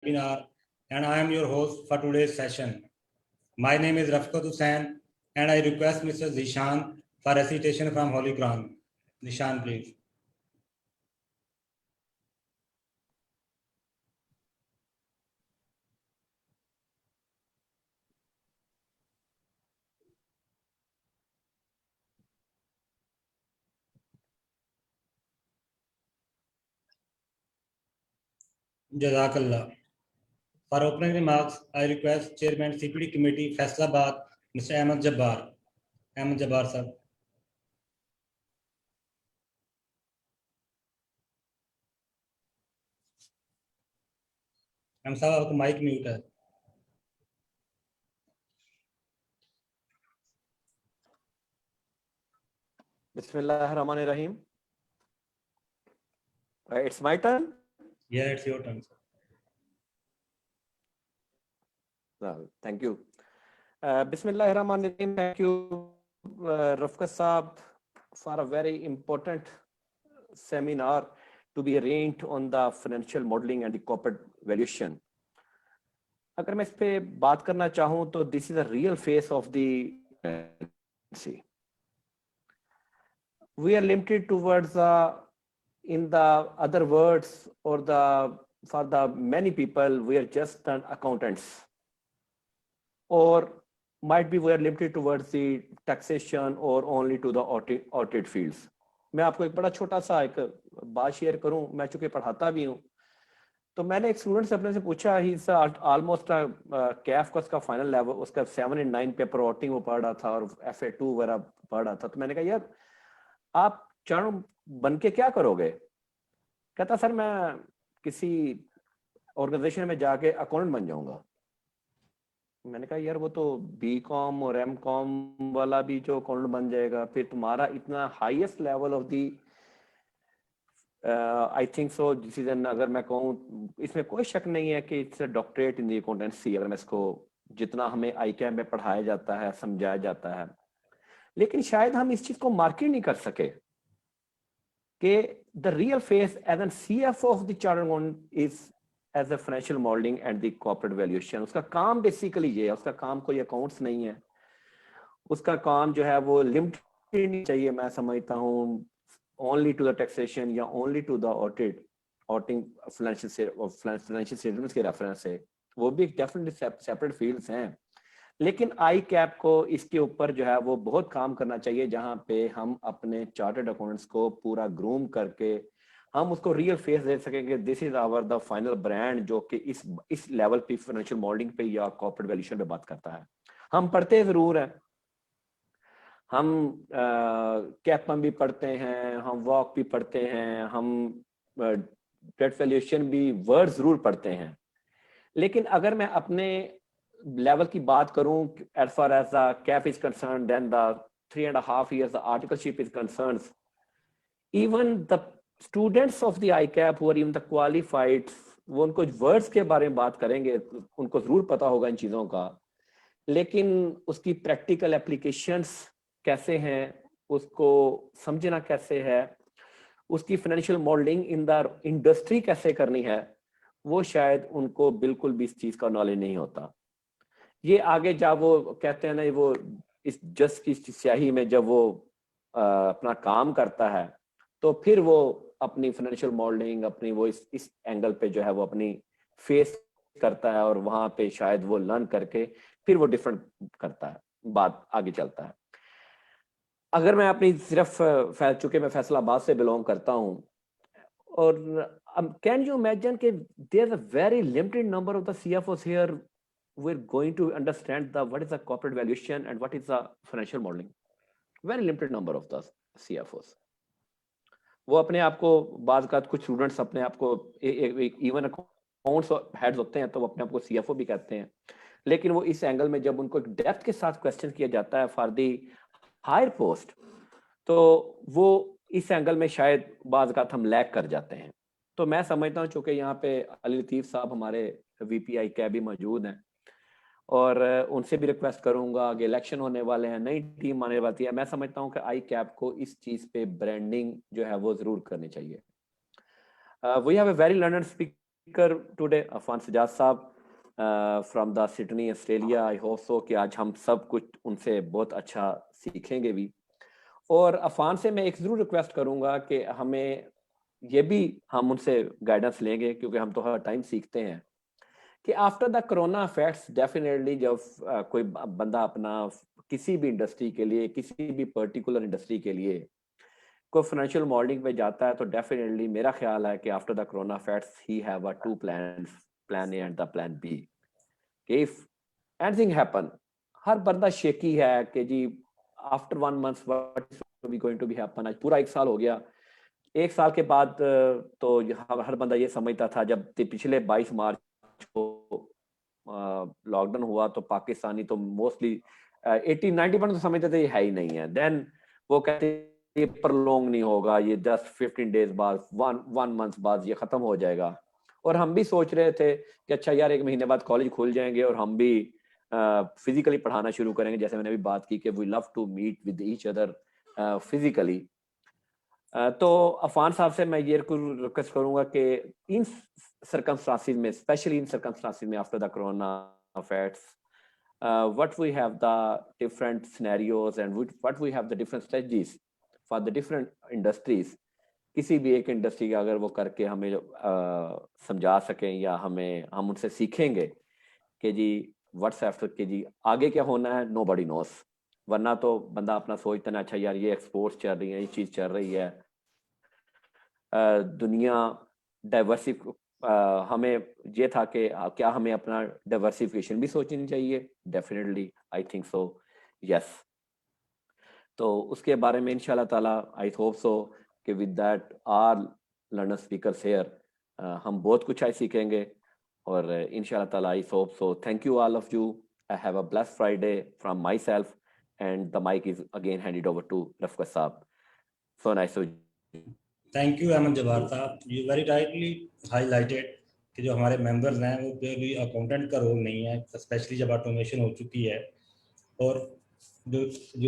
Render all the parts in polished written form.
webinar, and I am your host for today's session. My name is Rafqat Hussain, and I request Mr. Zishan for recitation from Holy Quran. Zishan, please. Jazakallah. For opening remarks, I request Chairman CPD Committee, Faisalabad, Mr. Ahmed Jabbar. Ahmed Jabbar, sir. हम साहब आपको mic mute है. Bismillahirrahmanirrahim. It's my turn? Yeah, it's your turn, sir. Well, thank you. Bismillahirrahmanirrahim. Thank you, Rafqat Saab, for a very important seminar to be arranged on the financial modeling and the corporate valuation. अगर मैं इस पे बात करना चाहूँ तो this is a real face of the currency. We are limited towards in the other words or for the many people we are just accountants, or might be we are limited towards the taxation or only to the audit fields. मैं आपको एक बड़ा छोटा सा एक बात share करूं. मैं चूंकि पढ़ाता भी हूं तो मैंने एक स्टूडेंट से अपने से पूछा, ही इज ऑलमोस्ट कैफ का उसका फाइनल लेवल, उसका 7 और 9 पेपर ऑटिंग वो पढ़ रहा था और FA2 वगैरह पढ़ रहा था. तो मैंने कहा यार आप चारों बन के क्या करोगे? कहता सर मैं किसी ऑर्गेनाइजेशन में जाके अकाउंटेंट बन जाऊंगा. मैंने कहा यार वो तो BCom और MCom वाला भी जो अकाउंटेंट बन जाएगा, फिर तुम्हारा इतना highest level of the I think so decision, अगर मैं कहूँ इसमें कोई शक नहीं है कि it's doctorate in the accountancy, अगर मैं इसको जितना हमें ICAP में पढ़ाया जाता है समझाया जाता है. लेकिन शायद हम इस चीज को मार्केट नहीं कर सके कि the real face as an CFO of the chartered accountant is as a financial modelling and the corporate valuation. उसका काम बेसिकली ये है, उसका काम कोई अकाउंट्स नहीं है. उसका काम जो है वो लिमिटेड नहीं चाहिए, मैं समझता हूँ only to the taxation या only to the auditing financial statements के रेफरेंस से. वो भी डेफिनेटली सेपरेट फील्ड्स हैं, लेकिन ICAP को इसके ऊपर जो है वो बहुत काम करना चाहिए, जहाँ पे हम अपने चार्टर्ड अकाउंटेंट्स को पूरा ग्रूम करके हम उसको रियल फेस दे सकेंगे. This is our the final brand जो कि इस लेवल पे फाइनेंशियल मॉडलिंग पे या कॉर्पोरेट वैल्यूएशन पे बात करता है. हम पढ़ते जरूर हैं, हम कैपम भी पढ़ते हैं, हम वॉक भी पढ़ते हैं, हम डेट वैल्यूएशन भी वर्ड जरूर पढ़ते हैं. लेकिन अगर मैं अपने लेवल की बात करूं as far as the cap is concern, then the 3.5 years the articleship is concerned, even the students of the ICAP who are even the qualified, वो उनको वर्ड्स के बारे में बात करेंगे, उनको जरूर पता होगा इन चीजों का, लेकिन उसकी प्रैक्टिकल एप्लीकेशंस कैसे हैं, उसको समझना कैसे है, उसकी financial modelling in the industry कैसे करनी है, वो शायद उनको बिल्कुल भी इस चीज का नॉलेज नहीं होता. ये आगे जब वो कहते हैं ना, वो इस जस्ट की स्याही में जब वो अपना काम करता है तो फिर वो अपनी फाइनेंशियल मॉडलिंग अपनी वो इस एंगल पे जो है वो अपनी फेस करता है, और वहां पे शायद वो लर्न करके फिर वो डिफरेंट करता है, बात आगे चलता है. अगर मैं अपनी सिर्फ चूंकि मैं फैसलाबाद से बिलोंग करता हूँ, और कैन यू इमेजिन कि there is a very limited number of the CFOs here we're going to understand what is the corporate valuation and what is the financial modeling. Very limited number of the CFOs. वो अपने आप को बाद का कुछ students अपने आप को इवन अकाउंट्स हेड्स होते हैं तो वो अपने आप को CFO भी कहते हैं, लेकिन वो इस एंगल में जब उनको डेप्थ के साथ क्वेश्चन किया जाता है फॉर दी हायर पोस्ट, तो वो इस एंगल में शायद बाद का हम लैग कर जाते हैं. तो मैं समझता हूँ चूंकि यहाँ पे अली लतीफ साहब हमारे VP ICAP भी मौजूद हैं, और उनसे भी रिक्वेस्ट करूंगा, आगे इलेक्शन होने वाले हैं, नई टीम आने वाली है, मैं समझता हूं कि ICAP को इस चीज पे ब्रांडिंग जो है वो जरूर करनी चाहिए. We have a very learned speaker today, Afan Sajjad साहब from the Sydney, Australia. I hope so कि आज हम सब कुछ उनसे बहुत अच्छा सीखेंगे भी. और अफान से मैं एक ज़रूर रिक्वेस्ट करूंगा कि हमें ये भी हम उनसे गाइडेंस लेंगे, क्योंकि हम तो हर टाइम सीखते हैं, कि after the corona effects definitely जब कोई बंदा अपना किसी भी इंडस्ट्री के लिए, किसी भी पर्टिकुलर इंडस्ट्री के लिए कोई फाइनेंशियल मॉडलिंग पे जाता है, तो डेफिनेटली मेरा ख्याल है कि after the corona effects he have a two plans, plan A and the plan B. If anything happen, हर बंदा शेकी है कि जी after 1 month what is going to be happen. आज पूरा 1 साल हो गया. 1 साल के बाद तो हर बंदा ये समझता था, जब पिछले 22 मार्च को लॉकडाउन हुआ तो पाकिस्तानी तो मोस्टली 80-90% तो समझते थे ये है ही नहीं है. देन वो कहते ये प्रलोंग नहीं होगा, ये जस्ट 15 days बाद, वन मंथ बाद ये खत्म हो जाएगा. और हम भी सोच रहे थे कि अच्छा यार 1 महीने बाद कॉलेज खुल जाएंगे और हम भी फिजिकली पढ़ाना शुरू करेंगे, जैसे मैंने अभी बात की कि we love to meet with each other physically. तो अफान साहब से मैं ये रिक्वेस्ट करूंगा कि इन सर्कमस्टांसेस में, स्पेशली इन सर्कमस्टांसेस में after the corona effects, what we have the different scenarios and what we have the different strategies for the different industries. किसी भी एक इंडस्ट्री का अगर वो करके हमें समझा सकें या हम उनसे सीखेंगे कि जी व्हाट्स आफ्टर, कि जी आगे क्या होना है, नोबडी नोस. वरना तो बंदा अपना सोचता ना, अच्छा यार ये एक्सपोर्ट्स चल रही है, ये चीज़ चल रही है, दुनिया डाइवर्सिफ, हमें ये था कि क्या हमें अपना डाइवर्सिफिकेशन भी सोचनी चाहिए. Definitely I think so, yes. तो उसके बारे में इंशाल्लाह ताला आई होप सो कि with that our learner speakers here हम बहुत कुछ आज सीखेंगे. और इंशाल्लाह ताला I hope so. Thank you all of you. I have a blessed Friday from myself and the mic is again handed over to Rafaqat साहब. So nice. Thank you Ahmad Jabbar साहब. यू वेरी राइटली हाईलाइटेड कि जो हमारे members हैं वो भी accountant का role नहीं है, स्पेशली जब ऑटोमेशन हो चुकी है. और जो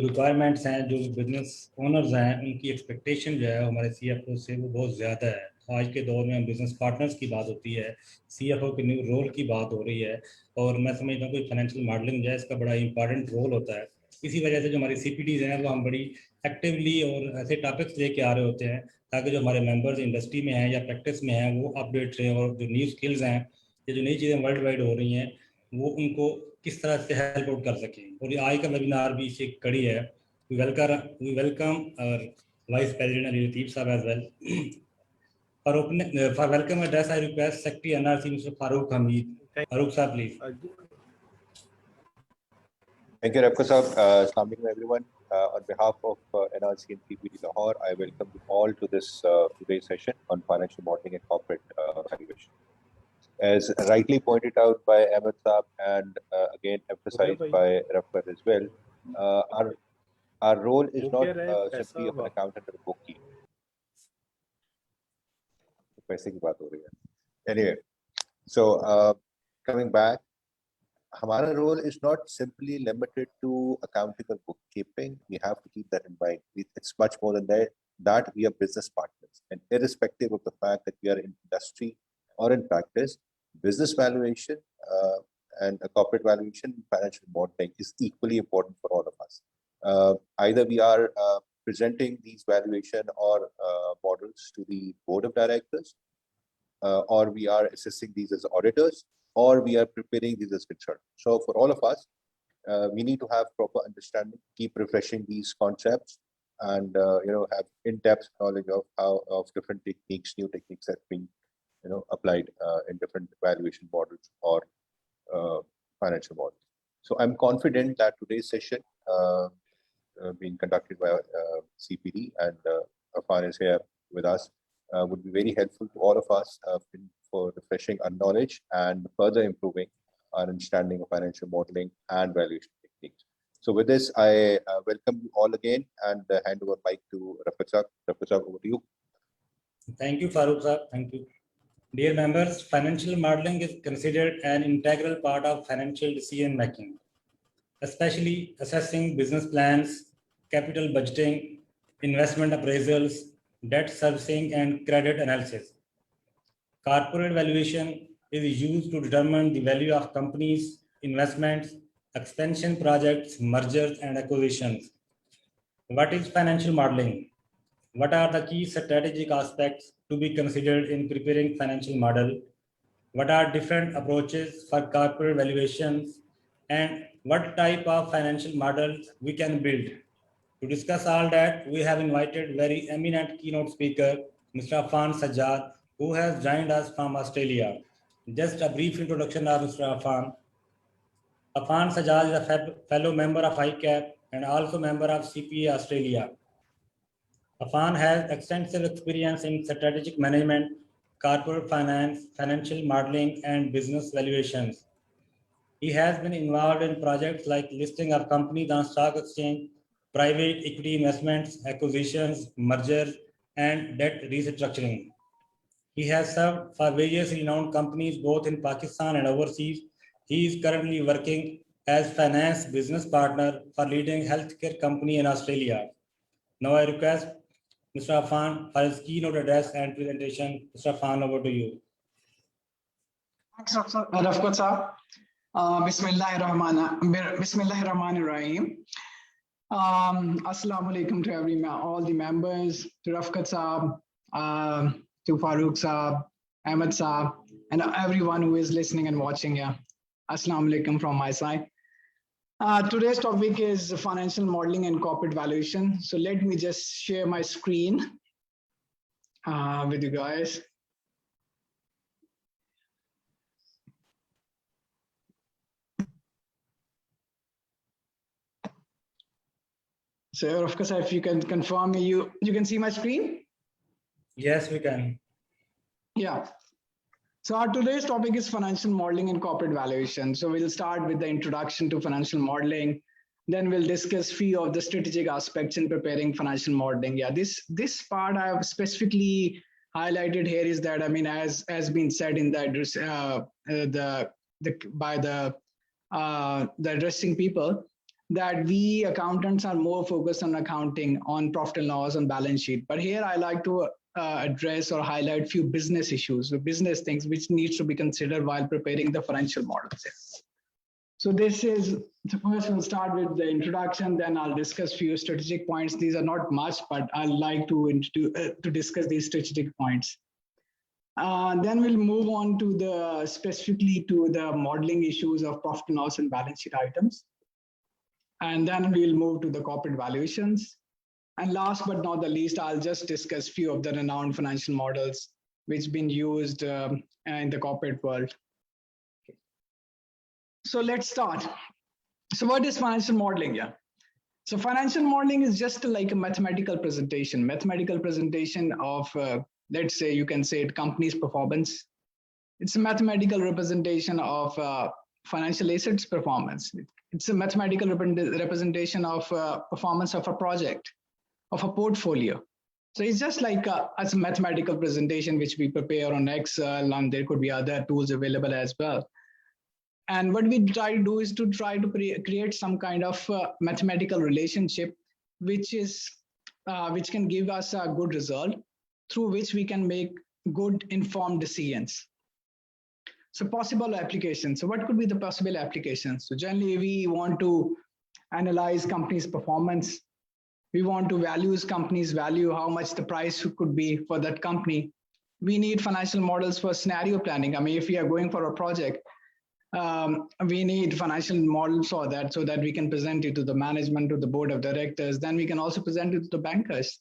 रिक्वायरमेंट्स हैं, जो बिजनेस ओनर्स हैं, उनकी एक्सपेक्टेशन जो है हमारे CFO से वो बहुत ज़्यादा है. आज के दौर में हम बिजनेस पार्टनर्स की बात होती है, CFO के न्यू रोल की बात हो रही है, और मैं समझता हूँ कि फाइनेंशियल मॉडलिंग जो है इसका बड़ा इंपॉर्टेंट रोल होता है. इसी वजह से जो हमारी CPDs हैं वो हम बड़ी एक्टिवली और ऐसे टॉपिक्स लेके आ रहे होते हैं ताकि जो हमारे मेंबर्स इंडस्ट्री में हैं या प्रैक्टिस में हैं वो अपडेट रहे, और जो न्यू स्किल्स हैं, ये जो नई चीज़ें वर्ल्ड वाइड हो रही हैं, वो उनको किस तरह से हेल्प आउट कर सकें. और आज का वेबिनार भी इसी कड़ी है. We welcome our vice president Ali Latif साहब as well. For welcome address, I request Secretary NRC Mr. Farooq Hamid. Farooq sir, please. Thank you, Rafka Saab. Assalamu alaikum, everyone. On behalf of NRC and PPD Lahore, I welcome you all to this today's session on financial modeling and corporate valuation. As rightly pointed out by Ahmed Saab and again emphasized by Rafka as well, our role is not simply of an accountant or a bookkeeper. Anyway, so coming back, our role is not simply limited to accounting or bookkeeping. We have to keep that in mind. It's much more than that. We are business partners, and irrespective of the fact that we are in industry or in practice, business valuation and a corporate valuation, financial modeling is equally important for all of us. Either we are presenting these valuation or models to the board of directors, or we are assessing these as auditors, or we are preparing these as consultants. So for all of us, we need to have proper understanding, keep refreshing these concepts, and have in-depth knowledge of different techniques, new techniques that being applied in different valuation models or financial models. So I'm confident that today's session being conducted by CPD and Afan is here with us would be very helpful to all of us for refreshing our knowledge and further improving our understanding of financial modeling and valuation techniques. So with this, I welcome you all again and hand over mic to Rafat Saab. Rafat Saab, over to you. Thank you, Farooq Saab. Thank you. Dear members, financial modeling is considered an integral part of financial decision making, especially assessing business plans, capital budgeting, investment appraisals, debt servicing, and credit analysis. Corporate valuation is used to determine the value of companies, investments, expansion projects, mergers, and acquisitions. What is financial modeling? What are the key strategic aspects to be considered in preparing financial model? What are different approaches for corporate valuations? And what type of financial models we can build? To discuss all that, we have invited very eminent keynote speaker, Mr. Afan Sajjad, who has joined us from Australia. Just a brief introduction of Mr. Afan. Afan Sajjad is a fellow member of ICAP and also member of CPA Australia. Afan has extensive experience in strategic management, corporate finance, financial modeling, and business valuations. He has been involved in projects like listing of companies on stock exchange, private equity investments, acquisitions, mergers, and debt restructuring. He has served for various renowned companies both in Pakistan and overseas. He is currently working as finance business partner for leading healthcare company in Australia. Now I request Mr. Afan for his keynote address and presentation. Mr. Afan, over to you. Thanks, Dr. Rafkat Saab. Bismillahirrahmanirrahim. Assalamu alaikum to all the members, to Rafkat Saab, to Farooq Saab, Ahmed Saab, and everyone who is listening and watching here. Assalamu alaikum from my side. Today's topic is financial modeling and corporate valuation. So let me just share my screen with you guys. So, of course, if you can confirm me, you can see my screen? Yes, we can. Yeah. So our today's topic is financial modeling and corporate valuation. So we'll start with the introduction to financial modeling. Then we'll discuss few of the strategic aspects in preparing financial modeling. Yeah, this part I have specifically highlighted here is that, I mean, as been said in the addressing people, that we accountants are more focused on accounting, on profit and loss, on balance sheet. But here I like to address or highlight few business issues, business things which needs to be considered while preparing the financial models. So first we'll start with the introduction, then I'll discuss few strategic points. These are not much, but I like to discuss these strategic points. Then we'll move on to specifically to the modeling issues of profit and loss and balance sheet items. And then we'll move to the corporate valuations. And last but not the least, I'll just discuss few of the renowned financial models which been used in the corporate world. Okay. So let's start. So what is financial modeling? Yeah. So financial modeling is just like a mathematical presentation of, let's say, you can say it company's performance. It's a mathematical representation of financial assets performance. It's a mathematical representation of performance of a project, of a portfolio. So it's just like a mathematical presentation which we prepare on Excel, and there could be other tools available as well. And what we try to do is to create some kind of mathematical relationship, which can give us a good result through which we can make good informed decisions. So possible applications. So what could be the possible applications? So generally we want to analyze company's performance. We want to value company's value, how much the price could be for that company. We need financial models for scenario planning. I mean, if we are going for a project, we need financial models for that so that we can present it to the management, to the board of directors. Then we can also present it to the bankers.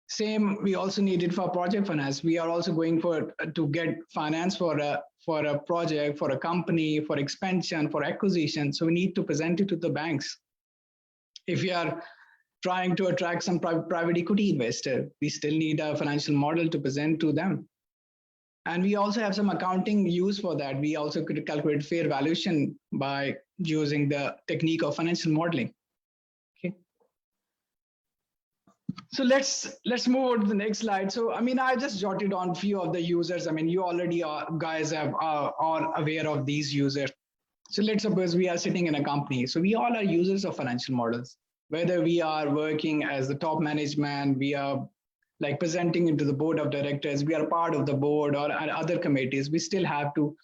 Same, we also need it for project finance. We are also going to get finance for a project, for a company, for expansion, for acquisition. So we need to present it to the banks. If we are trying to attract some private equity investor, we still need a financial model to present to them. And we also have some accounting use for that. We also could calculate fair valuation by using the technique of financial modeling. Okay. So let's move on to the next slide. So, I mean, I just jotted on a few of the users. I mean, you already guys are aware of these users. So let's suppose we are sitting in a company. So we all are users of financial models, whether we are working as the top management, we are like presenting into the board of directors, we are part of the board or other committees, we still have to,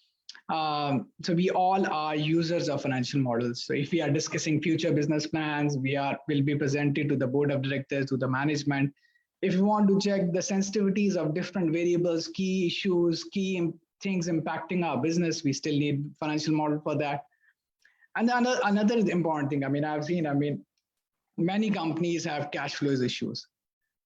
so we all are users of financial models. So if we are discussing future business plans, will be presented to the board of directors, to the management. If you want to check the sensitivities of different variables, key issues, key things impacting our business, we still need financial model for that. And another important thing, I've seen, many companies have cash flows issues.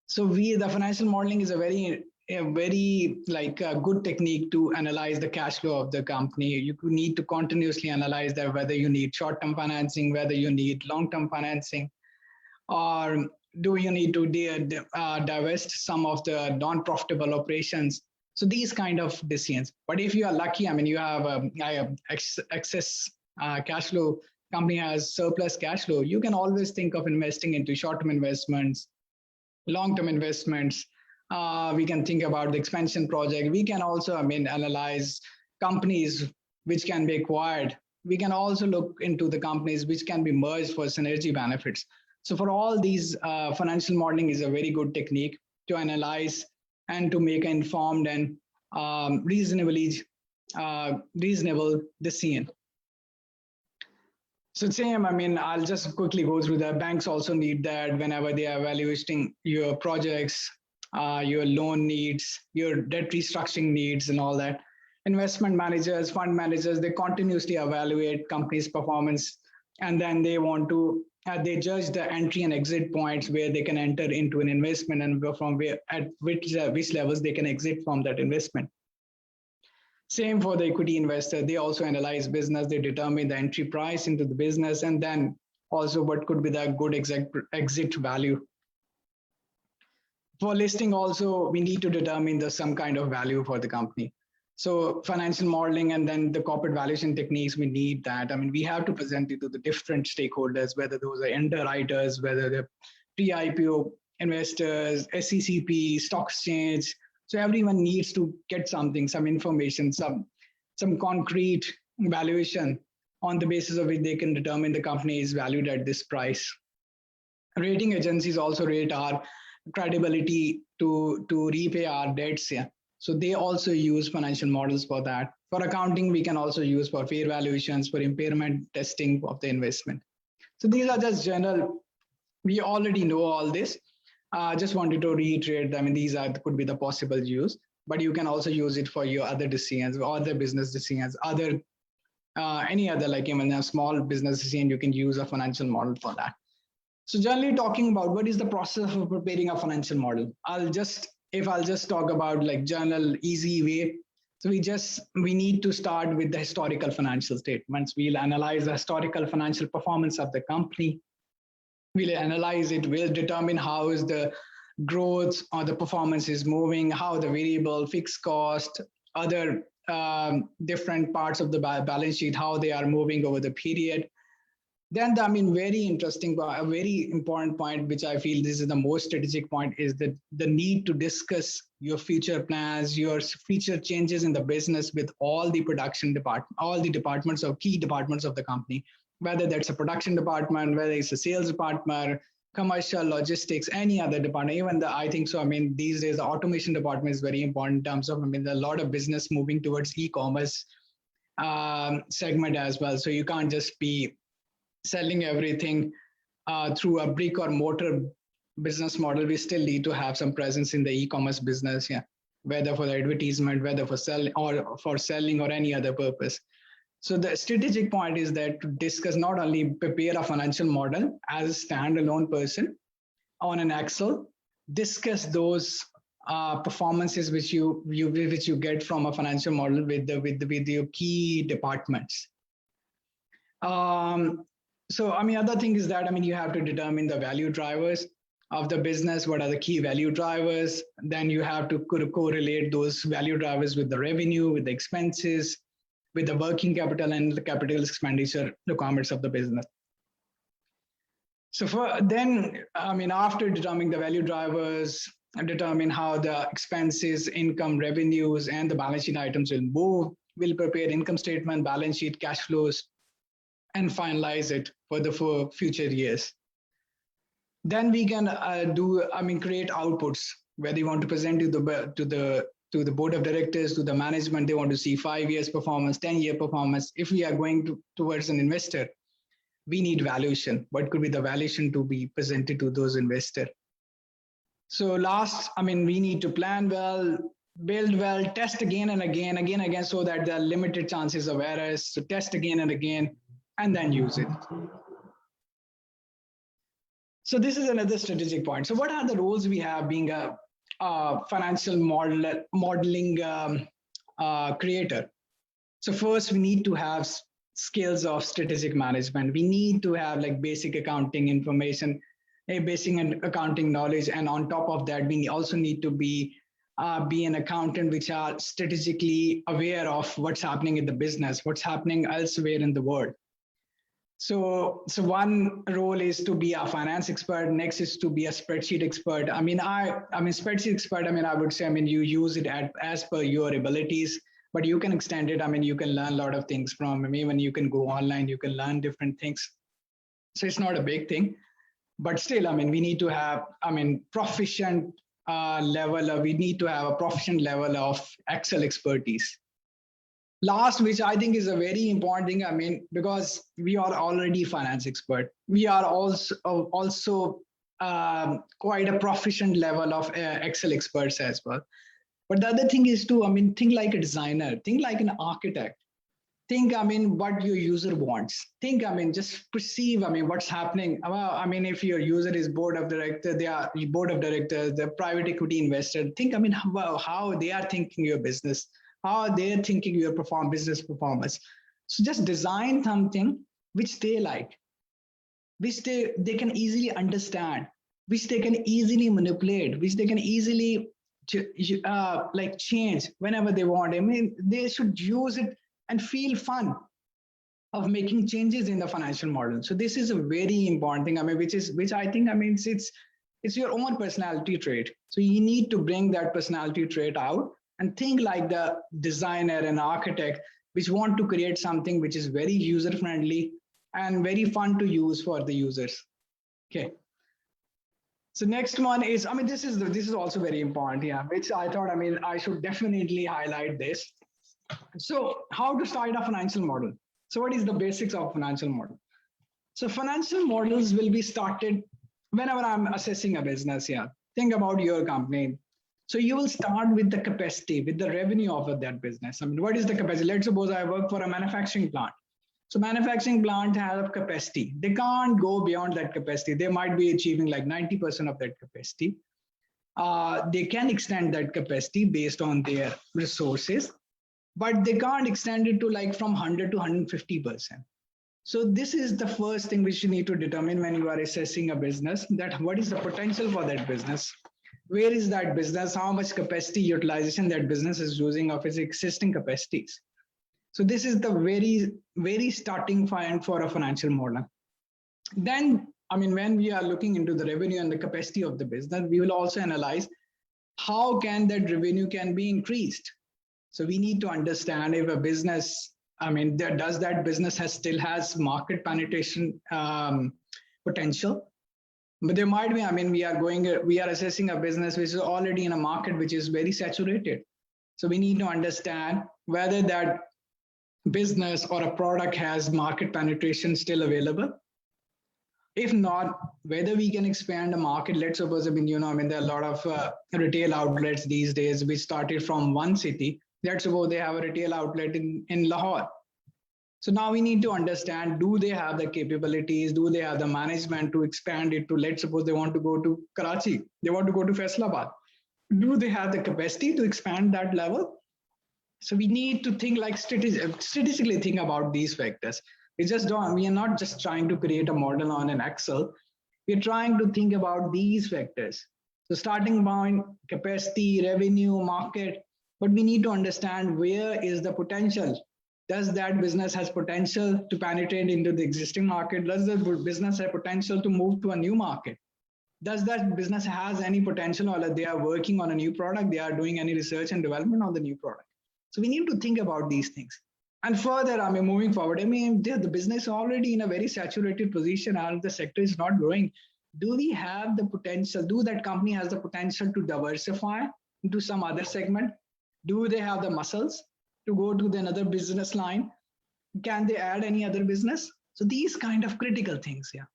So the financial modeling is a very good technique to analyze the cash flow of the company. You need to continuously analyze that, whether you need short-term financing, whether you need long-term financing, or do you need to divest some of the non-profitable operations. So these kind of decisions. But if you are lucky, you have excess cash flow, company has surplus cash flow, you can always think of investing into short-term investments, long-term investments. We can think about the expansion project. We can also, analyze companies which can be acquired. We can also look into the companies which can be merged for synergy benefits. So for all these, financial modeling is a very good technique to analyze and to make an informed and reasonable decision. So same, I'll just quickly go through that. Banks also need that whenever they are evaluating your projects, your loan needs, your debt restructuring needs and all that. Investment managers, fund managers, they continuously evaluate companies' performance, and then they want to, they judge the entry and exit points where they can enter into an investment and from where, at which levels they can exit from that investment. Same for the equity investor. They also analyze business. They determine the entry price into the business, and then also what could be the good exit value. For listing also, we need to determine some kind of value for the company. So financial modeling and then the corporate valuation techniques, we need that. We have to present it to the different stakeholders, whether those are underwriters, whether they're pre-IPO investors, SECP, stock exchange. So everyone needs to get something, some information, some concrete valuation on the basis of which they can determine the company is valued at this price. Rating agencies also rate our credibility to repay our debts. Yeah. So they also use financial models for that. For accounting, we can also use for fair valuations, for impairment testing of the investment. So these are just general, we already know all this. Just wanted to reiterate, these could be the possible use, but you can also use it for your other decisions, other business decisions, any other, like even a small business decision, you can use a financial model for that. So generally talking about what is the process of preparing a financial model, I'll just talk about like general easy way. So we need to start with the historical financial statements. We'll analyze the historical financial performance of the company. We'll analyze it, we'll determine how is the growth or the performance is moving, how the variable, fixed cost, other different parts of the balance sheet, how they are moving over the period. Then very interesting, a very important point, which I feel this is the most strategic point, is the need to discuss your future plans, your future changes in the business with all the production department, all the departments or key departments of the company, whether that's a production department, whether it's a sales department, commercial, logistics, any other department, even I think so. These days the automation department is very important in terms of, a lot of business moving towards e-commerce segment as well. So you can't just be selling everything through a brick or mortar business model. We still need to have some presence in the e-commerce business, yeah, whether for the advertisement, whether for selling or any other purpose. So the strategic point is that to discuss, not only prepare a financial model as a standalone person on an Excel, discuss those performances which you get from a financial model with your key departments. So other thing is that you have to determine the value drivers of the business. What are the key value drivers? Then you have to correlate those value drivers with the revenue, with the expenses, with the working capital and the capital expenditure requirements of the business. So after determining the value drivers, determine how the expenses, income, revenues, and the balance sheet items will move. We'll prepare income statement, balance sheet, cash flows, and finalize it for future years. Then we can create outputs. whether you want to present to the board of directors, to the management, they want to see 5 years performance, 10-year performance. If we are going towards an investor, we need valuation. What could be the valuation to be presented to those investors? So last, we need to plan well, build well, test again and again, so that there are limited chances of errors. So test again and again, and then use it. So this is another strategic point. So what are the roles we have being a financial modeling creator? So first, we need to have skills of strategic management. We need to have like basic accounting information, a basic accounting knowledge, and on top of that, we also need to be an accountant which are strategically aware of what's happening in the business, what's happening elsewhere in the world. So one role is to be a finance expert. Next is to be a spreadsheet expert. Spreadsheet expert. I would say, you use it as per your abilities, but you can extend it. You can learn a lot of things from. Even you can go online, you can learn different things. So it's not a big thing, but still, we need to have, proficient level. We need to have a proficient level of Excel expertise. Last, which I think is a very important thing, because we are already finance expert, we are also quite a proficient level of Excel experts as well. But the other thing is to, think like a designer, think like an architect, think, what your user wants. Think, just perceive, what's happening. If your user is board of directors, the private equity investor, think, how they are thinking your business, how they're thinking your business performance. So just design something which they like, which they can easily understand, which they can easily manipulate, which they can easily change whenever they want. They should use it and feel fun of making changes in the financial model. So this is a very important thing, which I think, it's your own personality trait. So you need to bring that personality trait out and think like the designer and architect, which want to create something which is very user-friendly and very fun to use for the users. Okay. So next one is, this is also very important, which I thought, I should definitely highlight this. So how to start a financial model? So what is the basics of financial model? So financial models will be started whenever I'm assessing a business. Think about your company. So you will start with the capacity, with the revenue of that business. What is the capacity? Let's suppose I work for a manufacturing plant. So manufacturing plant has a capacity. They can't go beyond that capacity. They might be achieving like 90% of that capacity. They can extend that capacity based on their resources, but they can't extend it to like from 100 to 150%. So this is the first thing which you need to determine when you are assessing a business, that what is the potential for that business? Where is that business? How much capacity utilization that business is using of its existing capacities? So this is the very, very starting point for a financial model. Then, when we are looking into the revenue and the capacity of the business, we will also analyze how can that revenue can be increased. So we need to understand if a business, does that business still has market penetration potential? But there might be, we are assessing a business which is already in a market which is very saturated. So we need to understand whether that business or a product has market penetration still available. If not, whether we can expand the market. Let's suppose, there are a lot of retail outlets these days which started from one city. Let's suppose they have a retail outlet in Lahore. So now we need to understand, do they have the capabilities? Do they have the management to expand it to, let's suppose they want to go to Karachi, they want to go to Faisalabad. Do they have the capacity to expand that level? So we need to think like strategically think about these factors. We are not just trying to create a model on an Excel. We're trying to think about these factors. So starting point, capacity, revenue, market, but we need to understand where is the potential. Does that business has potential to penetrate into the existing market? Does the business have potential to move to a new market? Does that business has any potential, or they are working on a new product? They are doing any research and development on the new product? So we need to think about these things. And further, moving forward, the business is already in a very saturated position and the sector is not growing. do we have the potential? Do that company has the potential to diversify into some other segment? Do they have the muscles to go to another business line? Can they add any other business? So these kind of critical things, yeah,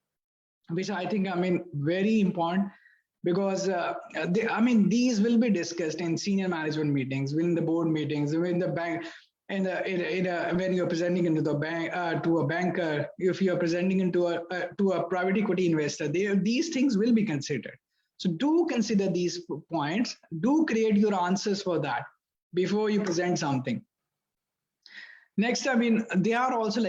which I think, very important, because these will be discussed in senior management meetings, in the board meetings, in the bank, when you're presenting into the bank to a banker, if you're presenting into a private equity investor, these things will be considered. So do consider these points. Do create your answers for that before you present something. Next, they are also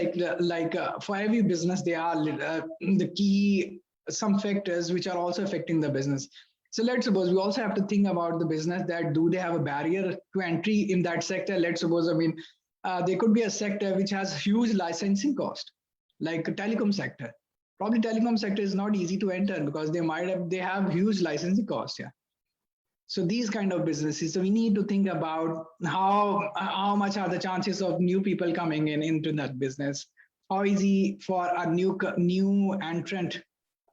for every business, they are the key, some factors which are also affecting the business. So let's suppose we also have to think about the business, that do they have a barrier to entry in that sector? Let's suppose, there could be a sector which has huge licensing cost, like a telecom sector. Probably telecom sector is not easy to enter because they have huge licensing costs. Yeah. So these kind of businesses, so we need to think about how much are the chances of new people coming into that business? How easy for a new entrant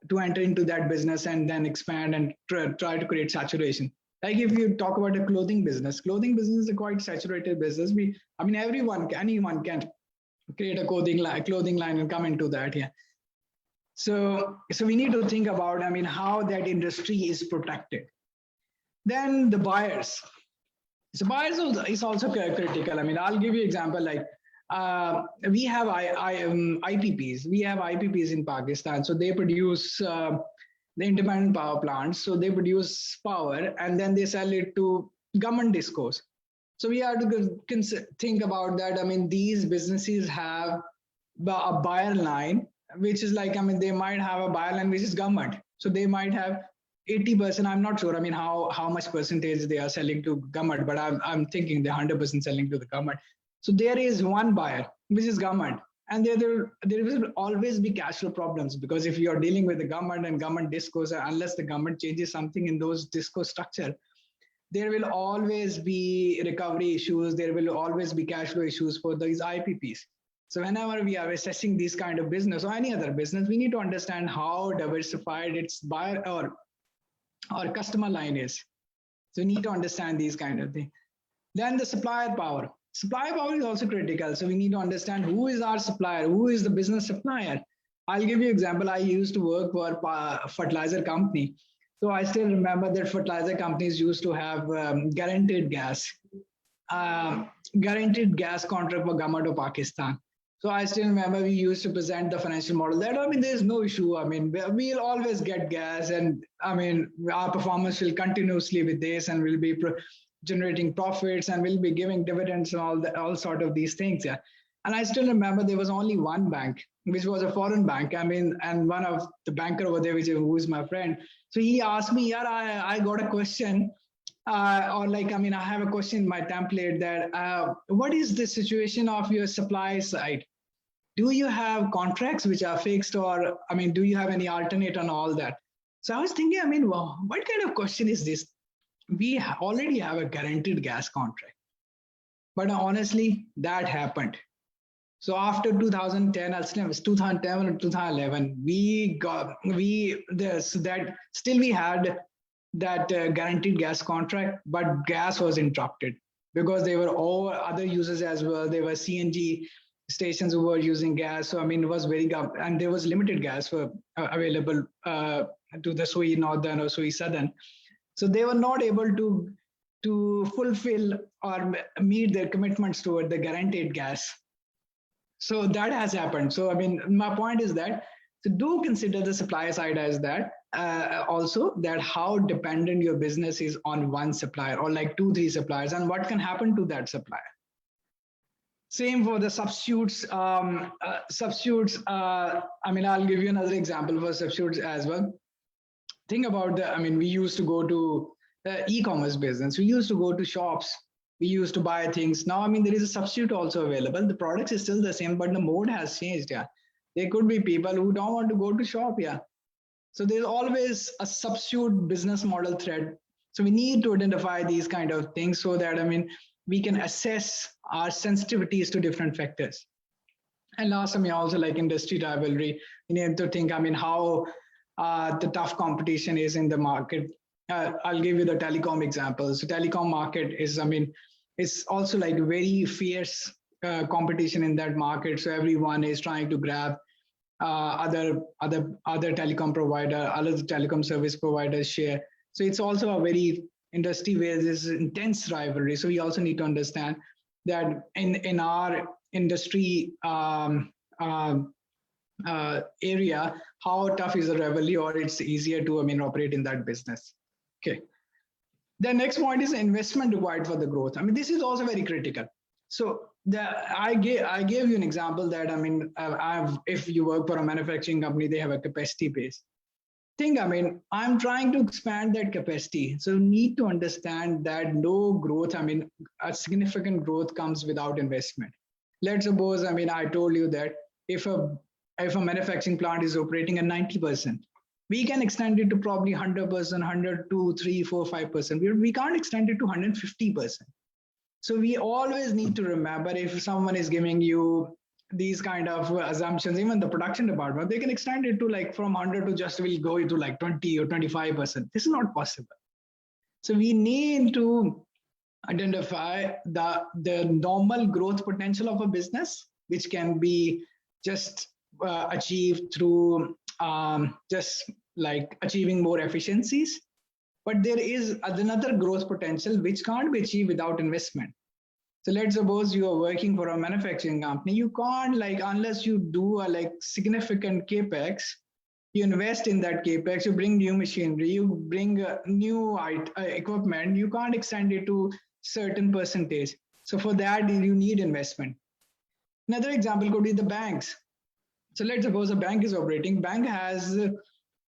to enter into that business and then expand and try to create saturation? Like if you talk about a clothing business is a quite saturated business. Anyone can create a clothing line and come into that. Yeah. So we need to think about, how that industry is protected. Then the buyers. So buyers is also critical. I'll give you an example. Like we have IPPs. We have IPPs in Pakistan. So they produce the independent power plants. So they produce power and then they sell it to government discos. So we have to think about that. These businesses have a buyer line, which is like, they might have a buyer line which is government. So they might have 80%, I'm not sure, how much percentage they are selling to government, but I'm thinking they're 100% selling to the government. So there is one buyer, which is government. And there will always be cash flow problems, because if you're dealing with the government and government discos, unless the government changes something in those disco structure, there will always be recovery issues. There will always be cash flow issues for these IPPs. So whenever we are assessing this kind of business or any other business, we need to understand how diversified its buyer or customer line is. So you need to understand these kind of things. Then the supplier power. Supplier power is also critical. So we need to understand who is our supplier, who is the business supplier. I'll give you an example. I used to work for a fertilizer company. So I still remember that fertilizer companies used to have guaranteed gas contract for government of Pakistan. So I still remember we used to present the financial model that, there's no issue. We'll always get gas, and our performance will continuously with this, and we'll be generating profits, and we'll be giving dividends and all sort of these things. Yeah. And I still remember there was only one bank, which was a foreign bank. And one of the banker over there, who is my friend. So he asked me, I got a question. I have a question in my template that, what is the situation of your supply side? Do you have contracts which are fixed, or, do you have any alternate on all that? So I was thinking, wow, what kind of question is this? We already have a guaranteed gas contract. But honestly, that happened. So after 2010, it was 2010 or 2011, we had that guaranteed gas contract, but gas was interrupted because there were all other users as well. There were CNG stations who were using gas. So, it was and there was limited gas available to the SOE Northern or SOE Southern. So they were not able to fulfill or meet their commitments toward the guaranteed gas. So that has happened. So, my point is that, so do consider the supply side as that, also that how dependent your business is on one supplier or like 2-3 suppliers, and what can happen to that supplier. Same for the substitutes. I'll give you another example for substitutes as well. Think about we used to go to the e-commerce business. We used to go to shops. We used to buy things. Now, there is a substitute also available. The product is still the same, but the mode has changed. Yeah. There could be people who don't want to go to shop. Yeah. So there's always a substitute business model thread. So we need to identify these kind of things so that, we can assess our sensitivities to different factors. And last, also like industry rivalry, you need to think, how the tough competition is in the market. I'll give you the telecom example. So telecom market is, I mean, it's also like very fierce competition in that market. So everyone is trying to grab other telecom provider, other telecom service providers share. So it's also a very industry where there's intense rivalry. So we also need to understand that in our industry area, how tough is the rivalry, or it's easier to, I mean, operate in that business. Okay. The next point is investment required for the growth. I mean, this is also very critical. So I gave you an example that, I mean, if you work for a manufacturing company, they have a capacity base. I mean, I'm trying to expand that capacity. So you need to understand that no growth, I mean, a significant growth comes without investment. Let's suppose, I mean, I told you that if a manufacturing plant is operating at 90%, we can extend it to probably 100%, 100, 2, 3, 4, 5%. We can't extend it to 150%. So we always need to remember, if someone is giving you these kind of assumptions, even the production department, they can extend it to like from 100 to just will go into like 20 or 25%. This is not possible. So we need to identify the normal growth potential of a business, which can be just achieved through just like achieving more efficiencies. But there is another growth potential which can't be achieved without investment. So let's suppose you are working for a manufacturing company. You can't, like, unless you do a like significant capex, you invest in that capex, you bring new machinery, you bring new equipment, you can't extend it to certain percentage. So for that, you need investment. Another example could be the banks. So let's suppose a bank is operating. Bank has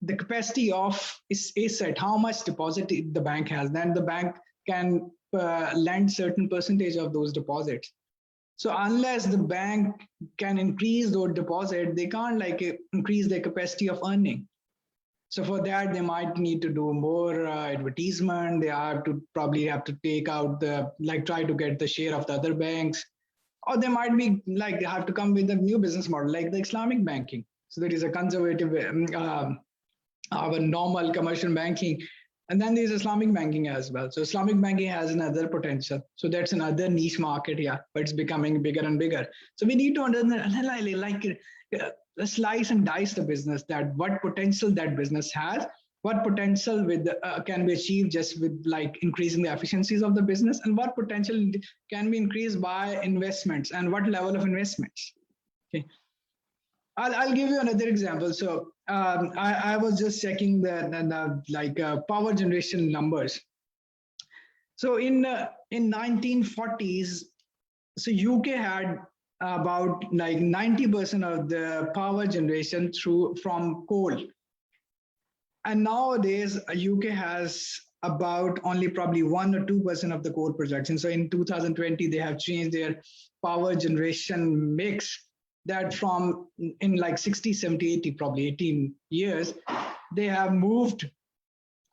the capacity of is set, how much deposit the bank has. Then the bank can lend certain percentage of those deposits. So unless the bank can increase those deposits, they can't like increase their capacity of earning. So for that, they might need to do more advertisement. They probably have to take out try to get the share of the other banks. Or they might be like, they have to come with a new business model, like the Islamic banking. So there is a conservative, our normal commercial banking. And then there's Islamic banking as well. So Islamic banking has another potential. So that's another niche market, yeah, but it's becoming bigger and bigger. So we need to understand, slice and dice the business, that what potential that business has, what potential can be achieved just with like increasing the efficiencies of the business, and what potential can be increased by investments, and what level of investments. Okay. I'll give you another example. So I was just checking the power generation numbers. So in 1940s, so UK had about like 90% of the power generation from coal. And nowadays, UK has about only probably 1 or 2% of the coal production. So in 2020, they have changed their power generation mix, that from in like 60, 70, 80, probably 18 years, they have moved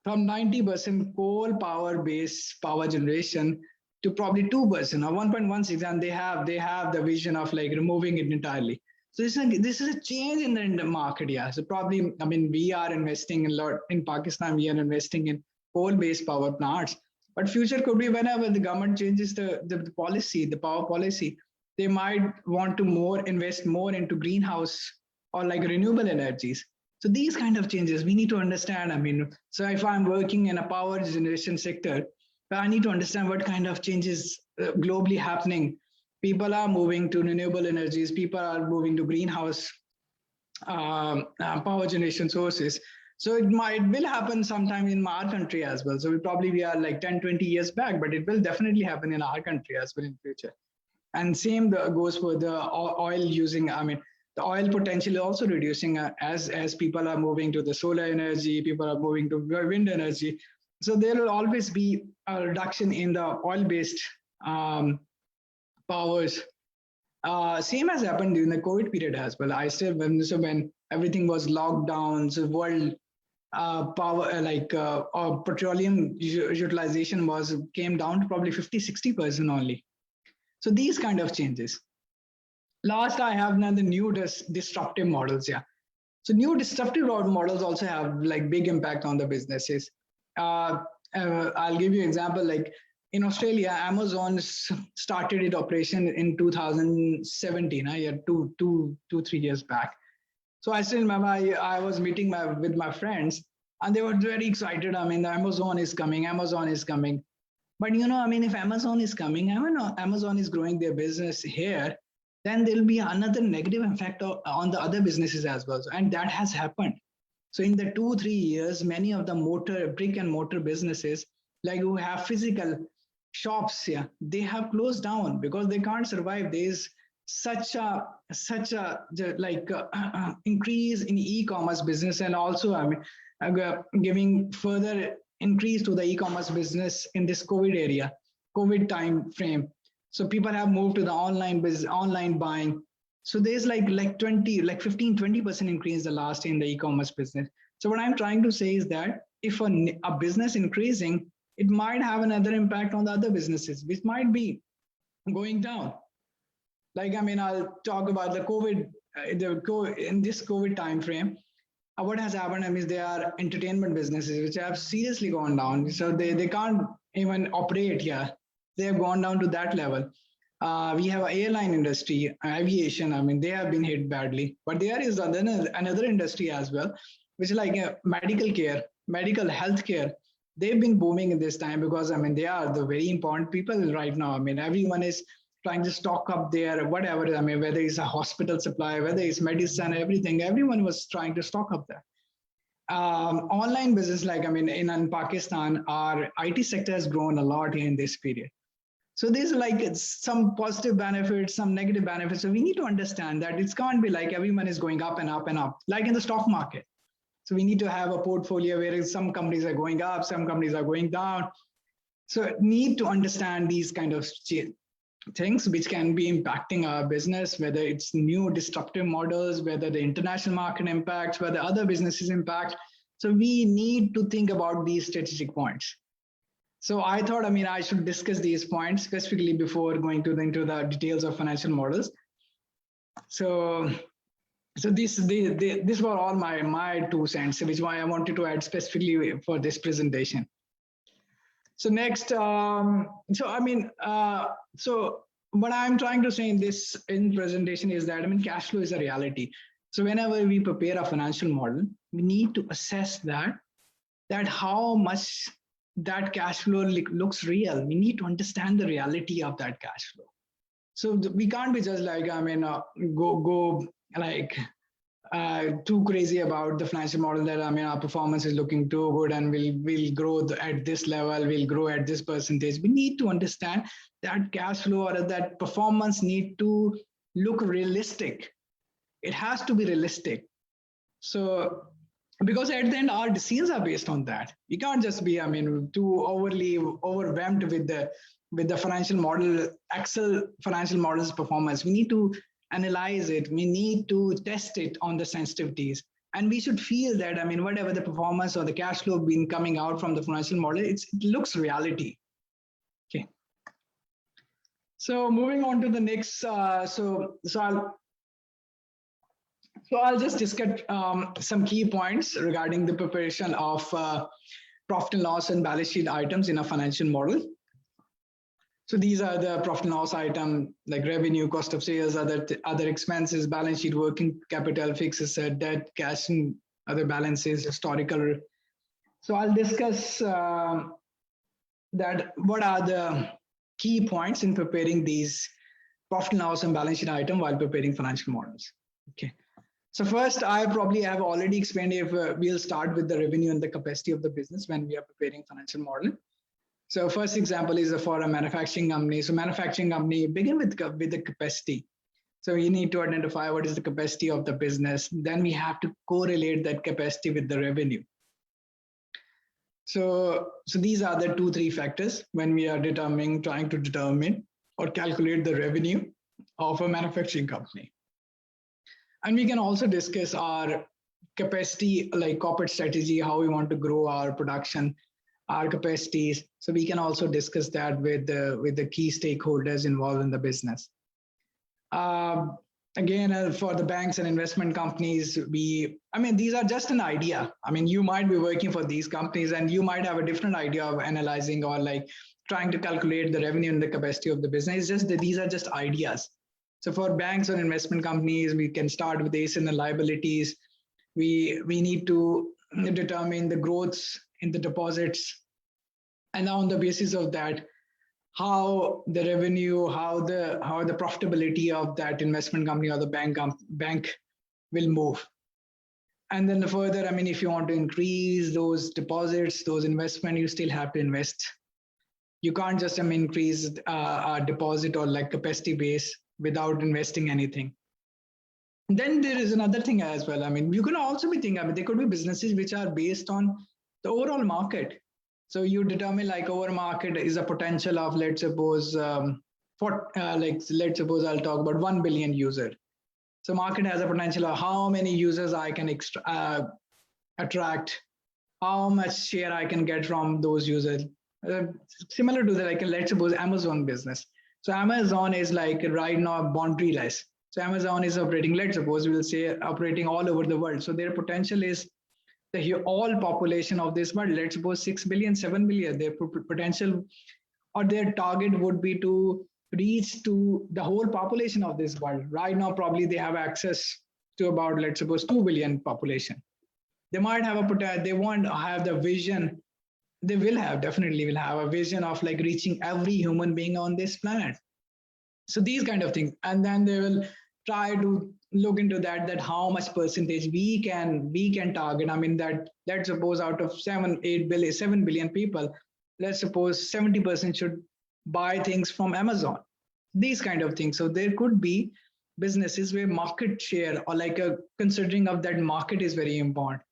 from 90% coal power based power generation to probably 2% or 1.16, and they have the vision of like removing it entirely. So this is a change in the market, yeah. So probably, I mean, we are investing a lot in Pakistan. We are investing in coal-based power plants, but future could be whenever the government changes the policy, the power policy, they might want to invest more into greenhouse or like renewable energies. So these kind of changes we need to understand. I mean, so if I'm working in a power generation sector, I need to understand what kind of changes globally happening. People are moving to renewable energies. People are moving to greenhouse power generation sources. So it will happen sometime in our country as well. So we are like 10, 20 years back, but it will definitely happen in our country as well in future. And same goes for the oil using, I mean, the oil potential is also reducing as people are moving to the solar energy, people are moving to wind energy. So there will always be a reduction in the oil-based powers. Same has happened during the COVID period as well. When everything was locked down, so world power, petroleum utilization came down to probably 50-60% only. So these kind of changes. Last, I have now the new disruptive models. Yeah. So new disruptive models also have like big impact on the businesses. I'll give you an example. Like in Australia, Amazon started its operation in 2017, yeah, 3 years back. So I still remember I was meeting with my friends, and they were very excited. I mean, Amazon is coming, Amazon is coming. But I mean, if Amazon is coming, I mean, Amazon is growing their business here, then there'll be another negative effect on the other businesses as well. And that has happened. So in the 2-3 years, many of the brick and mortar businesses, like who have physical shops, yeah, they have closed down because they can't survive. There's such a increase in e-commerce business, and also I mean giving further increase to the e-commerce business in this COVID time frame. So people have moved to the online business, online buying. So there's like 15-20% increase the last year in the e-commerce business. So what I'm trying to say is that if a business increasing, it might have another impact on the other businesses, which might be going down. Like, I mean, I'll talk about the COVID, in this COVID time frame. What has happened, I mean, there are entertainment businesses which have seriously gone down. So they can't even operate here. They have gone down to that level. We have an airline industry, aviation. I mean, they have been hit badly. But there is another industry as well, which is like medical care, medical health care. They've been booming in this time because, I mean, they are the very important people right now. I mean, everyone is trying to stock up there, whatever. I mean, whether it's a hospital supply, whether it's medicine, everything, everyone was trying to stock up there. Online business, like, I mean, in Pakistan, our IT sector has grown a lot in this period. So there's like some positive benefits, some negative benefits. So we need to understand that it can't be like everyone is going up and up and up, like in the stock market. So we need to have a portfolio where some companies are going up, some companies are going down. So need to understand these kind of things which can be impacting our business, whether it's new disruptive models, whether the international market impacts, whether other businesses impact. So we need to think about these strategic points. So I thought, I mean, I should discuss these points specifically before going into the details of financial models. So this were all my 2 cents, which why I wanted to add specifically for this presentation. So next, so what I'm trying to say in presentation is that, I mean, cash flow is a reality. So whenever we prepare a financial model, we need to assess that how much that cash flow looks real. We need to understand the reality of that cash flow. So we can't be just like, I mean, go like too crazy about the financial model that, I mean, our performance is looking too good and we'll grow at this level, we'll grow at this percentage. We need to understand that cash flow or that performance need to look realistic. It has to be realistic. So because at the end, our decisions are based on that. You can't just be, I mean, too overly overwhelmed with the financial model, Excel financial models performance. We need to analyze it. We need to test it on the sensitivities. And we should feel that, I mean, whatever the performance or the cash flow been coming out from the financial model, it looks reality. Okay. So moving on to the next, So I'll just discuss some key points regarding the preparation of profit and loss and balance sheet items in a financial model. So these are the profit and loss item, like revenue, cost of sales, other expenses, balance sheet, working capital, fixed asset, debt, cash, and other balances, historical. So I'll discuss that what are the key points in preparing these profit and loss and balance sheet item while preparing financial models. Okay. So first, I probably have already explained if we'll start with the revenue and the capacity of the business when we are preparing financial model. So first example is for a manufacturing company. So manufacturing company begin with the capacity. So you need to identify what is the capacity of the business. Then we have to correlate that capacity with the revenue. So these are the 2-3 factors when we are trying to determine or calculate the revenue of a manufacturing company. And we can also discuss our capacity, like corporate strategy, how we want to grow our production, our capacities. So we can also discuss that with the key stakeholders involved in the business. again, for the banks and investment companies, these are just an idea. You might be working for these companies and you might have a different idea of analyzing or like trying to calculate the revenue and the capacity of the business. It's just that these are just ideas. So for banks or investment companies, we can start with assets and liabilities. We need to determine the growths in the deposits. And on the basis of that, how the revenue, how the profitability of that investment company or the bank will move. And then further, if you want to increase those deposits, those investment, you still have to invest. You can't just increase a deposit or like capacity base without investing anything. Then there is another thing as well. You can also be thinking, there could be businesses which are based on the overall market. So you determine like over market is a potential of, let's suppose, let's suppose I'll talk about 1 billion user. So market has a potential of how many users I can attract, how much share I can get from those users. Similar to the, like, let's suppose Amazon business. So Amazon is like right now boundaryless. So Amazon is operating, let's suppose we'll say operating all over the world. So their potential is the all population of this world, let's suppose 6 billion, 7 billion, their potential or their target would be to reach to the whole population of this world. Right now, probably they have access to about, let's suppose 2 billion population. They might have they won't have the vision. They definitely will have a vision of like reaching every human being on this planet. So these kind of things. And then they will try to look into that how much percentage we can target. That let's suppose out of 7 billion people, let's suppose 70% should buy things from Amazon. These kind of things. So there could be businesses where market share or like a considering of that market is very important.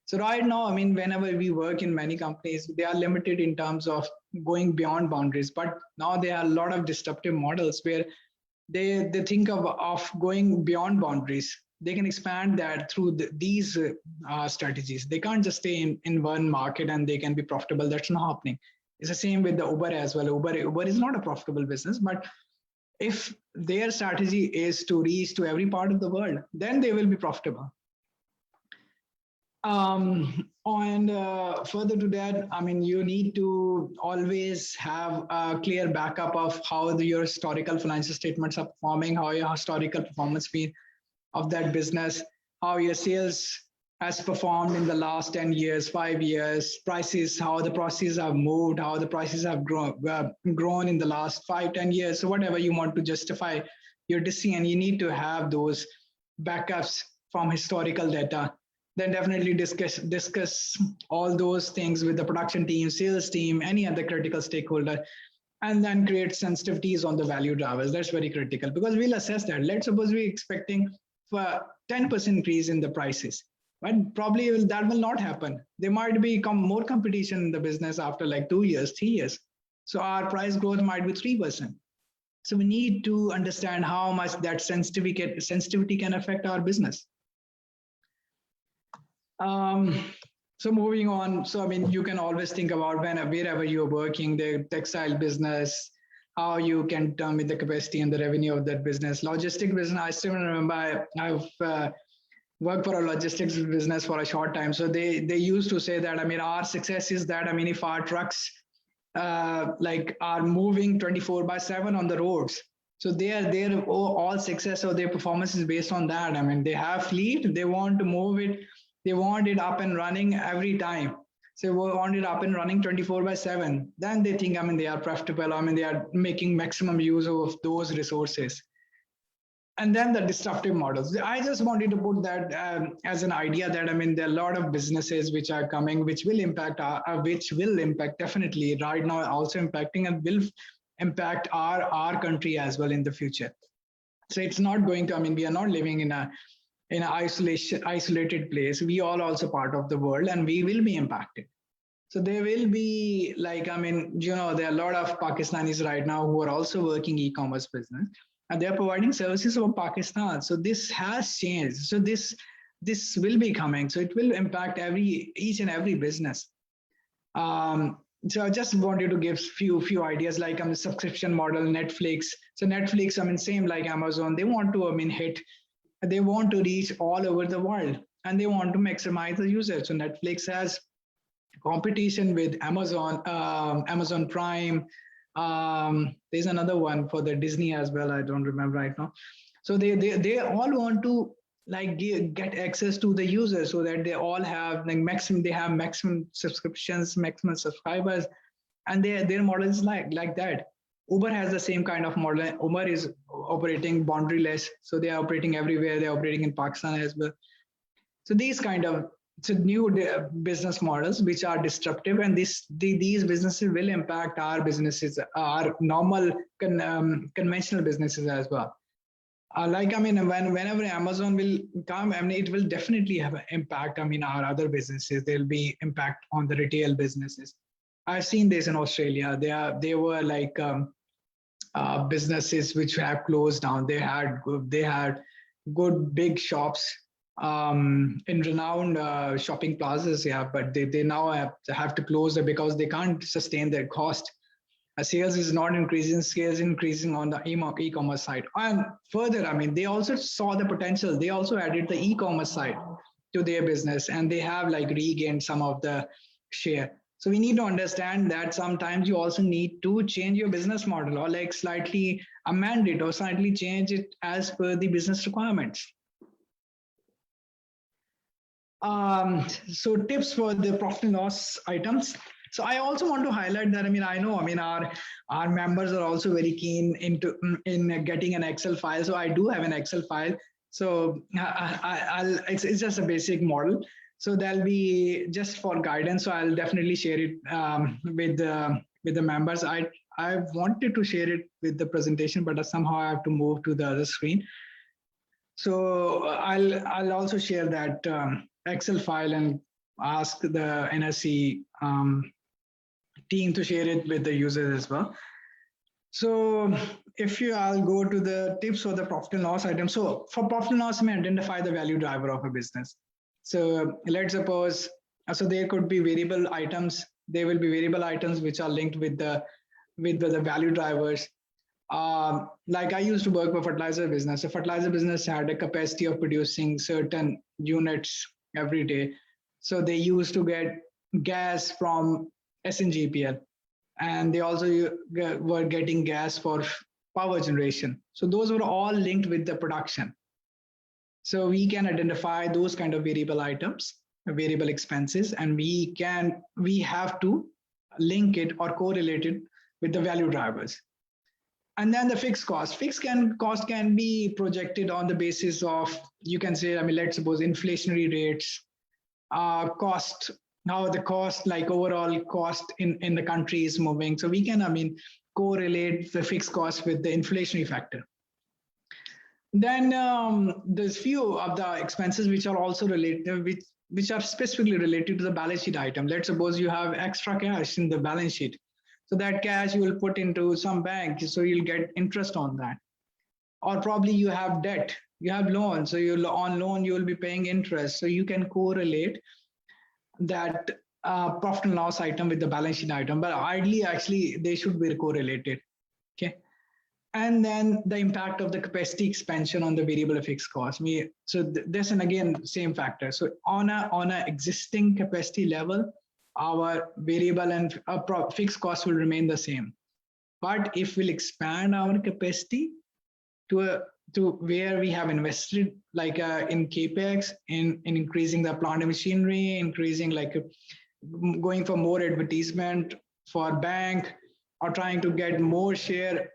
So right now, whenever we work in many companies, they are limited in terms of going beyond boundaries. But now there are a lot of disruptive models where they think of going beyond boundaries. They can expand that through these strategies. They can't just stay in one market and they can be profitable. That's not happening. It's the same with the Uber as well. Uber is not a profitable business, but if their strategy is to reach to every part of the world, then they will be profitable. And further to that, you need to always have a clear backup of how your historical financial statements are performing, how your historical performance been of that business, how your sales has performed in the last 10 years, 5 years, prices, how the prices have moved, how the prices have grown in the last 5-10 years. So whatever you want to justify your decision, you need to have those backups from historical data. Then definitely discuss all those things with the production team, sales team, any other critical stakeholder, and then create sensitivities on the value drivers. That's very critical because we'll assess that. Let's suppose we're expecting for 10% increase in the prices, but probably that will not happen. There might become more competition in the business after like 2 years, 3 years. So our price growth might be 3%. So we need to understand how much that sensitivity can affect our business. So moving on, so you can always think about wherever you're working, the textile business, how you can determine the capacity and the revenue of that business. Logistics business, I still remember I've worked for a logistics business for a short time. So they used to say that, our success is that, if our trucks are moving 24/7 on the roads, so their all success or their performance is based on that. They have fleet, they want to move it. They want it up and running every time. So they want it up and running 24/7. Then they think, they are profitable. They are making maximum use of those resources. And then the disruptive models. I just wanted to put that as an idea that, there are a lot of businesses which are coming, which will impact definitely right now, also impacting and will impact our country as well in the future. So it's not going to, we are not living in an isolated place. We all also part of the world and we will be impacted. So there will be there are a lot of Pakistanis right now who are also working e-commerce business and they're providing services from Pakistan. So this has changed. So this will be coming. So it will impact each and every business. So I just wanted to give few ideas, like subscription model, Netflix. So Netflix, same like Amazon, they want to they want to reach all over the world, and they want to maximize the users. So Netflix has competition with Amazon, Amazon Prime. There's another one for the Disney as well. I don't remember right now. So they all want to like get access to the users, so that they all have like maximum subscriptions, maximum subscribers, and their model is like that. Uber has the same kind of model. Uber is operating boundaryless, so they are operating everywhere. They're operating in Pakistan as well. So these kind of new business models which are disruptive, and these businesses will impact our businesses, our normal conventional businesses as well. Whenever Amazon will come, it will definitely have an impact. Our other businesses, there'll be impact on the retail businesses. I've seen this in Australia. They were like businesses which have closed down. They had good big shops in renowned shopping plazas, but they now have to close it because they can't sustain their cost. Sales is not increasing, sales increasing on the e-commerce side. And further, they also saw the potential. They also added the e-commerce side to their business, and they have like regained some of the share. So we need to understand that sometimes you also need to change your business model, or like slightly amend it, or slightly change it as per the business requirements. So tips for the profit and loss items. So I also want to highlight that, I know our members are also very keen in getting an Excel file. So I do have an Excel file. So it's just a basic model. So that'll be just for guidance. So I'll definitely share it with the members. I wanted to share it with the presentation, but somehow I have to move to the other screen. So I'll also share that Excel file and ask the NSE team to share it with the users as well. So I'll go to the tips for the profit and loss item. So for profit and loss, we identify the value driver of a business. So let's suppose, so there could be variable items. There will be variable items which are linked with the value drivers. Like I used to work for fertilizer business. So fertilizer business had a capacity of producing certain units every day. So they used to get gas from SNGPL, and they also were getting gas for power generation. So those were all linked with the production. So we can identify those kind of variable items, variable expenses, and we have to link it or correlate it with the value drivers. And then the fixed cost. Fixed cost can be projected on the basis of, you can say, let's suppose inflationary rates, cost, how the cost, like overall cost in the country is moving. So we can, correlate the fixed cost with the inflationary factor. Then there's few of the expenses which are also related, which are specifically related to the balance sheet item. Let's suppose you have extra cash in the balance sheet. So that cash you will put into some bank, so you'll get interest on that. Or probably you have debt, you have loan, so on loan you will be paying interest. So you can correlate that profit and loss item with the balance sheet item, but ideally actually they should be correlated. Okay. And then the impact of the capacity expansion on the variable and fixed cost. So this, and again, same factor. So on a existing capacity level, our variable and fixed cost will remain the same. But if we'll expand our capacity to where we have invested, like in CAPEX, in increasing the plant and machinery, increasing going for more advertisement for bank, or trying to get more share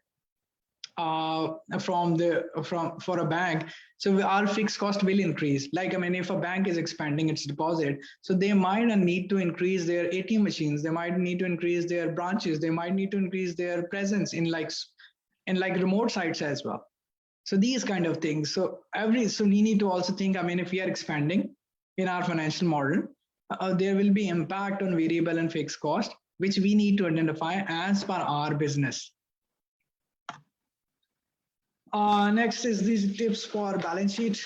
for a bank, so our fixed cost will increase. If a bank is expanding its deposit, so they might need to increase their ATM machines, they might need to increase their branches, they might need to increase their presence in remote sites as well. So these kind of things. So we need to also think, if we are expanding in our financial model, there will be impact on variable and fixed cost, which we need to identify as per our business. Next is these tips for balance sheet.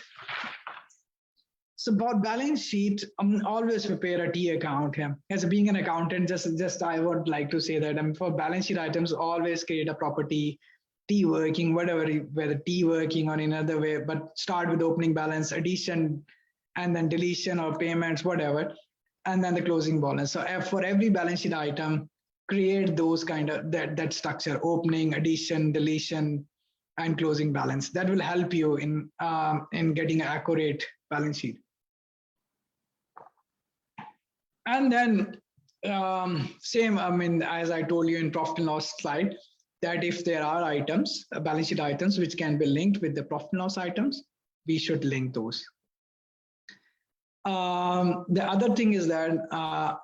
So about balance sheet, always prepare a T account. Yeah. As being an accountant, just I would like to say that for balance sheet items, always create a property, T working, whatever, whether T working or in another way, but start with opening balance, addition, and then deletion or payments, whatever, and then the closing balance. So for every balance sheet item, create those kind of that structure: opening, addition, deletion, and closing balance. That will help you in getting an accurate balance sheet. And then same, I mean, as I told you in profit and loss slide, that if there are items, balance sheet items, which can be linked with the profit and loss items, we should link those. The other thing is that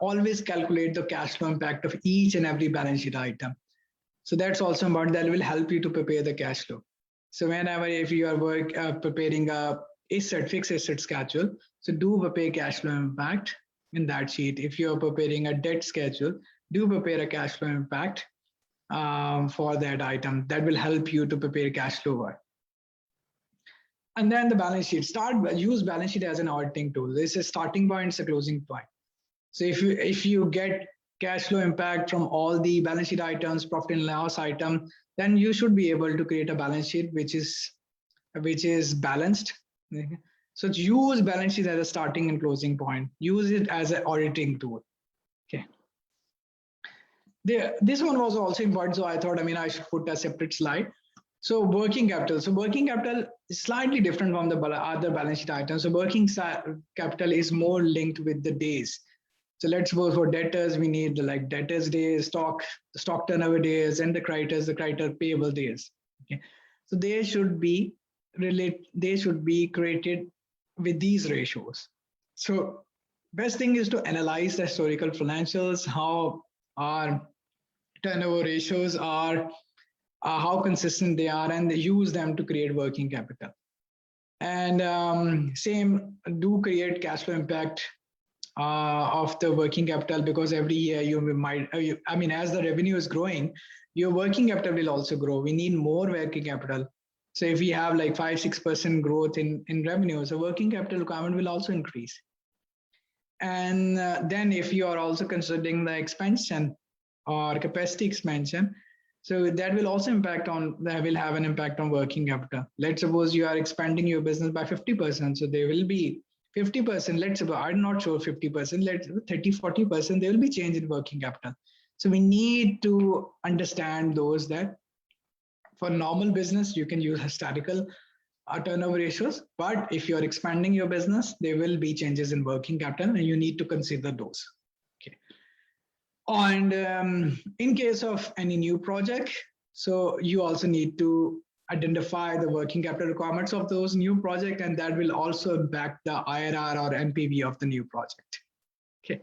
always calculate the cash flow impact of each and every balance sheet item. So that's also important. That will help you to prepare the cash flow. So whenever, if you are preparing a fixed asset schedule, so do prepare cash flow impact in that sheet. If you are preparing a debt schedule, do prepare a cash flow impact for that item. That will help you to prepare cash flow work. And then the balance sheet, use balance sheet as an auditing tool. This is starting point, it's a closing point. So if you get cash flow impact from all the balance sheet items, profit and loss item, then you should be able to create a balance sheet which is balanced. So use balance sheet as a starting and closing point. Use it as an auditing tool. Okay. This one was also important, so I thought, I should put a separate slide. So working capital. So working capital is slightly different from the other balance sheet items. So working capital is more linked with the days. So let's suppose for debtors, we need like debtors days, stock turnover days, and the creditor payable days. Okay. So they should be created with these ratios. So best thing is to analyze the historical financials, how our turnover ratios are, how consistent they are, and use them to create working capital. And same, do create cash flow impact of the working capital, because every year as the revenue is growing, your working capital will also grow. We need more working capital. So if we have like 5-6% growth in revenue, so working capital requirement will also increase. And then if you are also considering the expansion or capacity expansion, so that will also have an impact on working capital. Let's suppose you are expanding your business by 50%. So there will be 50%, let's say, I'm not sure 50%, let's 30-40%, there will be change in working capital. So we need to understand those, that for normal business, you can use historical turnover ratios, but if you're expanding your business, there will be changes in working capital and you need to consider those. Okay. And in case of any new project, so you also need to identify the working capital requirements of those new projects, and that will also impact the IRR or NPV of the new project. Okay.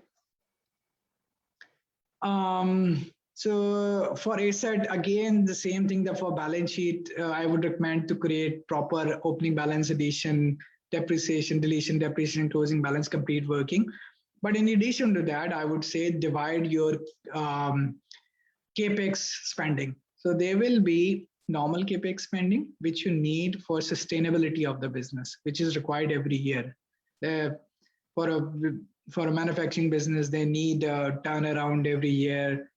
So for asset, again, the same thing that for balance sheet, I would recommend to create proper opening balance, addition, depreciation, deletion, depreciation, closing balance, complete working. But in addition to that, I would say divide your CAPEX spending. So there will be normal CAPEX spending, which you need for sustainability of the business, which is required every year. For a manufacturing business, they need a turnaround every year.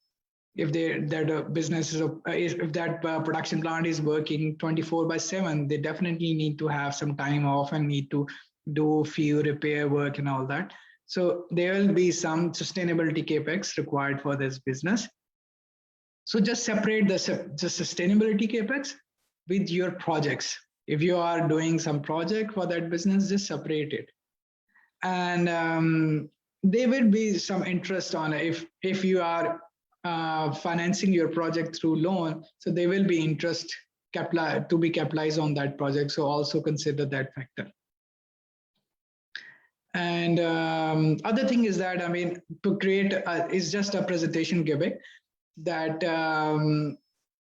If that production plant is working 24/7, they definitely need to have some time off and need to do few repair work and all that. So there will be some sustainability CAPEX required for this business. So just separate the sustainability CAPEX with your projects. If you are doing some project for that business, just separate it. And there will be some interest on it. If you are financing your project through loan, so there will be interest to be capitalized on that project. So also consider that factor. And other thing is that, to create is just a presentation gimmick that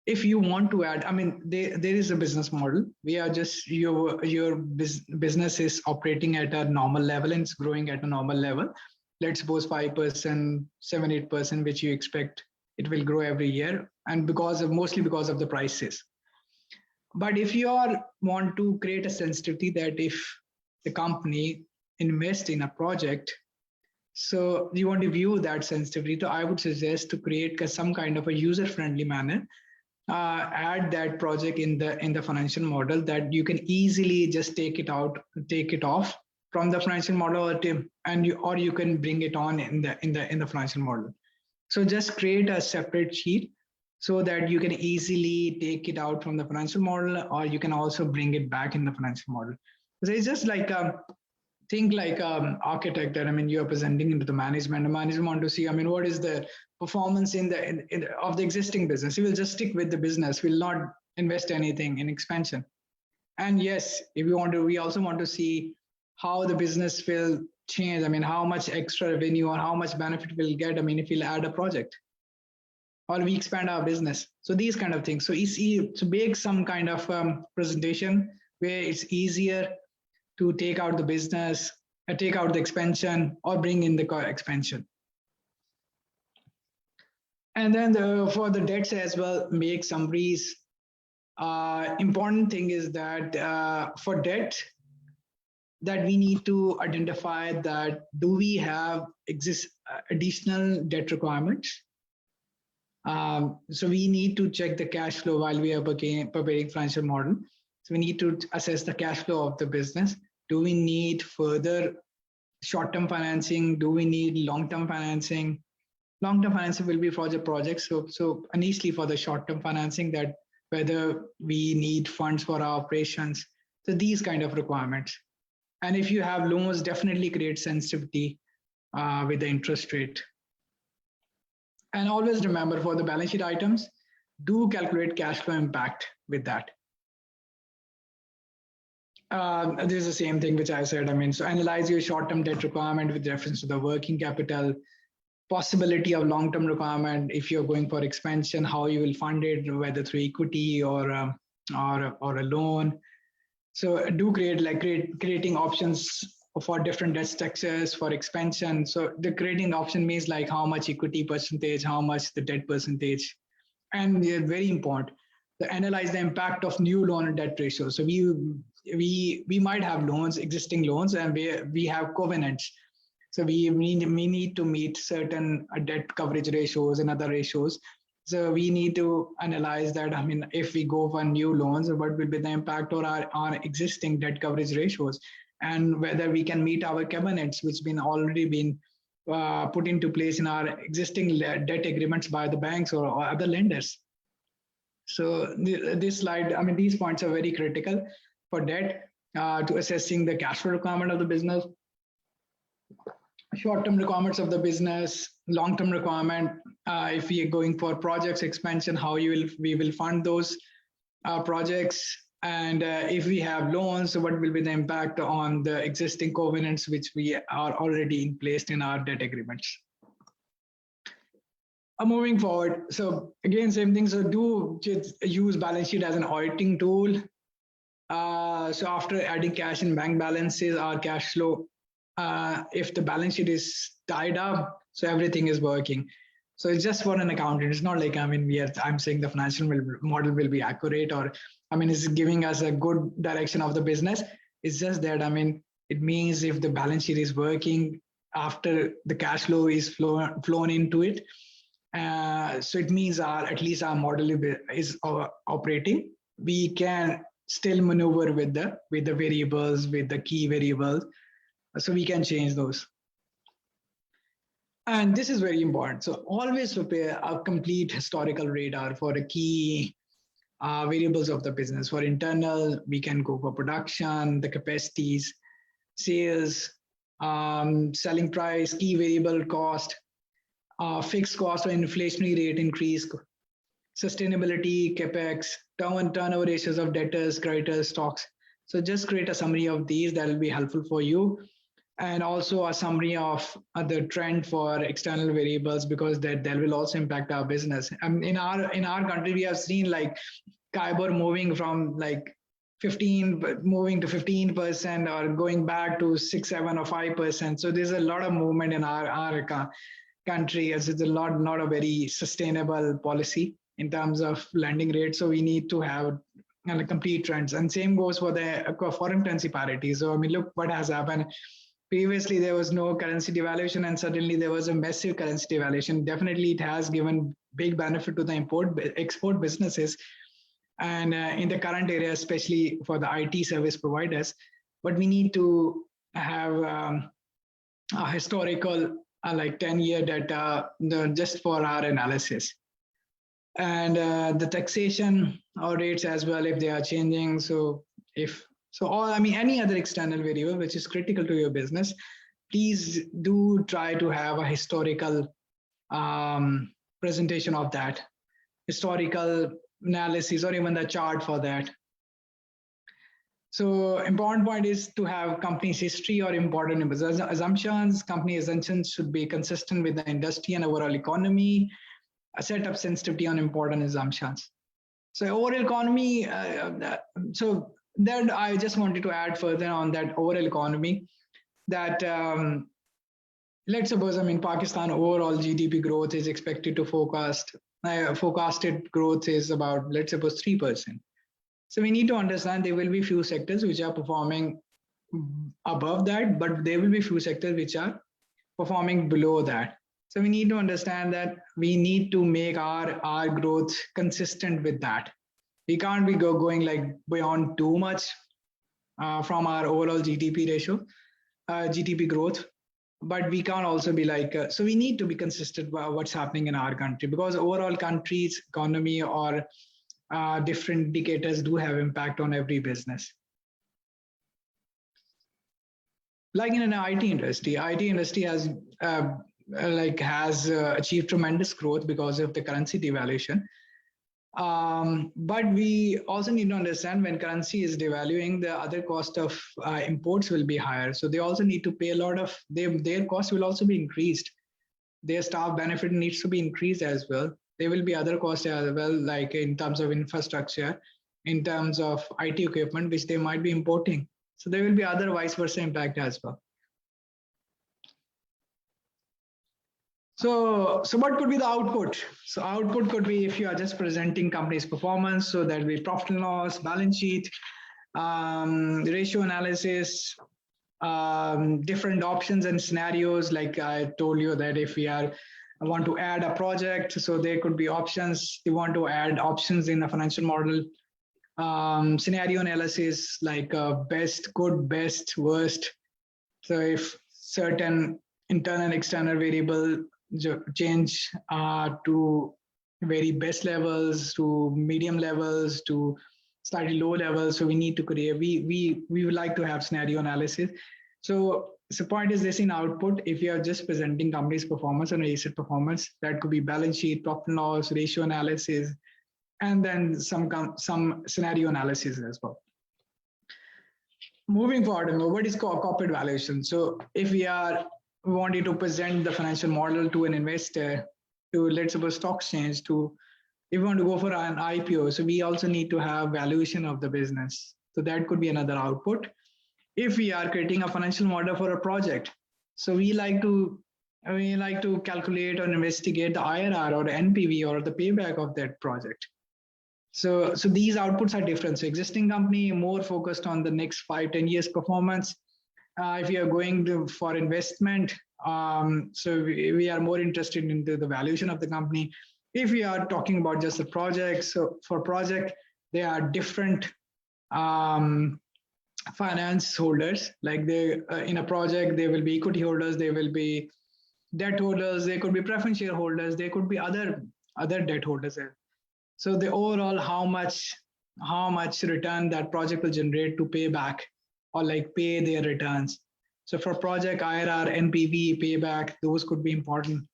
if you want to add, there is a business model. We are just, your business is operating at a normal level and it's growing at a normal level. Let's suppose 5%, 7-8%, which you expect it will grow every year, and mostly because of the prices. But if you want to create a sensitivity that if the company invest in a project, so you want to view that sensitivity. So I would suggest to create some kind of a user-friendly manner, add that project in the financial model that you can easily just take it off from the financial model, or you can bring it on in the financial model. So just create a separate sheet so that you can easily take it out from the financial model, or you can also bring it back in the financial model. So it's just like think like architect that you're presenting into the management. The management want to see what is the performance of the existing business. You will just stick with the business, will not invest anything in expansion. And yes, if you want to, we also want to see how the business will change. How much extra revenue or how much benefit we'll get. If we'll add a project or we expand our business. So these kind of things. So it's to make some kind of presentation where it's easier to take out the business, take out the expansion, or bring in the expansion. And then for the debts as well, make summaries. Important thing is that for debt, that we need to identify that do we have additional debt requirements. So we need to check the cash flow while we are preparing financial model. So we need to assess the cash flow of the business. Do we need further short-term financing? Do we need long-term financing? Long-term financing will be for the project. So initially for the short-term financing, that whether we need funds for our operations. So these kind of requirements. And if you have loans, definitely create sensitivity with the interest rate. And always remember, for the balance sheet items, do calculate cash flow impact with that. This is the same thing which I said. So analyze your short-term debt requirement with reference to the working capital, possibility of long-term requirement. If you're going for expansion, how you will fund it, whether through equity or a loan. So do creating options for different debt structures for expansion. So the creating option means like how much equity percentage, how much the debt percentage, and very important, to analyze the impact of new loan and debt ratio. So we might have loans, existing loans, and we have covenants. So we need to meet certain debt coverage ratios and other ratios. So we need to analyze that. If we go for new loans, what will be the impact on our existing debt coverage ratios, and whether we can meet our covenants, which already been put into place in our existing debt agreements by the banks or other lenders. So this slide, these points are very critical for debt, to assessing the cash flow requirement of the business, short-term requirements of the business, long-term requirement. If we are going for projects expansion, how we will fund those projects, and if we have loans, what will be the impact on the existing covenants which we are already in place in our debt agreements. Moving forward, so again, same thing. So do just use balance sheet as an auditing tool. So after adding cash in bank balances, our cash flow, if the balance sheet is tied up, so everything is working. So it's just for an accountant. It's not like, I'm saying the financial model will be accurate, or, it's giving us a good direction of the business. It's just that, it means if the balance sheet is working after the cash flow is flown into it, so it means at least our model is operating. We can still maneuver with the variables, with the key variables, so we can change those. And this is very important. So always prepare a complete historical radar for the key variables of the business. For internal, we can go for production, the capacities, sales, selling price, key variable cost, fixed cost or inflationary rate increase, sustainability, capex, turnover ratios of debtors, creditors, stocks. So just create a summary of these that will be helpful for you. And also a summary of the trend for external variables, because that will also impact our business. In our country, we have seen like CIBOR moving from like 15 moving to 15%, or going back to 6, 7, or 5%. So there's a lot of movement in our country, as it's not a very sustainable policy in terms of lending rates. So we need to have complete trends. And same goes for the foreign currency parity. So look what has happened. previously there was no currency devaluation and suddenly there was a massive currency devaluation. Definitely it has given big benefit to the export businesses and in the current area, especially for the IT service providers. But we need to have a historical like 10-year data just for our analysis. And the taxation or rates as well, if they are changing. So any other external variable which is critical to your business, please do try to have a historical presentation of that, historical analysis, or even the chart for that. So important point is to have company's history or important assumptions. Company assumptions should be consistent with the industry and overall economy. A set of sensitivity on important assumptions. So overall economy, so that I just wanted to add further on that overall economy, that let's suppose, Pakistan overall GDP growth is expected to forecasted growth is about, let's suppose, 3%. So we need to understand there will be few sectors which are performing above that, but there will be few sectors which are performing below that. So we need to understand that we need to make our growth consistent with that. We can't be going like beyond too much from our overall GDP ratio, GDP growth, but we can't also be like, so we need to be consistent about what's happening in our country, because overall country's economy or different indicators do have impact on every business. Like in an IT industry has achieved tremendous growth because of the currency devaluation. But we also need to understand when currency is devaluing, the other cost of imports will be higher. So they also need to pay a lot of, their cost will also be increased. Their staff benefit needs to be increased as well. There will be other costs as well, like in terms of infrastructure, in terms of IT equipment, which they might be importing. So there will be other vice versa impact as well. So what could be the output? So output could be, if you are just presenting company's performance, so that will be profit and loss, balance sheet, ratio analysis, different options and scenarios. Like I told you that if we want to add a project, so there could be options. You want to add options in the financial model. Scenario analysis, like best, good, best, worst. So if certain internal, external variable change to very best levels, to medium levels, to slightly low levels, so we need to create, we would like to have scenario analysis. So point is this: in output, if you are just presenting company's performance and asset performance, that could be balance sheet, profit and loss, ratio analysis, and then some scenario analysis as well. Moving forward, what is corporate valuation? So if we wanted to present the financial model to an investor, to, let's suppose, stock exchange, if we want to go for an IPO, so we also need to have valuation of the business. So that could be another output. If we are creating a financial model for a project, so we like to calculate or investigate the IRR or NPV or the payback of that project. So these outputs are different. So existing company more focused on the next 5-10 years performance. If you are going for investment, so we are more interested into the valuation of the company. If we are talking about just a project, so for project, there are different finance holders. Like in a project, there will be equity holders, there will be debt holders, there could be preference shareholders, there could be other debt holders. So the overall how much return that project will generate to pay back or like pay their returns. So for project IRR, NPV, payback, those could be important.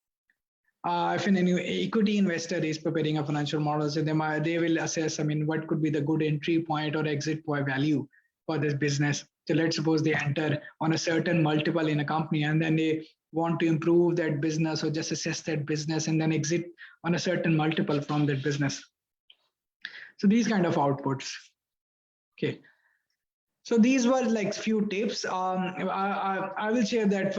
If an equity investor is preparing a financial model, so they will assess, what could be the good entry point or exit point value for this business. So let's suppose they enter on a certain multiple in a company, and then they want to improve that business or just assess that business and then exit on a certain multiple from that business. So these kind of outputs. Okay. So these were like few tips. I will share that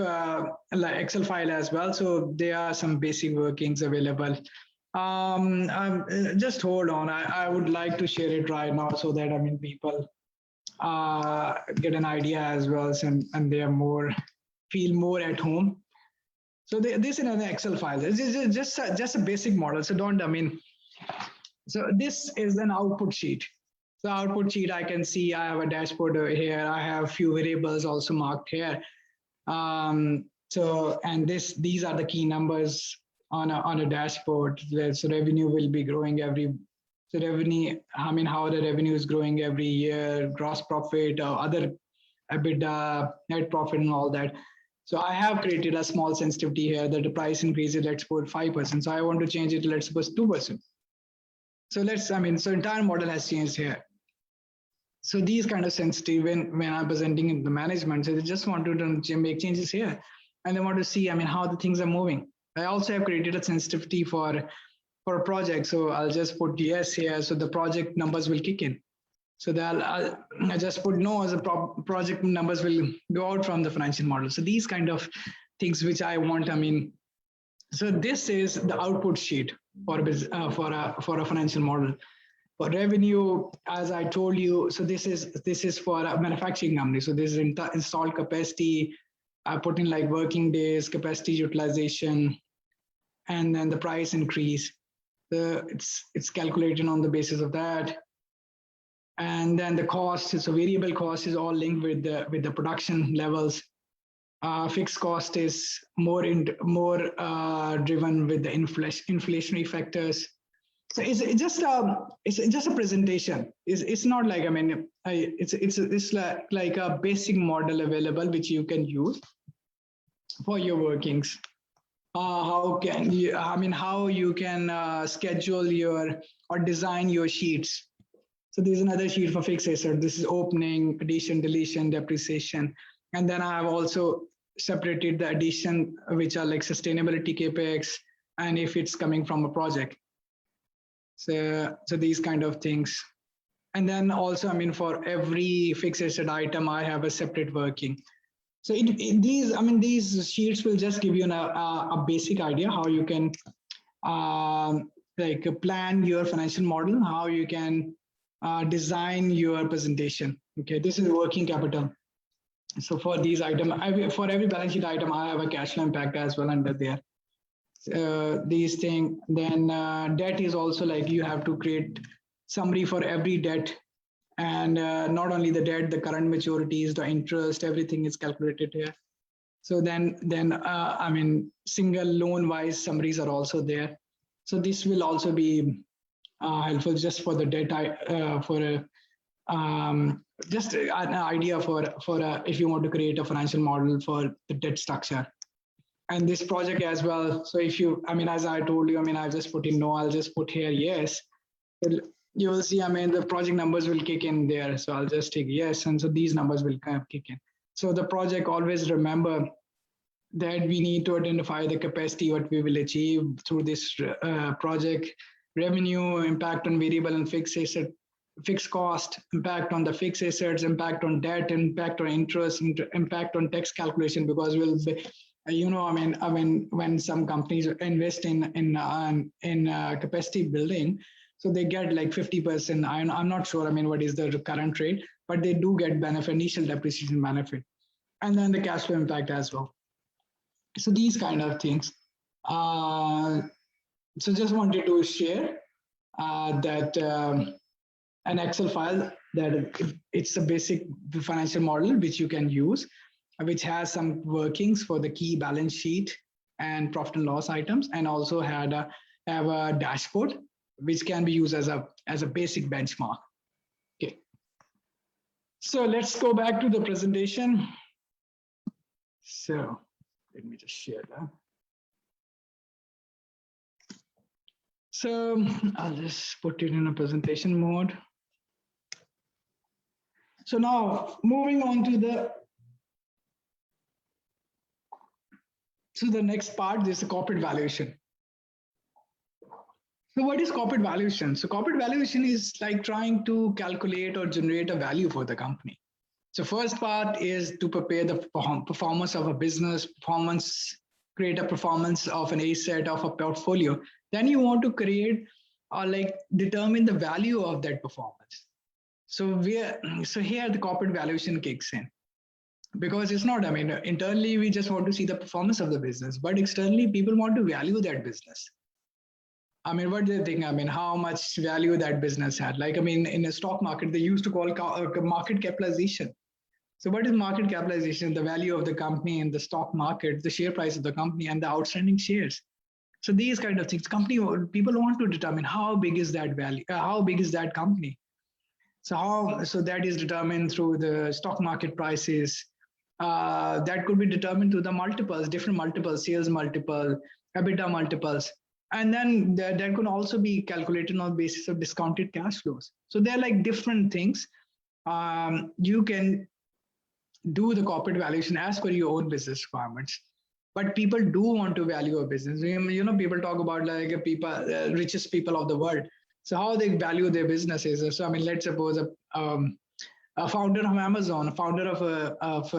Excel file as well. So there are some basic workings available. Just hold on. I would like to share it right now so that people get an idea as well, and they are more feel more at home. So this is an Excel file. This is just a basic model. So don't, so this is an output sheet. So output sheet, I can see I have a dashboard over here. I have few variables also marked here. So, and these are the key numbers on a dashboard. So revenue will be growing so revenue, I mean, how the revenue is growing every year, gross profit, other EBITDA, net profit and all that. So I have created a small sensitivity here that the price increases, let's put 5%. So I want to change it, let's suppose 2%. So so entire model has changed here. So these kind of sensitive when I'm presenting in the management, so they just want to make changes here. And they want to see, how the things are moving. I also have created a sensitivity for a project. So I'll just put yes here. So the project numbers will kick in. So I just put no as a project numbers will go out from the financial model. So these kind of things which I want, so this is the output sheet for a financial model. For revenue, as I told you, so this is for a manufacturing company. So this is installed capacity. I put in like working days, capacity utilization, and then the price increase. It's calculated on the basis of that. And then the cost, so variable cost is all linked with the production levels. Fixed cost is more driven with the inflationary factors. So it's just a presentation. It's not like it's like a basic model available which you can use for your workings. How can you? How you can schedule or design your sheets. So there's another sheet for fixed asset. This is opening, addition, deletion, depreciation, and then I have also separated the addition, which are like sustainability capex, and if it's coming from a project. So these kind of things. And then also, for every fixed asset item, I have a separate working. So these sheets will just give you a basic idea how you can plan your financial model, how you can design your presentation. Okay, this is working capital. So for these items, for every balance sheet item, I have a cash flow impact as well under there. These things, then debt is also like you have to create summary for every debt, and not only the debt, the current maturities, the interest, everything is calculated here. So then single loan wise summaries are also there. So this will also be helpful just for the debt, just an idea for if you want to create a financial model for the debt structure. And this project as well. So if you, as I told you, I just put in no, I'll just put here yes. You will see, the project numbers will kick in there. So I'll just take yes. And so these numbers will kind of kick in. So the project, always remember that we need to identify the capacity, what we will achieve through this project, revenue, impact on variable and fixed asset, fixed cost, impact on the fixed assets, impact on debt, impact on interest, impact on tax calculation, because we'll be, when some companies invest in capacity building, so they get like 50%. I'm not sure, what is the current rate, but they do get benefit, initial depreciation benefit, and then the cash flow impact as well. So these kind of things. So just wanted to share that an Excel file, that it's a basic financial model which you can use, which has some workings for the key balance sheet and profit and loss items, and also have a dashboard which can be used as a basic benchmark. Okay. So let's go back to the presentation. So let me just share that. So I'll just put it in a presentation mode. So now moving on to the next part, this is the corporate valuation. So what is corporate valuation? So corporate valuation is like trying to calculate or generate a value for the company. So first part is to prepare the performance of a business, create a performance of an asset, of a portfolio. Then you want to create or determine the value of that performance. So here the corporate valuation kicks in. Because it's not, I mean, internally we just want to see the performance of the business, but externally people want to value that business. I mean, what do they think? I mean, how much value that business had? Like, I mean, in a stock market, they used to call market capitalization. So what is market capitalization? The value of the company in the stock market, the share price of the company, and the outstanding shares. So these kind of things, people want to determine how big is that value, how big is that company. So that is determined through the stock market prices. That could be determined through the multiples, different multiples, sales multiple, EBITDA multiples. And then that could also be calculated on the basis of discounted cash flows. So they're like different things. You can do the corporate valuation as per your own business requirements. But people do want to value a business. You know, people talk about like richest people of the world. So how they value their businesses. So I mean, let's suppose a founder of Amazon, a founder of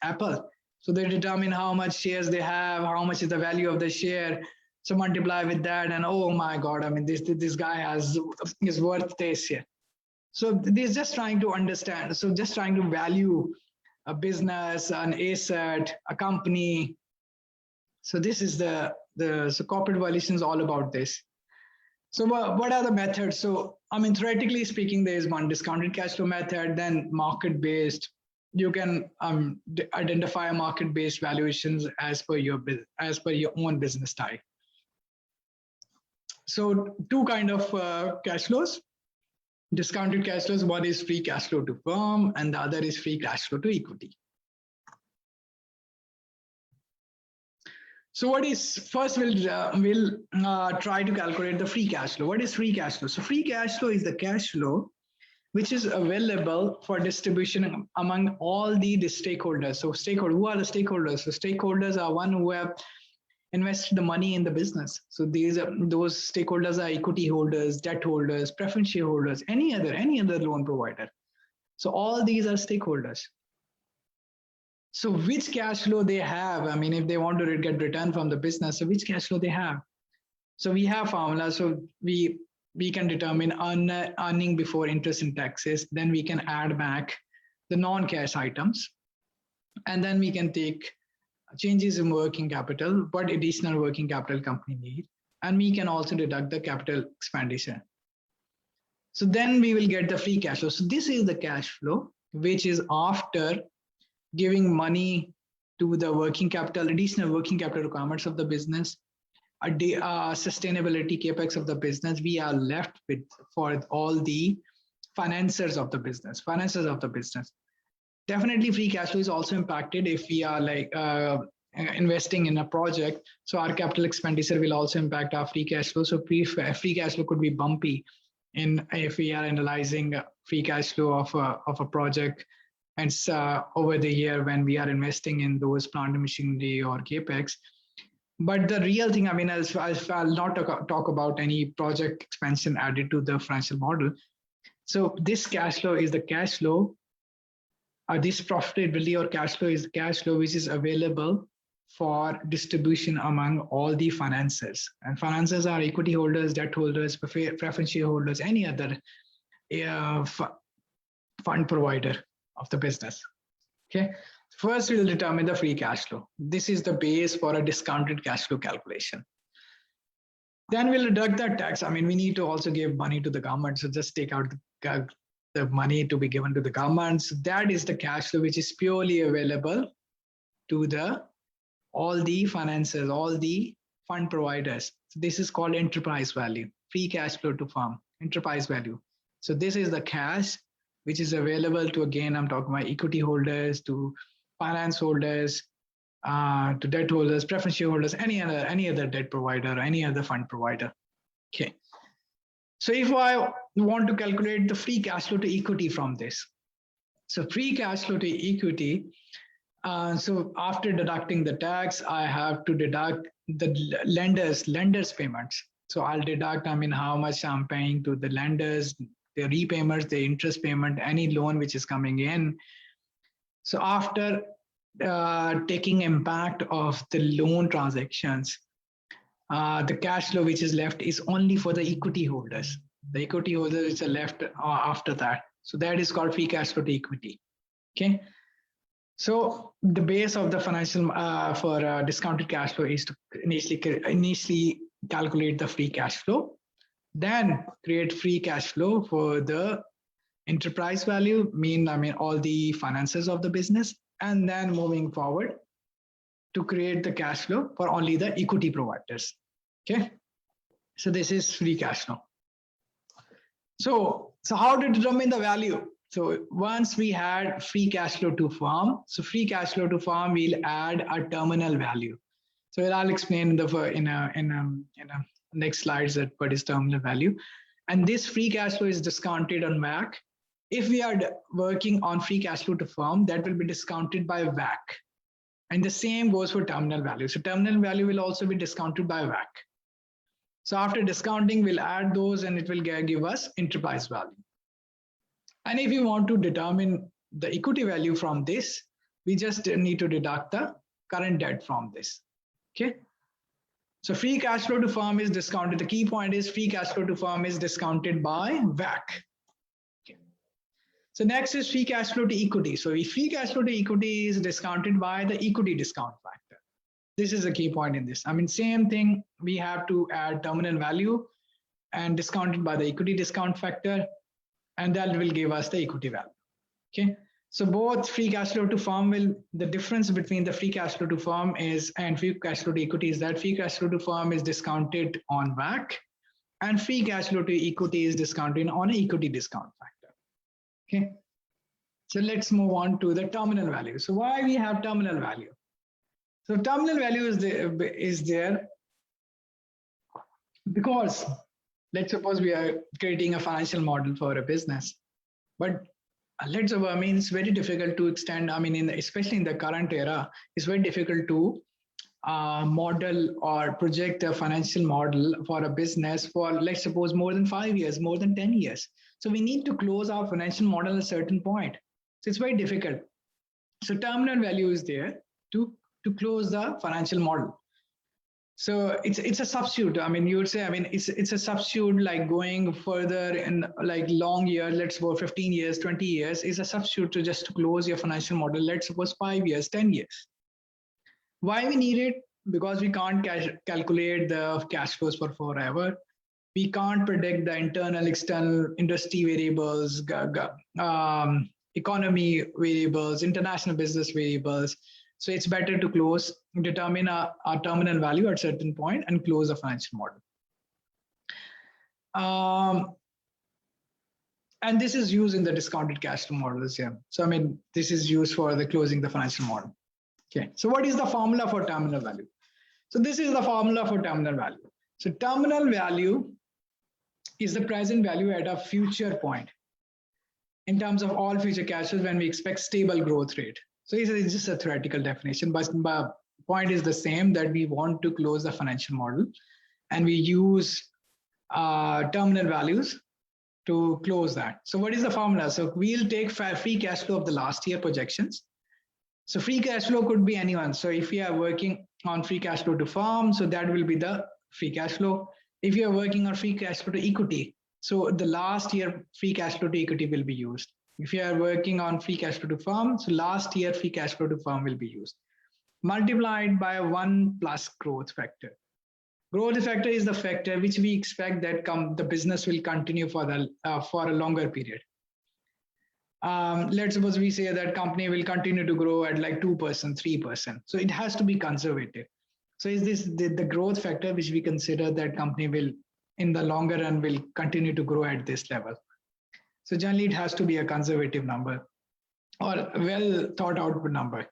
Apple. So they determine how much shares they have, how much is the value of the share. So multiply with that, and oh my God, I mean, this guy is worth this here. So they're just trying to understand. So just trying to value a business, an asset, a company. So this is so corporate valuation is all about this. So what are the methods? So I mean, theoretically speaking, there is one discounted cash flow method, then market-based. You can identify market-based valuations as per your own business type. So two kind of cash flows, discounted cash flows. One is free cash flow to firm, and the other is free cash flow to equity. So what is, first we'll try to calculate the free cash flow. What is free cash flow? So free cash flow is the cash flow which is available for distribution among all the stakeholders. So who are the stakeholders? So stakeholders are one who have invested the money in the business. So those stakeholders are equity holders, debt holders, preference shareholders, any other loan provider. So all these are stakeholders. So which cash flow they have? I mean, if they want to get return from the business, so which cash flow they have? So we have formulas. So we can determine earning before interest and taxes. Then we can add back the non-cash items. And then we can take changes in working capital, what additional working capital company need. And we can also deduct the capital expenditure. So then we will get the free cash flow. So this is the cash flow, which is after giving money to the working capital, additional working capital requirements of the business, sustainability capex of the business. We are left with for all the finances of the business. Definitely free cash flow is also impacted if we are like investing in a project. So our capital expenditure will also impact our free cash flow. So free cash flow could be bumpy if we are analyzing free cash flow of a project. And over the year when we are investing in those plant and machinery or capex. But the real thing, I mean, I'll not talk about any project expansion added to the financial model. So this cash flow is the cash flow, this profitability or cash flow is the cash flow which is available for distribution among all the finances. And finances are equity holders, debt holders, preference shareholders, any other fund provider of the business. Okay. First, we'll determine the free cash flow. This is the base for a discounted cash flow calculation. Then we'll deduct the tax. I mean, we need to also give money to the government. So just take out the money to be given to the government. So that is the cash flow which is purely available to all the finances, all the fund providers. So this is called enterprise value, free cash flow to firm, enterprise value. So this is the cash which is available to, again, I'm talking about equity holders, to finance holders, to debt holders, preference shareholders, any other debt provider, any other fund provider. Okay. So if I want to calculate the free cash flow to equity from this, so free cash flow to equity, so after deducting the tax, I have to deduct the lenders payments. So I'll deduct, I mean, how much I'm paying to the lenders, the repayments, the interest payment, any loan which is coming in. So after taking impact of the loan transactions, the cash flow which is left is only for the equity holders. The equity holders are left after that. So that is called free cash flow to equity. Okay. So the base of the financial for discounted cash flow is to initially calculate the free cash flow, then create free cash flow for the enterprise value, all the finances of the business, and then moving forward to create the cash flow for only the equity providers. Okay, so this is free cash flow. So how to determine the value? So once we had free cash flow to firm, so free cash flow to firm, we'll add a terminal value. So I'll explain in the next slides that what is terminal value. And this free cash flow is discounted on WACC. If we are working on free cash flow to firm, that will be discounted by WACC. And the same goes for terminal value. So terminal value will also be discounted by WACC. So after discounting, we'll add those and it will give us enterprise value. And if you want to determine the equity value from this, we just need to deduct the current debt from this. Okay. So free cash flow to firm is discounted. The key point is free cash flow to firm is discounted by WACC. Okay. So next is free cash flow to equity. So if free cash flow to equity is discounted by the equity discount factor. This is a key point in this. Same thing, we have to add terminal value and discount it by the equity discount factor, and that will give us the equity value. Okay. So both free cash flow to firm the difference between the free cash flow to firm and free cash flow to equity is that free cash flow to firm is discounted on WACC and free cash flow to equity is discounted on an equity discount factor. Okay. So let's move on to the terminal value. So why we have terminal value? So terminal value is there because let's suppose we are creating a financial model for a business, but let's suppose, it's very difficult to extend, especially in the current era, it's very difficult to model or project a financial model for a business for, let's suppose, more than 5 years, more than 10 years. So we need to close our financial model at a certain point. So it's very difficult. So terminal value is there to close the financial model. So it's a substitute. You would say, it's a substitute, like going further in like long year, let's suppose 15 years, 20 years is a substitute to just close your financial model. Let's suppose 5 years, 10 years. Why we need it? Because we can't calculate the cash flows for forever. We can't predict the internal, external industry variables, economy variables, international business variables. So it's better to determine our terminal value at a certain point and close the financial model. And this is used in the discounted cash flow models here. So this is used for the closing the financial model. Okay. So what is the formula for terminal value? So this is the formula for terminal value. So terminal value is the present value at a future point in terms of all future cash flows when we expect stable growth rate. So it's just a theoretical definition, but the point is the same, that we want to close the financial model and we use terminal values to close that. So what is the formula? So we'll take free cash flow of the last year projections. So free cash flow could be anyone. So if we are working on free cash flow to firm, so that will be the free cash flow. If you are working on free cash flow to equity, so the last year free cash flow to equity will be used. If you are working on free cash flow to firm, so last year free cash flow to firm will be used. Multiplied by 1 plus growth factor. Growth factor is the factor which we expect that the business will continue for a longer period. Let's suppose we say that company will continue to grow at like 2%, 3%. So it has to be conservative. So is this the growth factor which we consider that company will in the longer run will continue to grow at this level? So generally it has to be a conservative number or well thought out number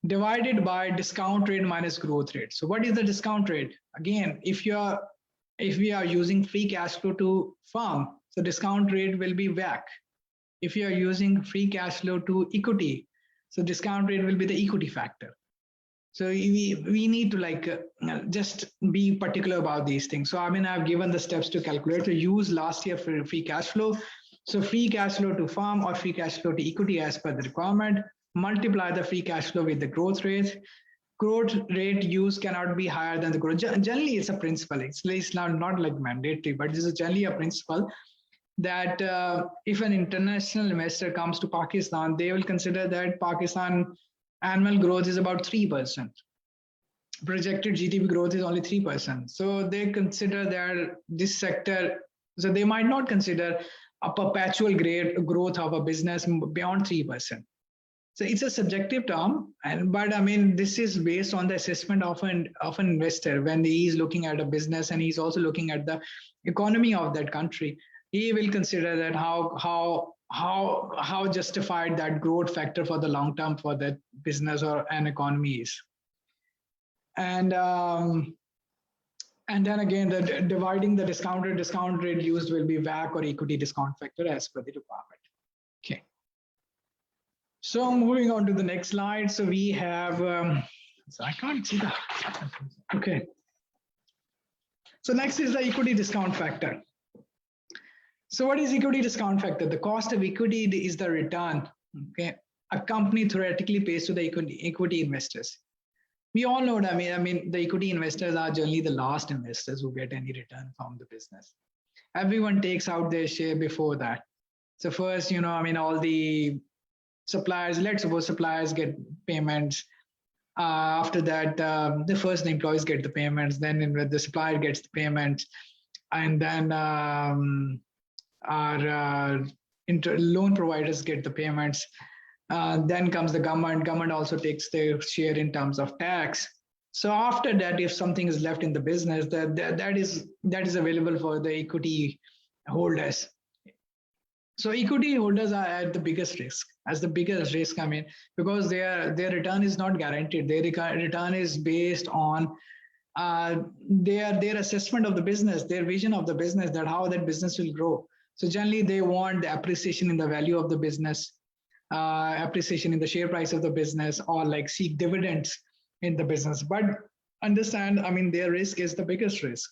divided by discount rate minus growth rate. So what is the discount rate? Again, if we are using free cash flow to firm, so discount rate will be WACC. If you are using free cash flow to equity, so discount rate will be the equity factor. So we need to just be particular about these things. So I've given the steps to calculate. So use last year for free cash flow. So free cash flow to firm or free cash flow to equity as per the requirement, multiply the free cash flow with the growth rate. Growth rate use cannot be higher than the growth. Generally, it's a principle. It's not like mandatory, but this is generally a principle. that if an international investor comes to Pakistan, they will consider that Pakistan annual growth is about 3%. Projected GDP growth is only 3%. So they consider that this sector, so they might not consider a perpetual growth of a business beyond 3%. So it's a subjective term, but I mean, this is based on the assessment of an investor when he is looking at a business and he's also looking at the economy of that country. He will consider that how justified that growth factor for the long term for that business or an economy is. And then again, dividing the discount rate used will be WACC or equity discount factor as per the requirement. Okay. So moving on to the next slide. So we have, so I can't see that. Okay. So next is the equity discount factor. So what is equity discount factor? The cost of equity is the return, okay, a company theoretically pays to the equity investors. We all know that, I mean, the equity investors are generally the last investors who get any return from the business. Everyone takes out their share before that. So first, you know, I mean, all the suppliers, let's suppose suppliers get payments. After that, the first the employees get the payments, then the supplier gets the payments, and then our loan providers get the payments. Then comes the government. Government also takes their share in terms of tax. So after that, if something is left in the business, that is available for the equity holders. So equity holders are at the biggest risk. As the biggest risk, I mean, because their return is not guaranteed. Their return is based on their assessment of the business, their vision of the business, that how that business will grow. So generally, they want the appreciation in the value of the business, appreciation in the share price of the business, or like seek dividends in the business. But understand, I mean, their risk is the biggest risk.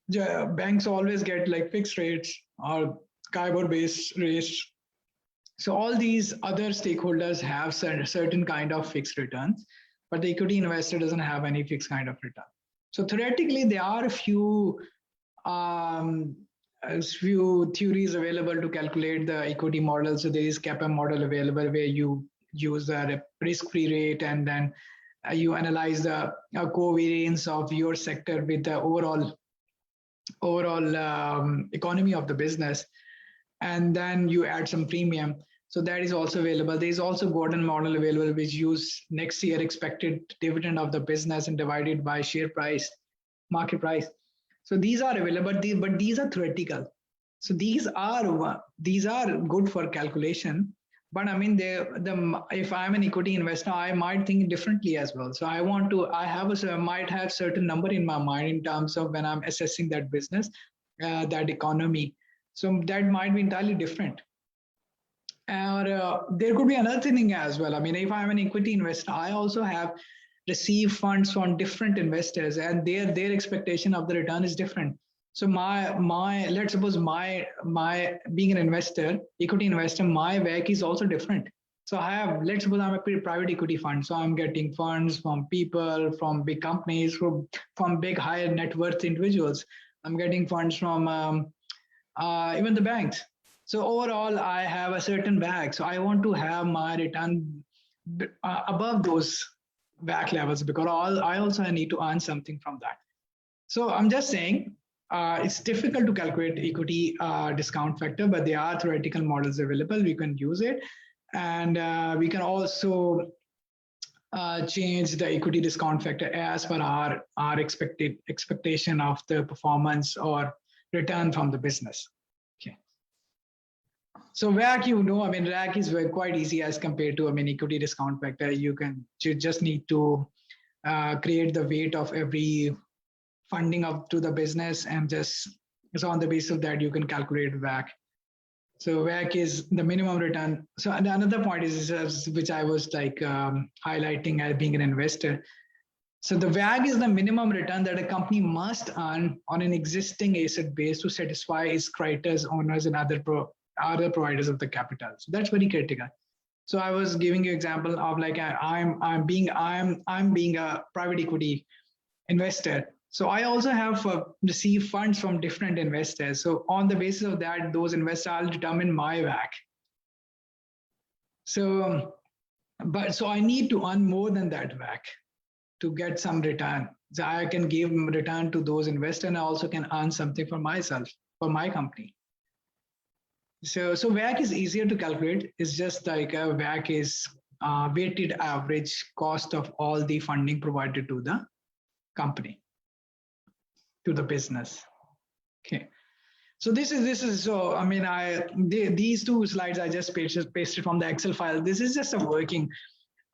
Banks always get like fixed rates or CIBOR-based rates. So all these other stakeholders have certain kind of fixed returns, but the equity investor doesn't have any fixed kind of return. So theoretically, there are a few theories available to calculate the equity model. So there is ICAP model available where you use a risk-free rate, and then you analyze the covariance of your sector with the overall economy of the business, and then you add some premium. So that is also available. There is also Gordon model available, which use next year expected dividend of the business and divided by share price, market price. So these are available, but these are theoretical. So these are good for calculation. But I mean, if I'm an equity investor, I might think differently as well. So I might have certain number in my mind in terms of when I'm assessing that business, that economy. So that might be entirely different. Or there could be another thing as well. I mean, if I'm an equity investor, I also have received funds from different investors, and their expectation of the return is different. So let's suppose my being an investor, equity investor, my WACC is also different. So let's suppose I'm a private equity fund. So I'm getting funds from people, from big companies, from big higher net worth individuals. I'm getting funds from even the banks. So overall, I have a certain WACC. So I want to have my return above those WACC levels, because I also need to earn something from that. So I'm just saying, it's difficult to calculate equity discount factor, but there are theoretical models available. We can use it, and we can also change the equity discount factor as per our expectation of the performance or return from the business. Okay. So WACC, I mean, WACC is quite easy as compared to, I mean, equity discount factor. You just need to create the weight of every funding up to the business, and so on the basis of that, you can calculate WACC. So WACC is the minimum return. So another point is which I was like highlighting as being an investor. So the WACC is the minimum return that a company must earn on an existing asset base to satisfy its creditors, owners, and other providers of the capital. So that's very critical. So I was giving you example of like I'm being a private equity investor. So I also have received funds from different investors. So on the basis of that, those investors, I'll determine my WACC. So, so I need to earn more than that WACC to get some return. So I can give return to those investors, and I also can earn something for myself, for my company. So WACC is easier to calculate. It's just like a WACC is weighted average cost of all the funding provided to the company, to the business. Okay. So this is so. I mean, these two slides I just pasted from the Excel file. This is just a working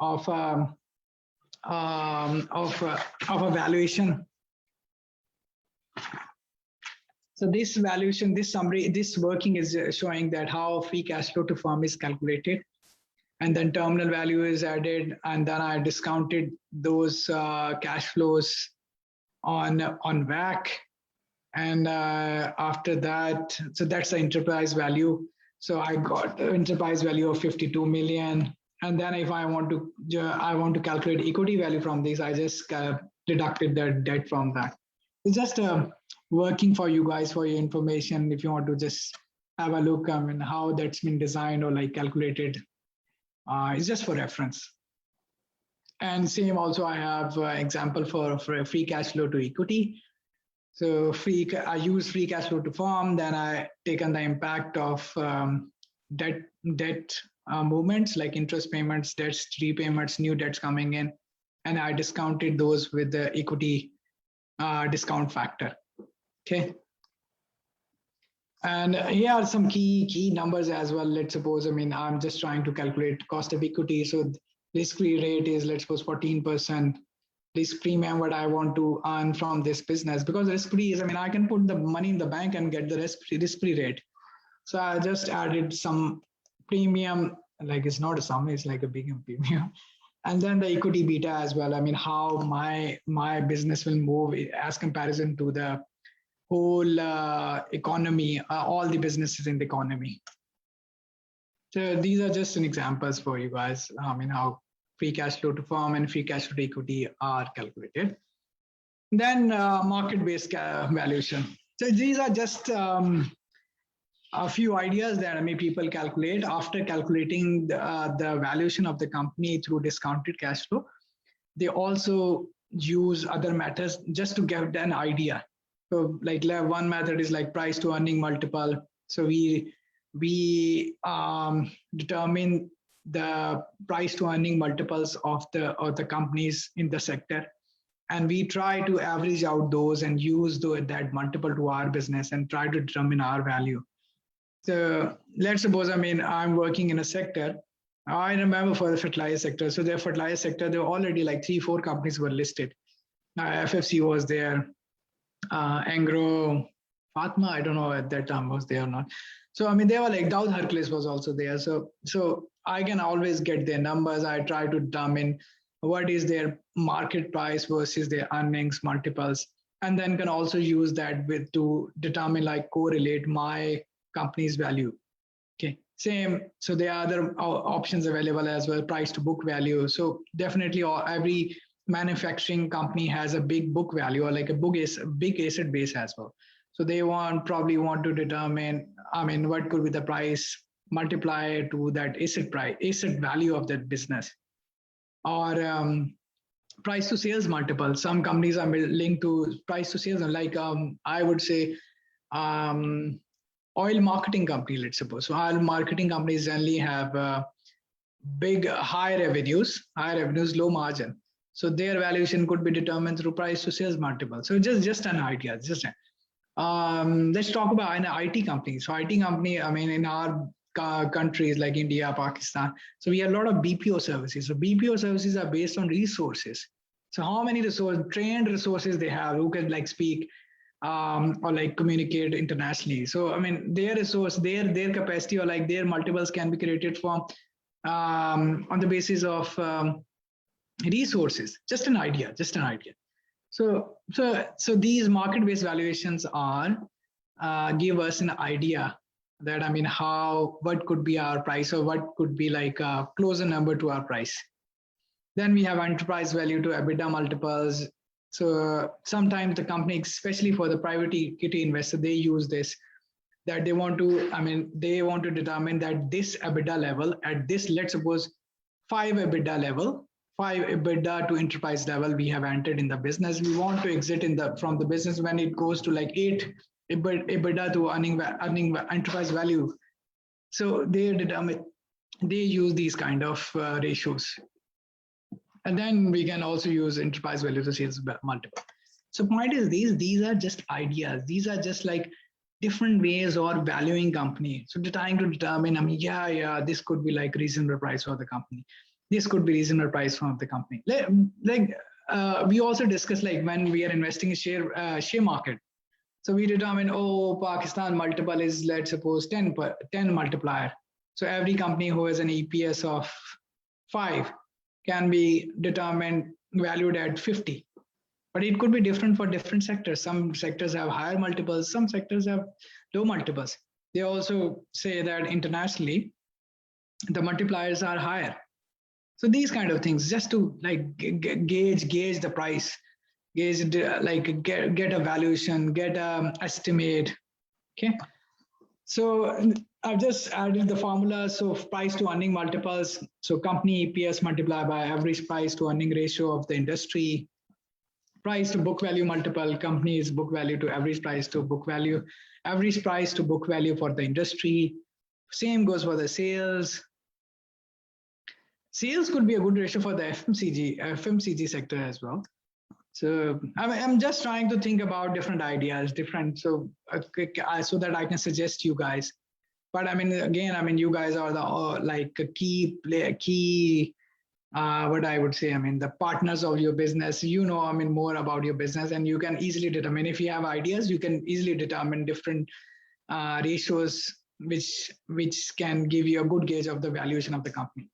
of a valuation. So this valuation, this summary, this working is showing that how free cash flow to firm is calculated, and then terminal value is added, and then I discounted those cash flows on WACC, and after that, so that's the enterprise value. So I got the enterprise value of 52 million, and then if I want to calculate equity value from this, I just deducted the debt from that. It's just working for you guys, for your information. If you want to just have a look, I mean, how that's been designed or like calculated, it's just for reference. And same also, I have example for a free cash flow to equity. So I use free cash flow to firm, then I taken the impact of debt movements like interest payments, debts, repayments, new debts coming in, and I discounted those with the equity discount factor. Okay. And here are some key numbers as well. Let's suppose, I mean, I'm just trying to calculate cost of equity. So risk-free rate is, let's suppose, 14%. Risk premium, what I want to earn from this business, because risk-free is, I mean, I can put the money in the bank and get the risk-free rate. So I just added some premium, like it's not a sum, it's like a big premium. And then the equity beta as well. I mean, how my business will move as comparison to the whole economy, all the businesses in the economy. So these are just some examples for you guys. I mean, how free cash flow to firm and free cash flow to equity are calculated. Then market-based valuation. So these are just a few ideas that people calculate after calculating the valuation of the company through discounted cash flow. They also use other methods just to get an idea. So like one method is like price to earning multiple. So we determine the price to earning multiples of the companies in the sector, and we try to average out those and use that multiple to our business and try to determine our value. So let's suppose, I mean, I'm working in a sector. I remember for the fertilizer sector. So the fertilizer sector, there were already like 3-4 companies were listed. FFC was there. Angro, Fatma, I don't know at that time was there or not. So I mean, they were like Dowd Hercules was also there. So I can always get their numbers. I try to determine what is their market price versus their earnings multiples, and then can also use that to determine, like, correlate my company's value. Okay, same. So there are other options available as well, price to book value. So definitely every manufacturing company has a big book value, or like a big asset base as well. So they probably want to determine, I mean, what could be the price multiplier to that asset value of that business, or price to sales multiple. Some companies are linked to price to sales, and like I would say oil marketing company, let's suppose. So oil marketing companies generally have high revenues, low margin. So their valuation could be determined through price to sales multiple. So just an idea. Let's talk about an IT company. So IT company, I mean, in our countries like India, Pakistan, so we have a lot of BPO services. So BPO services are based on resources. So how many trained resources they have who can like speak or like communicate internationally. So I mean, their resource, their capacity, or like their multiples can be created from on the basis of resources. Just an idea. So these market-based valuations give us an idea that, I mean, what could be our price, or what could be like a closer number to our price. Then we have enterprise value to EBITDA multiples. So sometimes the company, especially for the private equity investor, they use this, that they want to, they want to determine that this EBITDA level at this, let's suppose 5 EBITDA level, 5 EBITDA to enterprise level, we have entered in the business. We want to exit from the business when it goes to like 8 EBITDA to earning enterprise value. So they use these kind of ratios. And then we can also use enterprise value to sales multiple. So point is these are just ideas. These are just like different ways of valuing company. So trying to determine, this could be like reasonable price for the company. This could be reasonable price for the company. We also discussed like when we are investing in share market. So we determine, Pakistan multiple is, let's suppose 10 multiplier. So every company who has an EPS of 5 can be determined, valued at 50. But it could be different for different sectors. Some sectors have higher multiples, some sectors have low multiples. They also say that internationally, the multipliers are higher. So these kind of things, just to like gauge the price, get a valuation, get an estimate. Okay. So I've just added the formula. So price to earning multiples. So company EPS multiplied by average price to earning ratio of the industry. Price to book value multiple, company's book value to average price to book value, average price to book value for the industry. Same goes for the sales. Sales could be a good ratio for the FMCG sector as well. So I'm just trying to think about different ideas, so that I can suggest you guys. But you guys are the key what I would say, the partners of your business, more about your business, and you can easily determine, if you have ideas, you can easily determine different ratios, which can give you a good gauge of the valuation of the company.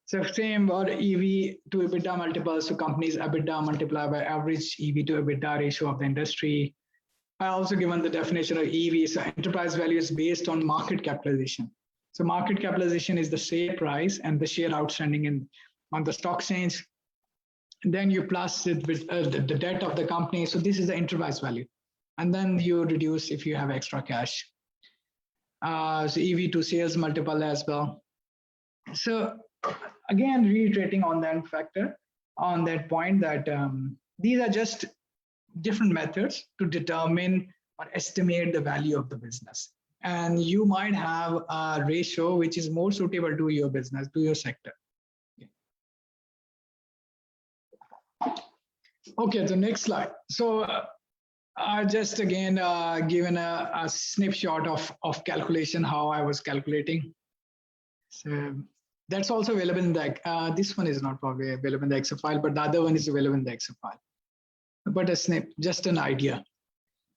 So same or EV to EBITDA multiples, so companies EBITDA multiplied by average EV to EBITDA ratio of the industry. I also given the definition of EV, so enterprise value is based on market capitalization. So market capitalization is the share price and the share outstanding on the stock exchange. Then you plus it with the debt of the company. So this is the enterprise value. And then you reduce if you have extra cash. So EV to sales multiple as well. So again, reiterating on that factor, on that point that these are just different methods to determine or estimate the value of the business. And you might have a ratio which is more suitable to your business, to your sector. Okay, the next slide. So I just again given a snapshot of calculation, how I was calculating. So that's also available in the, this one is not probably available in the Excel file, but the other one is available in the Excel file. But a snap, just an idea.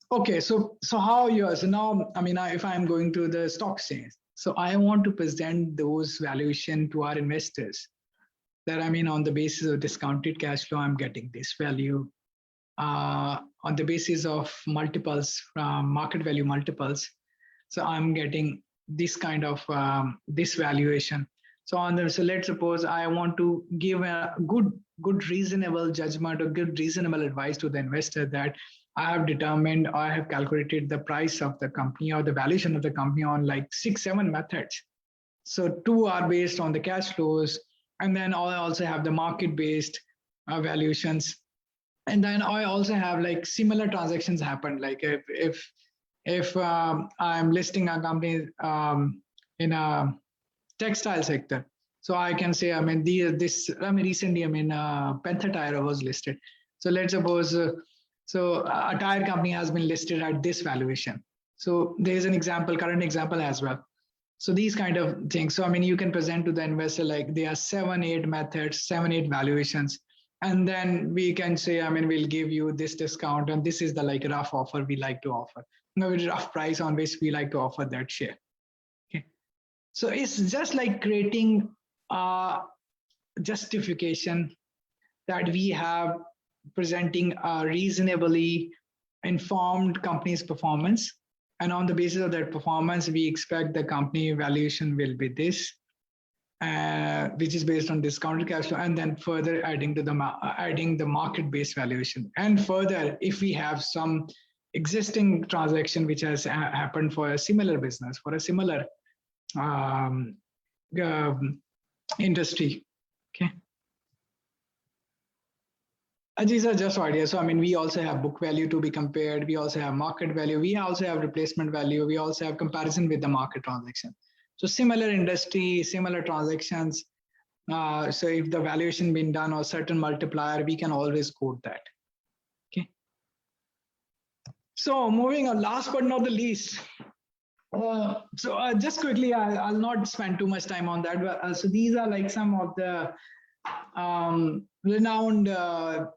Okay, so how so now, if I'm going to the stock exchange, so I want to present those valuation to our investors that, on the basis of discounted cash flow, I'm getting this value. On the basis of multiples, market value multiples, so I'm getting this kind of this valuation. So so let's suppose I want to give a good reasonable judgment or good reasonable advice to the investor that I have determined, or I have calculated the price of the company or the valuation of the company on like 6-7 methods. So 2 are based on the cash flows, and then I also have the market-based valuations. And then I also have like similar transactions happen. Like if I'm listing a company in a textile sector, so I can say, recently, Panther Tire was listed. So let's suppose, so a tire company has been listed at this valuation. So there's an example, current example as well. So these kind of things. So, you can present to the investor, like there are 7-8 methods, 7-8 valuations. And then we can say, we'll give you this discount, and this is the like rough offer we like to offer. Rough price on which we like to offer that share. Okay. So it's just like creating a justification that we have presenting a reasonably informed company's performance. And on the basis of that performance, we expect the company valuation will be this. which is based on discounted cash flow, and then further adding to the adding the market-based valuation. And further, if we have some existing transaction which has happened for a similar business, for a similar industry, okay. These are just ideas. So, I mean, we also have book value to be compared. We also have market value. We also have replacement value. We also have comparison with the market transaction. So similar industry, similar transactions. So if the valuation been done or certain multiplier, we can always quote that. Okay. So moving on, last but not the least. Just quickly, I'll not spend too much time on that. But, so these are like some of the renowned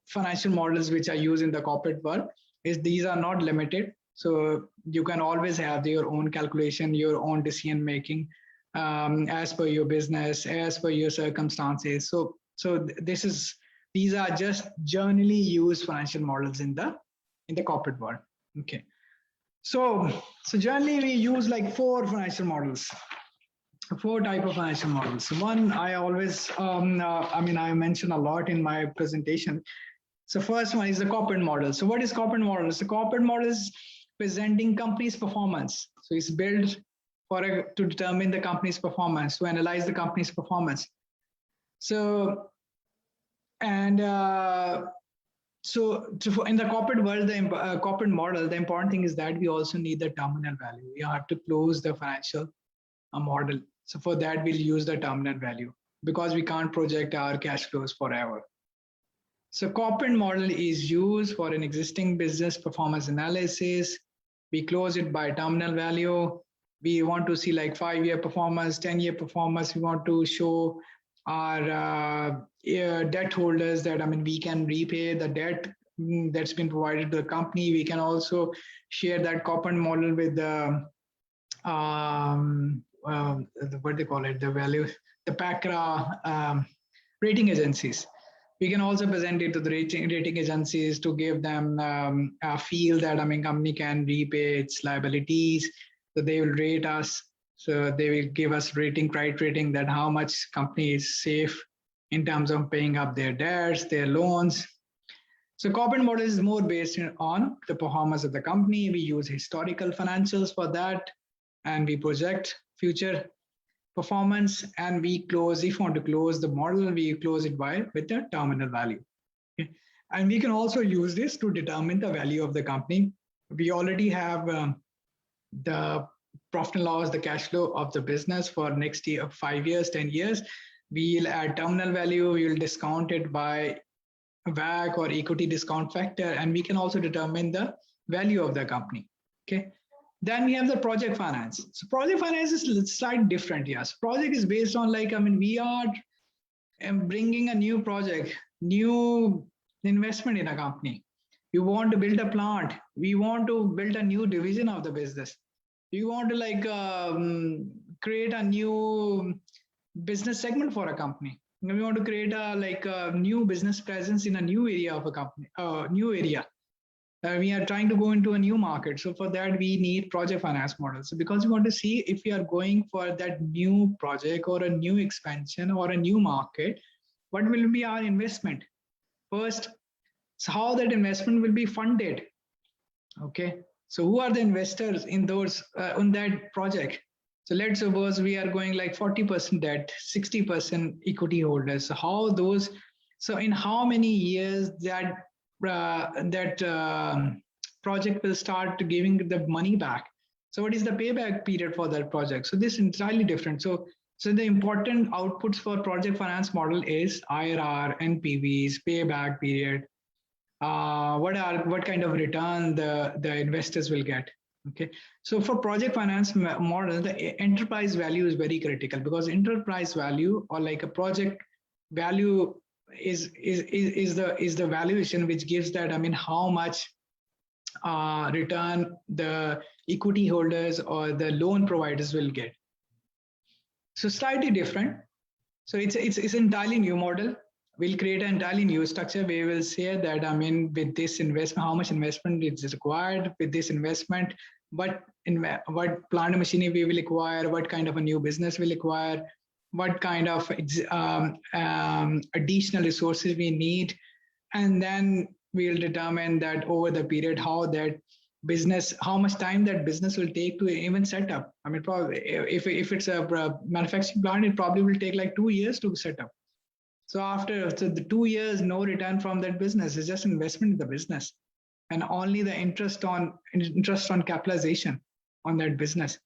financial models which are used in the corporate world. These are not limited. So you can always have your own calculation, your own decision making as per your business, as per your circumstances. So these are just generally used financial models in the corporate world. Okay. So generally we use like 4 financial models. 4 type of financial models. One, I always, I mentioned a lot in my presentation. So first one is the corporate model. So what is corporate model? So corporate model is presenting company's performance. So it's built to determine the company's performance, to analyze the company's performance. So, and so in the corporate world, the corporate model, the important thing is that we also need the terminal value. We have to close the financial model. So for that, we'll use the terminal value because we can't project our cash flows forever. So corporate model is used for an existing business performance analysis. We close it by terminal value. We want to see like 5-year performance, 10-year performance. We want to show our debt holders that, we can repay the debt that's been provided to the company. We can also share that corporate model with the what they call it, the PACRA rating agencies. We can also present it to the rating agencies to give them a feel that company can repay its liabilities. So they will rate us. So they will give us right rating that how much company is safe in terms of paying up their debts, their loans. So corporate model is more based on the performance of the company. We use historical financials for that, and we project future performance, and we close, if you want to close the model, we close it with the terminal value. Okay. And we can also use this to determine the value of the company. We already have the profit and loss, the cash flow of the business for next year, 5 years, 10 years. We'll add terminal value, we will discount it by WACC or equity discount factor, and we can also determine the value of the company. Okay. Then we have the project finance. So project finance is slightly different. Yes, project is based on we are bringing a new project, new investment in a company. We want to build a plant. We want to build a new division of the business. We want to create a new business segment for a company. We want to create a new business presence in a new area of a company, new area. We are trying to go into a new market. So for that, we need project finance models. So because we want to see if we are going for that new project or a new expansion or a new market, what will be our investment? First, so how that investment will be funded. Okay. So who are the investors in those on that project? So let's suppose we are going like 40% debt, 60% equity holders. So how those, so in how many years that project will start giving the money back? So what is the payback period for that project? So this is entirely different. So the important outputs for project finance model is IRR, NPVs, payback period, what kind of return the investors will get. Okay, so for project finance model, the enterprise value is very critical, because enterprise value or like a project value is the valuation which gives that how much return the equity holders or the loan providers will get. So slightly different. So it's entirely new model. We'll create an entirely new structure. We will say that with this investment, how much investment is required with this investment, what plant and machinery we will acquire, what kind of a new business we'll acquire, what kind of additional resources we need, and then we'll determine that over the period how much time that business will take to even set up. I mean, probably if it's a manufacturing plant, it probably will take like 2 years to set up. So after the 2 years, no return from that business, is just investment in the business, and only the interest on capitalization on that business.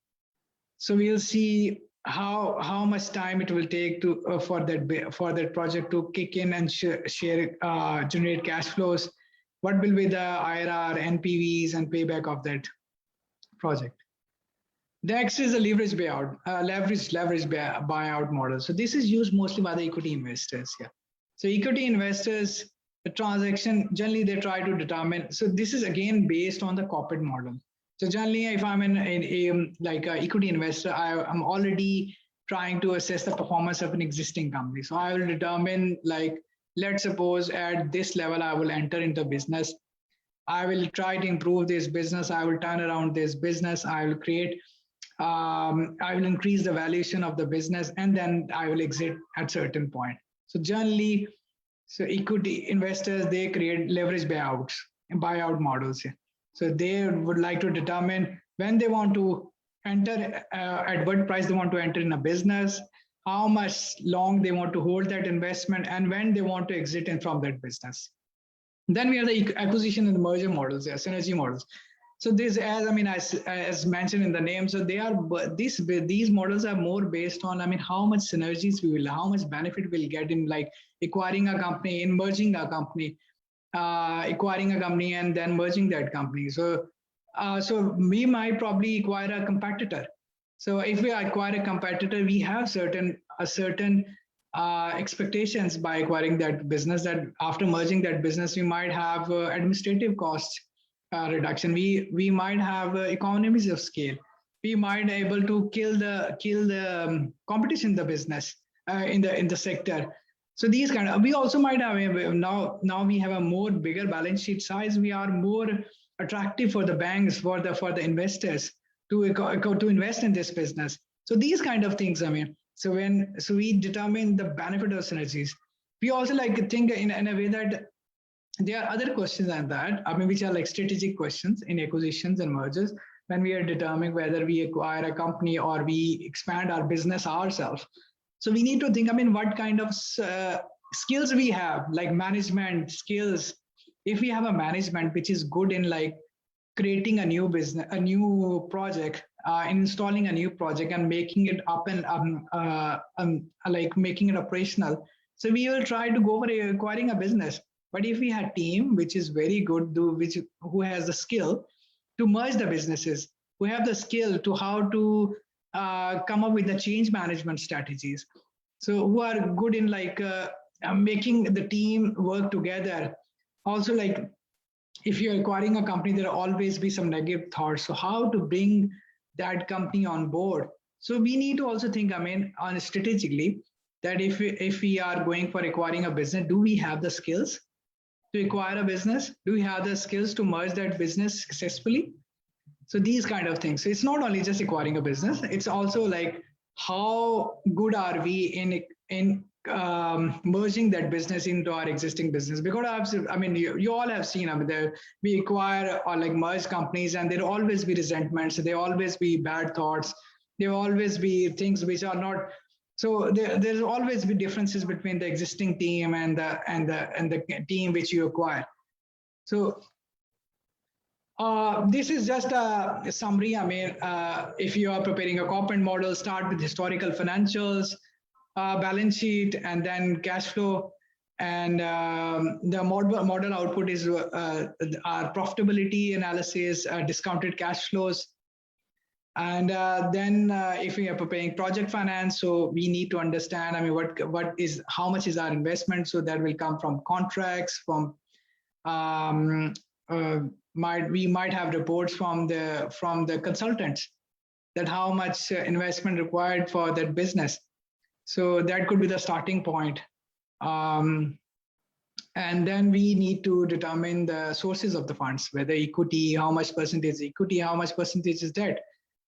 So we'll see how much time it will take to for that project to kick in and generate cash flows. What will be the IRR, NPVs, and payback of that project? Next is a leverage buyout model. So this is used mostly by the equity investors. Yeah. So equity investors, the transaction, generally they try to determine. So this is again based on the corporate model. So generally, if I'm an equity investor, I'm already trying to assess the performance of an existing company. So I will determine, like, let's suppose at this level, I will enter into business. I will try to improve this business. I will turn around this business. I will increase the valuation of the business, and then I will exit at certain point. So generally, equity investors, they create leverage buyout models. Yeah. So they would like to determine when they want to enter, at what price they want to enter in a business, how much long they want to hold that investment, and when they want to exit in from that business. Then we have the acquisition and merger models, yeah, synergy models. So this, as mentioned in the name, so these models are more based on, how much synergies how much benefit we'll get in, like, acquiring a company, in merging a company, acquiring a company and then merging that company. So we might probably acquire a competitor. So if we acquire a competitor, we have certain expectations by acquiring that business, that after merging that business, we might have administrative costs reduction. We might have economies of scale. We might be able to kill the competition in the business, in the sector. So these we also might have now we have a more bigger balance sheet size. We are more attractive for the banks, for the investors to invest in this business. So these kind of things, so we determine the benefit of synergies. We also like to think in a way that there are other questions than that, which are like strategic questions in acquisitions and mergers, when we are determining whether we acquire a company or we expand our business ourselves. So we need to think, what kind of skills we have, like management skills. If we have a management which is good in, like, creating a new business, a new project, installing a new project and making it up and like making it operational. So we will try to go for acquiring a business. But if we have a team which is very good, who has the skill to merge the businesses, who have the skill to how to come up with the change management strategies. So who are good in, like, making the team work together. Also, like, if you're acquiring a company, there will always be some negative thoughts. So how to bring that company on board. So we need to also think, on strategically, that if we are going for acquiring a business, do we have the skills to acquire a business? Do we have the skills to merge that business successfully? So these kind of things. So it's not only just acquiring a business, it's also like, how good are we in merging that business into our existing business? Because you all have seen, we acquire or like merge companies, and there'll always be resentments. There'll always be bad thoughts. There'll always be things which are not. So there's always be differences between the existing team and the team which you acquire. So this is just a summary. If you are preparing a corporate model, start with historical financials, balance sheet, and then cash flow. And the model output is our profitability analysis, discounted cash flows. And then if we are preparing project finance, so we need to understand, how much is our investment? So that will come from contracts, from we might have reports from the consultants, that how much investment required for that business. So that could be the starting point. And then we need to determine the sources of the funds, whether equity, how much percentage equity, how much percentage is debt.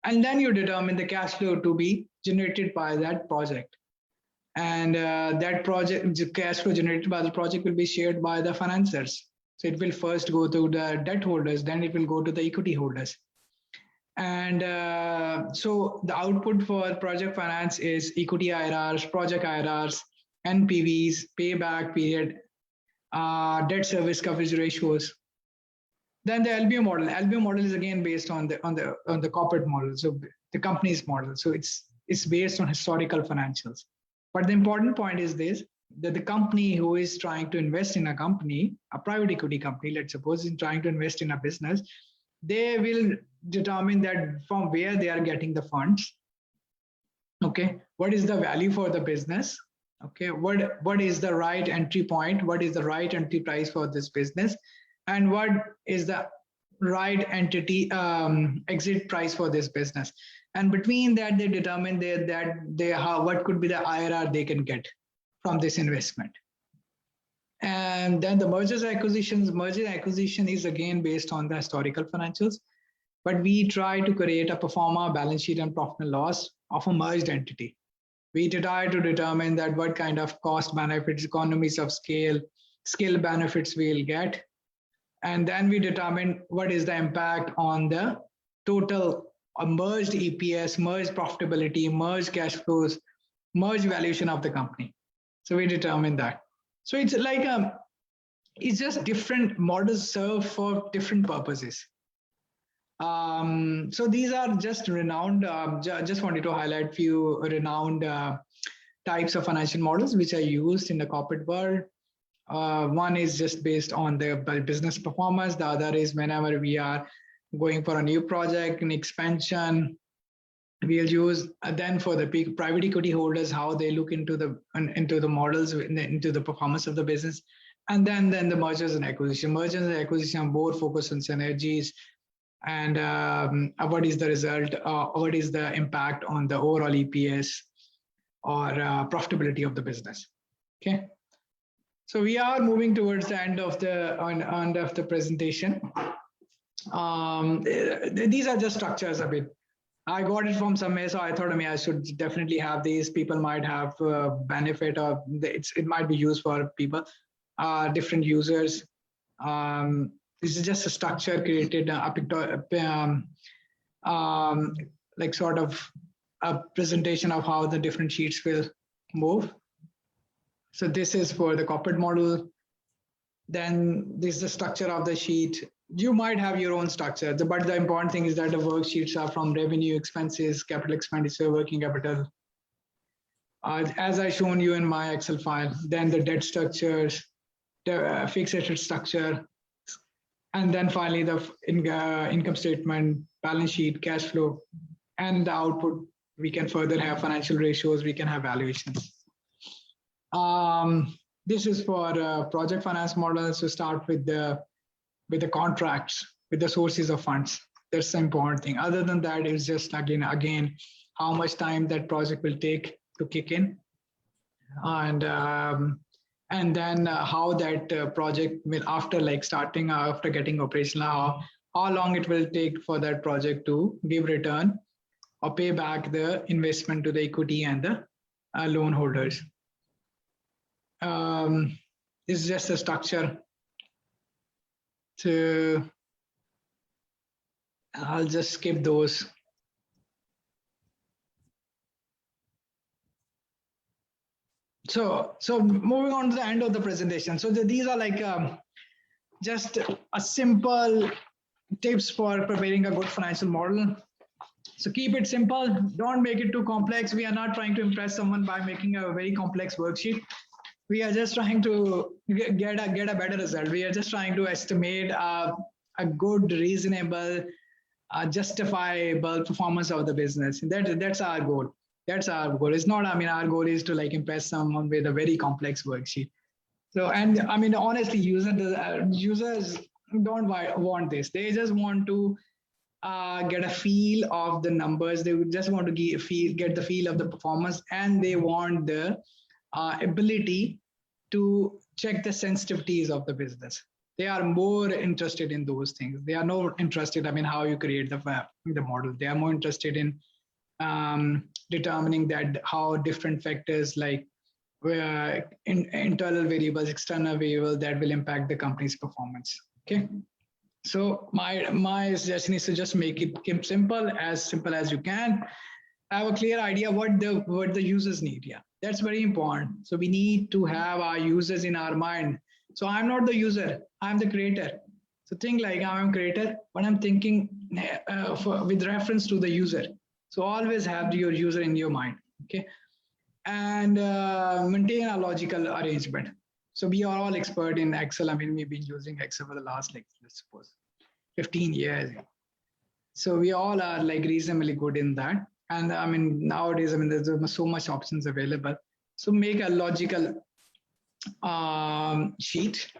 And then you determine the cash flow to be generated by that project. And that project, the cash flow generated by the project will be shared by the financiers. So it will first go to the debt holders, then it will go to the equity holders. And so the output for project finance is equity IRRs, project IRRs, NPVs, payback period, debt service coverage ratios. Then the LBO model. LBO model is again based on the corporate model, so the company's model. So it's based on historical financials. But the important point is this: that the company who is trying to invest in a company, a private equity company, let's suppose, is trying to invest in a business, they will determine that from where they are getting the funds. Okay, what is the value for the business? Okay, what is the right entry point? What is the right entry price for this business? And what is the right entity exit price for this business? And between that, they determine what could be the IRR they can get from this investment. And then the mergers and acquisitions. Merger and acquisition is again based on the historical financials, but we try to create a pro forma balance sheet and profit and loss of a merged entity. We try to determine that what kind of cost benefits, economies of scale benefits we'll get. And then we determine what is the impact on the total merged EPS, merged profitability, merged cash flows, merged valuation of the company. So we determine that. So it's like it's just different models serve for different purposes. So these are just renowned. Just wanted to highlight few renowned types of financial models which are used in the corporate world. One is just based on the business performance. The other is whenever we are going for a new project, an expansion, we'll use then for the private equity holders, how they look into the models, into the performance of the business. And then the mergers and acquisition. Mergers and acquisition are more focused on synergies and what is the result, what is the impact on the overall EPS or profitability of the business. Okay. So we are moving towards the end of the presentation. These are just structures a bit. I got it from somewhere, so I thought, I should definitely have these. People might have benefit, or it might be used for people, different users. This is just a structure created, like sort of a presentation of how the different sheets will move. So this is for the corporate model. Then this is the structure of the sheet. You might have your own structure, but the important thing is that the worksheets are from revenue, expenses, capital expenditure, working capital. As I shown you in my Excel file, then the debt structures, the fixed asset structure, and then finally the income statement, balance sheet, cash flow, and the output. We can further have financial ratios, we can have valuations. This is for project finance models. To start with the contracts, with the sources of funds. That's the important thing. Other than that, it's just again how much time that project will take to kick in, and then how that project will, after getting operational, how long it will take for that project to give return or pay back the investment to the equity and the loan holders. This is just a structure. I'll just skip those. So moving on to the end of the presentation. So these are like just a simple tips for preparing a good financial model. So keep it simple. Don't make it too complex. We are not trying to impress someone by making a very complex worksheet. We are just trying to get a better result. We are just trying to estimate a good, reasonable, justifiable performance of the business. That's our goal. That's our goal. It's not, our goal is to impress someone with a very complex worksheet. So, and honestly, users don't want this. They just want to get a feel of the numbers. They would just want to get the feel of the performance, and they want the ability to check the sensitivities of the business. They are more interested in those things. They are not interested, how you create the model. They are more interested in determining that how different factors like internal variables, external variables that will impact the company's performance. Okay. So my suggestion is to just make it simple as you can. Have a clear idea what the users need. Yeah, that's very important. So we need to have our users in our mind. So I'm not the user, I'm the creator. So think like I'm a creator, but I'm thinking with reference to the user. So always have your user in your mind. Okay. And maintain a logical arrangement. So we are all expert in Excel. I mean, we've been using Excel for the last, like, let's suppose 15 years. So we all are like reasonably good in that. And I mean, nowadays, I mean, there's so much options available. So make a logical sheet,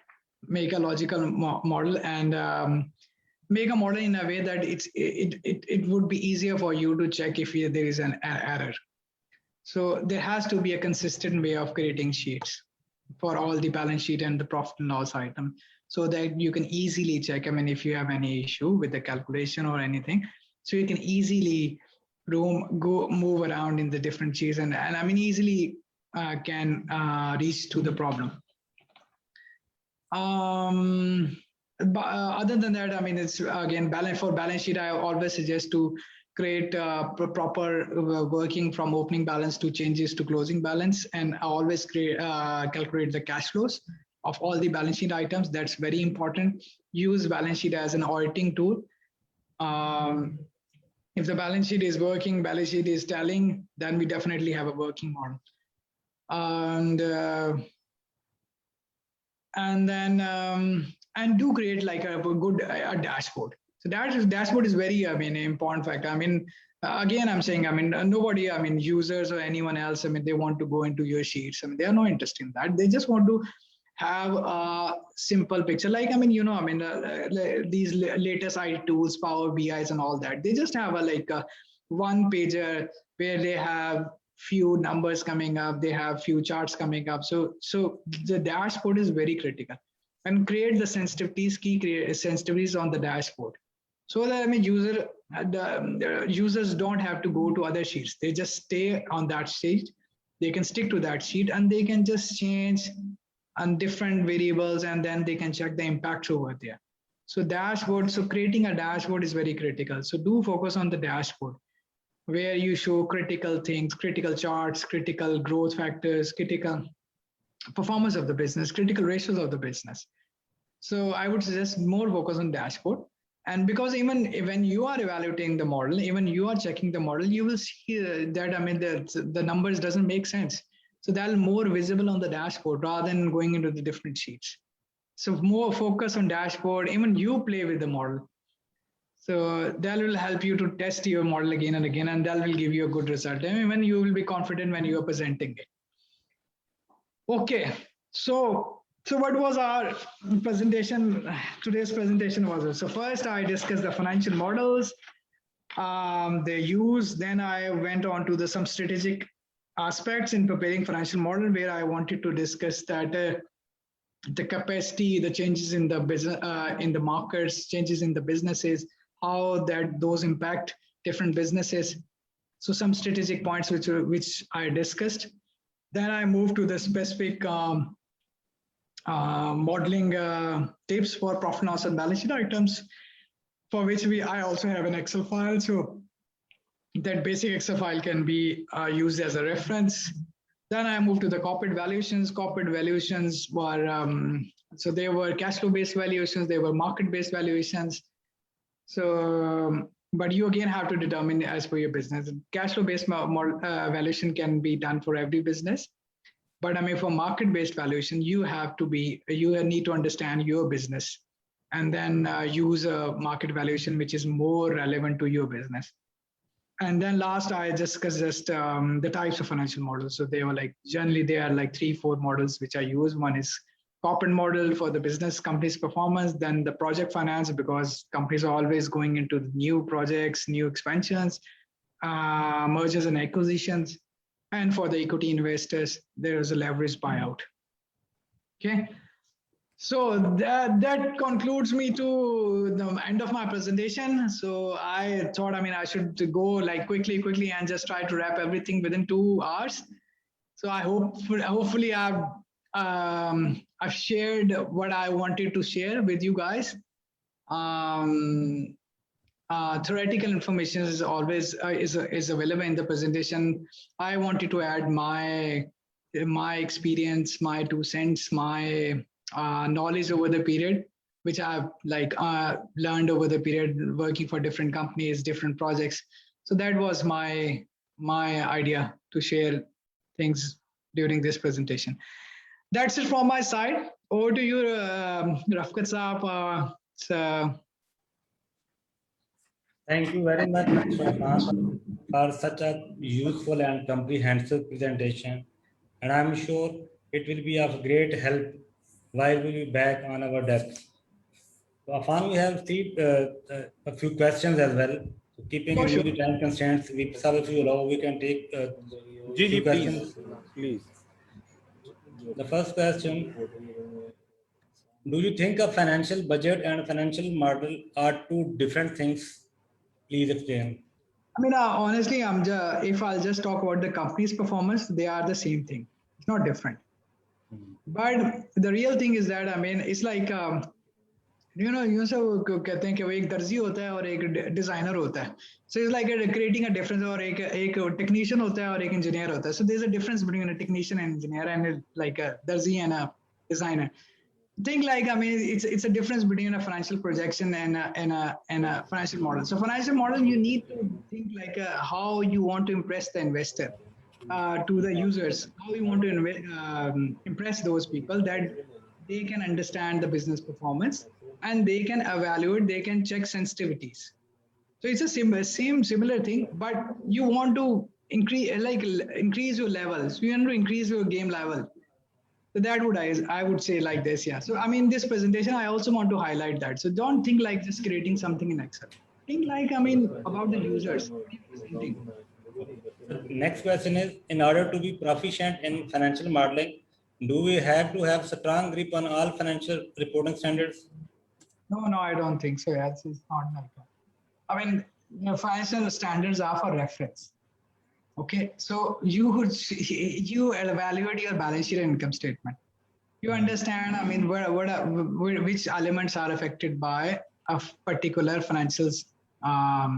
make a logical model, and make a model in a way that it would be easier for you to check if there is an error. So there has to be a consistent way of creating sheets for all the balance sheet and the profit and loss item, so that you can easily check, I mean, if you have any issue with the calculation or anything, so you can easily move around in the different sheets and I mean, easily can reach to the problem. But other than that, I mean, it's again, for balance sheet, I always suggest to create proper working from opening balance to changes to closing balance, and I always calculate the cash flows of all the balance sheet items. That's very important. Use balance sheet as an auditing tool. If the balance sheet is working, balance sheet is telling, then we definitely have a working model. And do create like a good dashboard. So dashboard is very, I mean, important factor. I mean, again, I'm saying, I mean, nobody, I mean, users or anyone else, I mean, they want to go into your sheets. I mean, they are not interested in that. They just want to have a simple picture. Like, I mean, you know, I mean, these latest IT tools, Power BIs and all that, they just have a one pager where they have few numbers coming up, they have few charts coming up. So the dashboard is very critical, and create the sensitivities, sensitivities on the dashboard. So that, I mean, users don't have to go to other sheets. They just stay on that sheet. They can stick to that sheet, and they can just change on different variables, and then they can check the impact over there. So dashboard, so creating a dashboard is very critical. So do focus on the dashboard, where you show critical things, critical charts, critical growth factors, critical performance of the business, critical ratios of the business. So I would suggest more focus on dashboard. And because even when you are evaluating the model, even you are checking the model, you will see that, I mean, the numbers doesn't make sense. So that'll more visible on the dashboard rather than going into the different sheets. So more focus on dashboard, even you play with the model. So that will help you to test your model again and again, and that will give you a good result. I mean, when you will be confident when you are presenting it. Okay, so what was our presentation? Today's presentation was, so first I discussed the financial models, their use. Then I went on to some strategic aspects in preparing financial model, where I wanted to discuss that the capacity, the changes in the business, in the markets, changes in the businesses, how those impact different businesses. So some strategic points which I discussed. Then I moved to the specific modeling tips for profit and loss and balance sheet items, for which I also have an Excel file. So that basic Excel file can be used as a reference. Then I moved to the corporate valuations. Corporate valuations were, so they were cash flow based valuations, they were market based valuations. So, but you again have to determine as per your business. Cash flow based valuation can be done for every business. But I mean, for market-based valuation, you need to understand your business, and then use a market valuation which is more relevant to your business. And then last, I discussed the types of financial models. So they were generally there are 3-4 models which I use. One is corporate model for the business company's performance. Then the project finance, because companies are always going into new projects, new expansions, mergers and acquisitions. And for the equity investors, there is a leverage buyout. Okay. So that concludes me to the end of my presentation. So I thought, I mean, I should go quickly and just try to wrap everything within 2 hours. So I hope, hopefully I've shared what I wanted to share with you guys. Theoretical information is always is available in the presentation. I wanted to add my experience, my 2 cents, my knowledge over the period, which I've learned over the period working for different companies, different projects. So that was my idea to share things during this presentation. That's it from my side. Over to you, Rafkat Saab. Thank you very much, Shafan, for such a useful and comprehensive presentation. And I'm sure it will be of great help while we will be back on our desks. So, Afan, we have received a few questions as well. So keeping in view the time constraints, if you allow, we can take few questions. Please. The first question: do you think a financial budget and financial model are two different things? Please explain. I mean, honestly, if I'll just talk about the company's performance, they are the same thing. It's not different. But the real thing is that, I mean, it's like, यूं से वो कहते हैं कि वो एक दर्जी होता है और एक डिजाइनर होता है. So it's like creating a difference. और एक technician होता है और एक engineer होता है. So there's a difference between a technician and engineer, and like a darzi and a designer. Think like, I mean, it's a difference between a financial projection and a financial model. So financial model, you need to think like how you want to impress the investor, to the users, how you want to impress those people that they can understand the business performance and they can evaluate, they can check sensitivities. So it's a similar thing, but you want to increase your levels. You want to increase your game level. So that would I would say like this, yeah. So I mean, this presentation, I also want to highlight that. So don't think like just creating something in Excel. Think like, I mean, about the users. Next question is: in order to be proficient in financial modeling, do we have to have strong grip on all financial reporting standards? No, I don't think so. Yeah, it's not like that. I mean, financial standards are for reference. Okay, so you evaluate your balance sheet and income statement. You understand, I mean, which elements are affected by a particular financial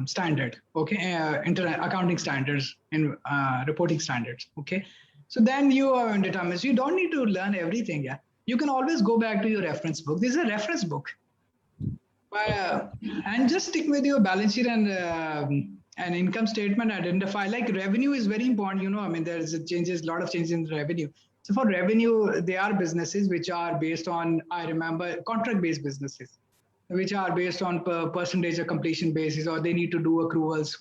standard. Okay, accounting standards and reporting standards. Okay, so then you determine. You don't need to learn everything. Yeah, you can always go back to your reference book. This is a reference book, and just stick with your balance sheet and income statement. Identify like revenue is very important. I mean, there's a lot of changes in revenue. So for revenue, there are businesses which are based on, I remember, contract-based businesses, which are based on percentage of completion basis, or they need to do accruals,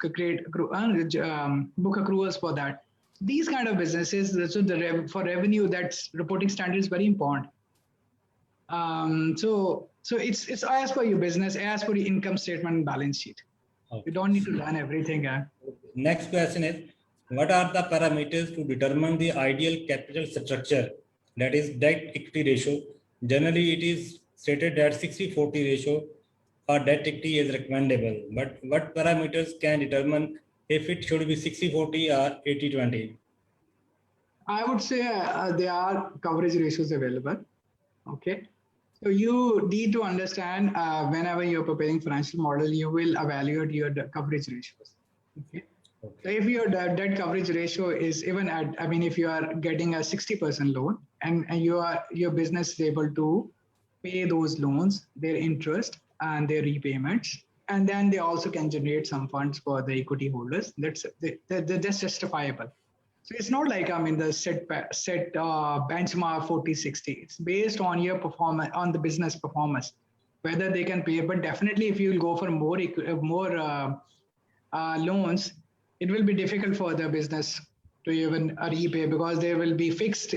book accruals for that. These kind of businesses, so for revenue, that's reporting standard is very important. So it's as per your business, as per your income statement and balance sheet. Okay. You don't need to learn everything. Next question is: what are the parameters to determine the ideal capital structure, that is debt equity ratio? Generally, it is stated that 60-40 ratio for debt equity is recommendable. But what parameters can determine if it should be 60-40 or 80-20? I would say there are coverage ratios available. Okay. So you need to understand whenever you're preparing financial model, you will evaluate your coverage ratios. Okay. So if your debt coverage ratio is even at, I mean, if you are getting a 60% loan and your business is able to pay those loans, their interest and their repayments, and then they also can generate some funds for the equity holders, that's justifiable. So it's not like, I mean, the set benchmark 40-60. It's based on your performance, on the business performance, whether they can pay. But definitely, if you will go for more loans, it will be difficult for the business to even repay, because there will be fixed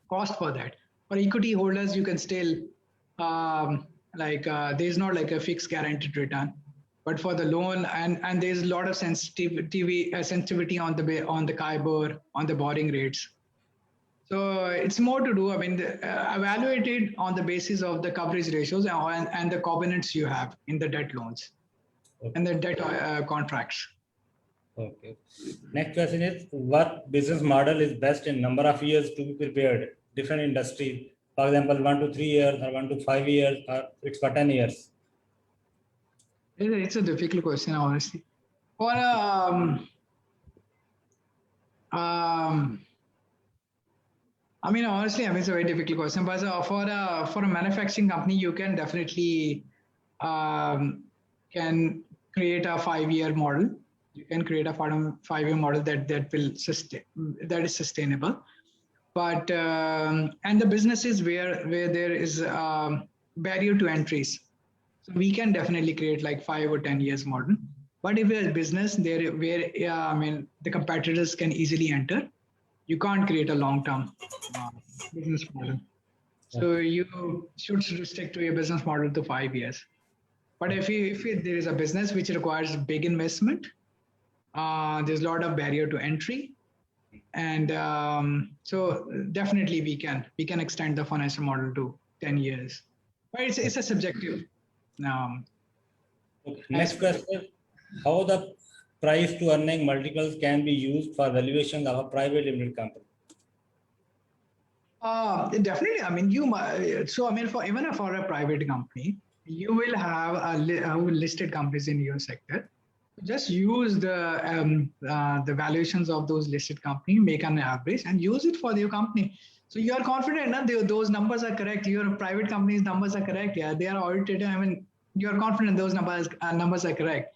cost for that. For equity holders, you can still there's not like a fixed guaranteed return. But for the loan, and there's a lot of sensitivity on the KIBOR, on the borrowing rates. So it's more to do, I mean, evaluated on the basis of the coverage ratios and the covenants you have in the debt loans and the debt contracts. Okay. Next question is, what business model is best in number of years to be prepared? Different industry, for example, 1 to 3 years or 1 to 5 years, or it's for 10 years. It's a difficult question, honestly. For I mean, honestly, I mean, it's a very difficult question. But for a manufacturing company, you can definitely can create a 5-year model. You can create a 5-year model that will sustain, that is sustainable. But and the businesses where there is barrier to entries, so we can definitely create like 5 or 10 years model. But if there's business there where I mean the competitors can easily enter, you can't create a long-term business model. So you should stick to your business model to 5 years. But if there is a business which requires big investment, there's a lot of barrier to entry, and so definitely we can extend the financial model to 10 years. But it's a subjective. Okay. Next question: how the price to earning multiples can be used for valuation of a private limited company? Definitely. I mean, so I mean, for a private company, you will have listed companies in your sector. Just use the valuations of those listed companies, make an average, and use it for your company. So you are confident that those numbers are correct. Your private company's numbers are correct. Yeah, they are audited. I mean, you are confident those numbers are correct.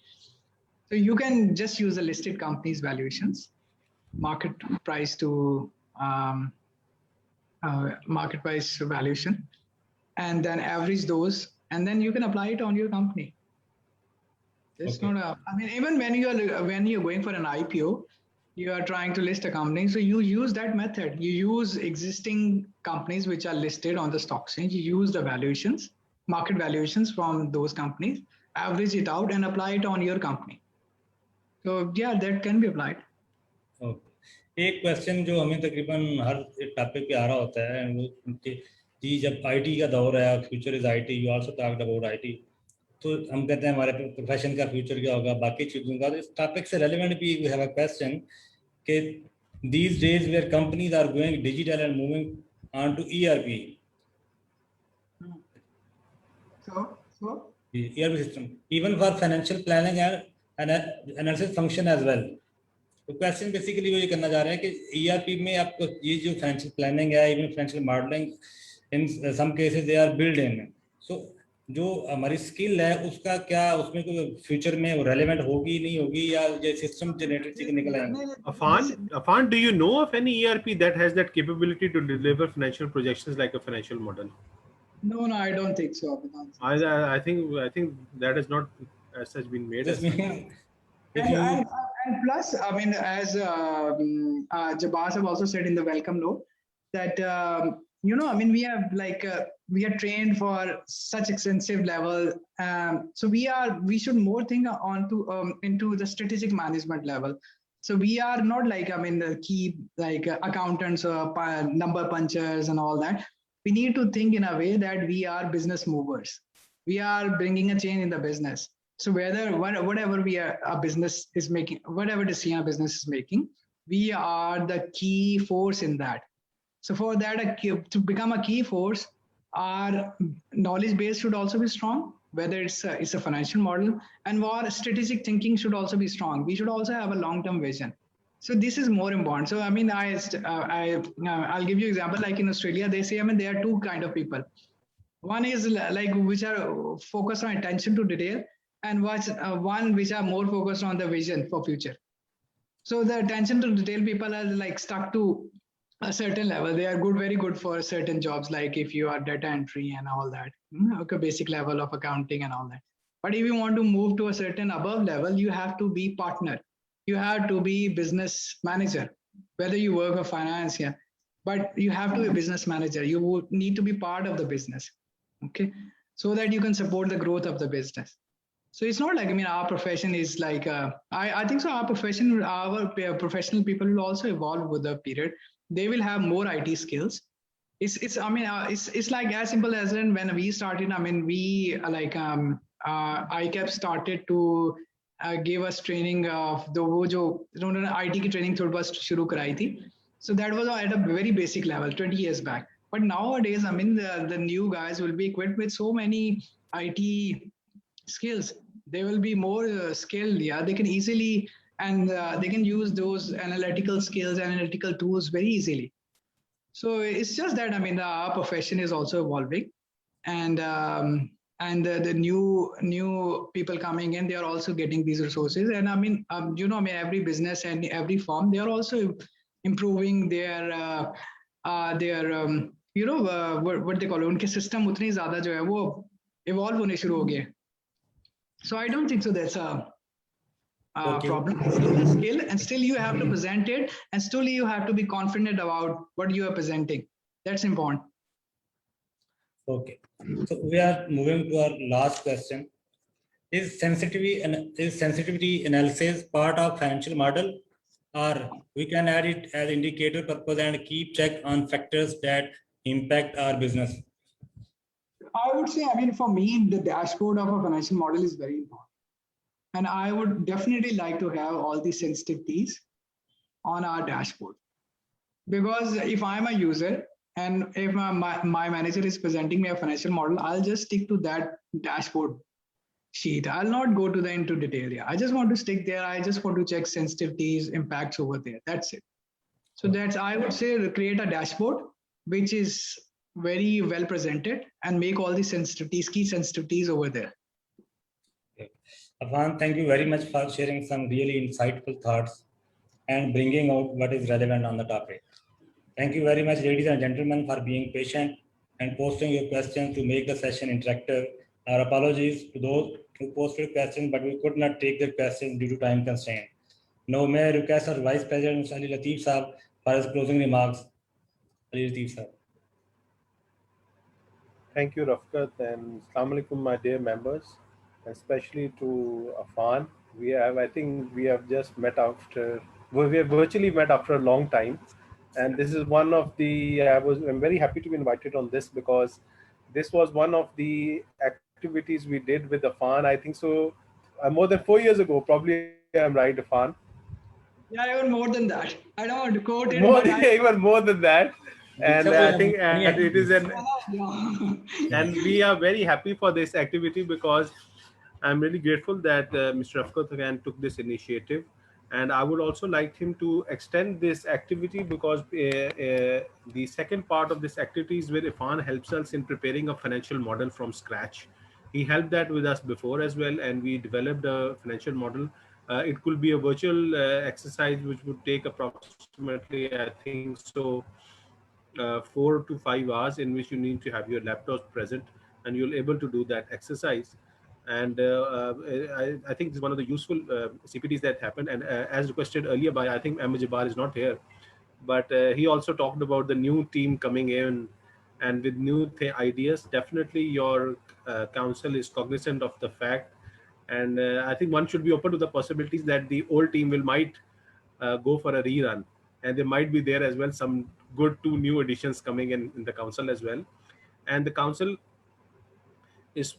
So you can just use the listed companies' valuations, market price to market price valuation, and then average those, and then you can apply it on your company. It's Okay. not I mean, even when you're going for an IPO, you are trying to list a company. So you use that method. You use existing companies which are listed on the stock exchange. You use the valuations, market valuations from those companies, average it out, and apply it on your company. So yeah, that can be applied. Okay. एक question जो हमें तकरीबन हर topic पे आ रहा होता है वो कि जब आईटी का दौर है, future is IT, you also talked about IT, तो हम कहते हैं हमारे प्रोफेशन का फ्यूचर क्या होगा, बाकी चीज़ों का। तो इस टॉपिक से रेलेवेंट भी वी हैव अ क्वेश्चन कि these days where companies are going digital and moving on to ERP. So ERP system, even for financial planning and analysis function as well. तो क्वेश्चन बेसिकली वो ये करना चाह रहे हैं कि ERP में आपको ये जो फाइनेंशियल प्लानिंग है, even financial modelling, in some cases they are build in. So जो हमारी स्किल है उसका क्या उसमें कोई फ्यूचर में रेलेवेंट होगी नहीं होगी, या ये सिस्टम जनरेटेड चीज निकल आएंगे? Afan, do you know of any ERP that has that capability to deliver financial projections like a financial model? No, I don't think so. I think that has not as such been made. And plus, I mean, as Jabbar have also said in the welcome note, that I mean, we have we are trained for such extensive level, so we should more think into the strategic management level. So we are not the key accountants or number punchers and all that. We need to think in a way that we are business movers. We are bringing a change in the business. So whatever a business is making, whatever decision a business is making, we are the key force in that. So for that, to become a key force, our knowledge base should also be strong, whether it's a financial model, and our strategic thinking should also be strong. We should also have a long-term vision. So this is more important. So I mean, I'll give you an example. Like in Australia, they say, I mean, there are two kind of people. One is which are focused on attention to detail, and one which are more focused on the vision for future. So the attention to detail people are stuck to a certain level. They are very good for certain jobs, like if you are data entry and all that, okay, basic level of accounting and all that. But if you want to move to a certain above level, you have to be partner. You have to be business manager, whether you work for finance, yeah, but you have to be a business manager. You would need to be part of the business, okay, so that you can support the growth of the business. So it's not I mean, our profession is I think so. Our professional people will also evolve with the period. They will have more IT skills. It's like as simple as when we started. I mean, we ICAP started to gave us training of the वो जो उन्होंने IT की training थोड़ी बहुत शुरू कराई थी. So that was at a very basic level 20 years back. But nowadays, I mean, the new guys will be equipped with so many IT skills. They will be more skilled. Yeah, they can easily and they can use those analytical skills, analytical tools very easily. So it's just that I mean, our profession is also evolving, and the new people coming in, they are also getting these resources. And I mean, you know, I mean, every business and every firm, they are also improving their you know what they call it, उनके system उतनी ज़्यादा जो है वो evolve होने शुरू हो गए. So I don't think so that's a problem. It's still a skill, and still you have to present it, and still you have to be confident about what you are presenting. That's important. Okay, so we are moving to our last question. Is sensitivity analysis part of financial model, or we can add it as indicator purpose and keep check on factors that impact our business? I would say, I mean, for me, the dashboard of a financial model is very important. And I would definitely like to have all these sensitivities on our dashboard. Because if I'm a user and if my manager is presenting me a financial model, I'll just stick to that dashboard sheet. I'll not go to the into detail. Yeah, I just want to stick there. I just want to check sensitivities, impacts over there. That's it. So that's, I would say, create a dashboard which is very well presented and make all the sensitivities, key sensitivities over there. Afan, thank you very much for sharing some really insightful thoughts and bringing out what is relevant on the topic. Thank you very much, ladies and gentlemen, for being patient and posting your questions to make the session interactive. Our apologies to those who posted questions, but we could not take their questions due to time constraint. Now, may I request our Vice President, Mr. Ali Latif Saab, for his closing remarks. Ali Latif Saab. Thank you, Rafkat, and Assalamu alaikum, my dear members, especially to Afan. I think we have just met after, we have virtually met after a long time. And this is one of the, I'm very happy to be invited on this because this was one of the activities we did with Afan. I think so, more than 4 years ago, probably I'm right, Afan. Yeah, even more than that. I don't want to quote it. Even more than that. And I think it is and we are very happy for this activity because I'm really grateful that Mr. Rafkat again took this initiative. And I would also like him to extend this activity because the second part of this activity is where Irfan helps us in preparing a financial model from scratch. He helped that with us before as well, and we developed a financial model. It could be a virtual exercise which would take approximately, I think so, 4 to 5 hours, in which you need to have your laptops present and you'll able to do that exercise. And I think this is one of the useful CPTs that happened. And as requested earlier by, I think Ahmed Jabbar is not here, but he also talked about the new team coming in and with new ideas. Definitely your council is cognizant of the fact. And I think one should be open to the possibilities that the old team might go for a rerun, and there might be there as well some good 2 new additions coming in the council as well. And the council is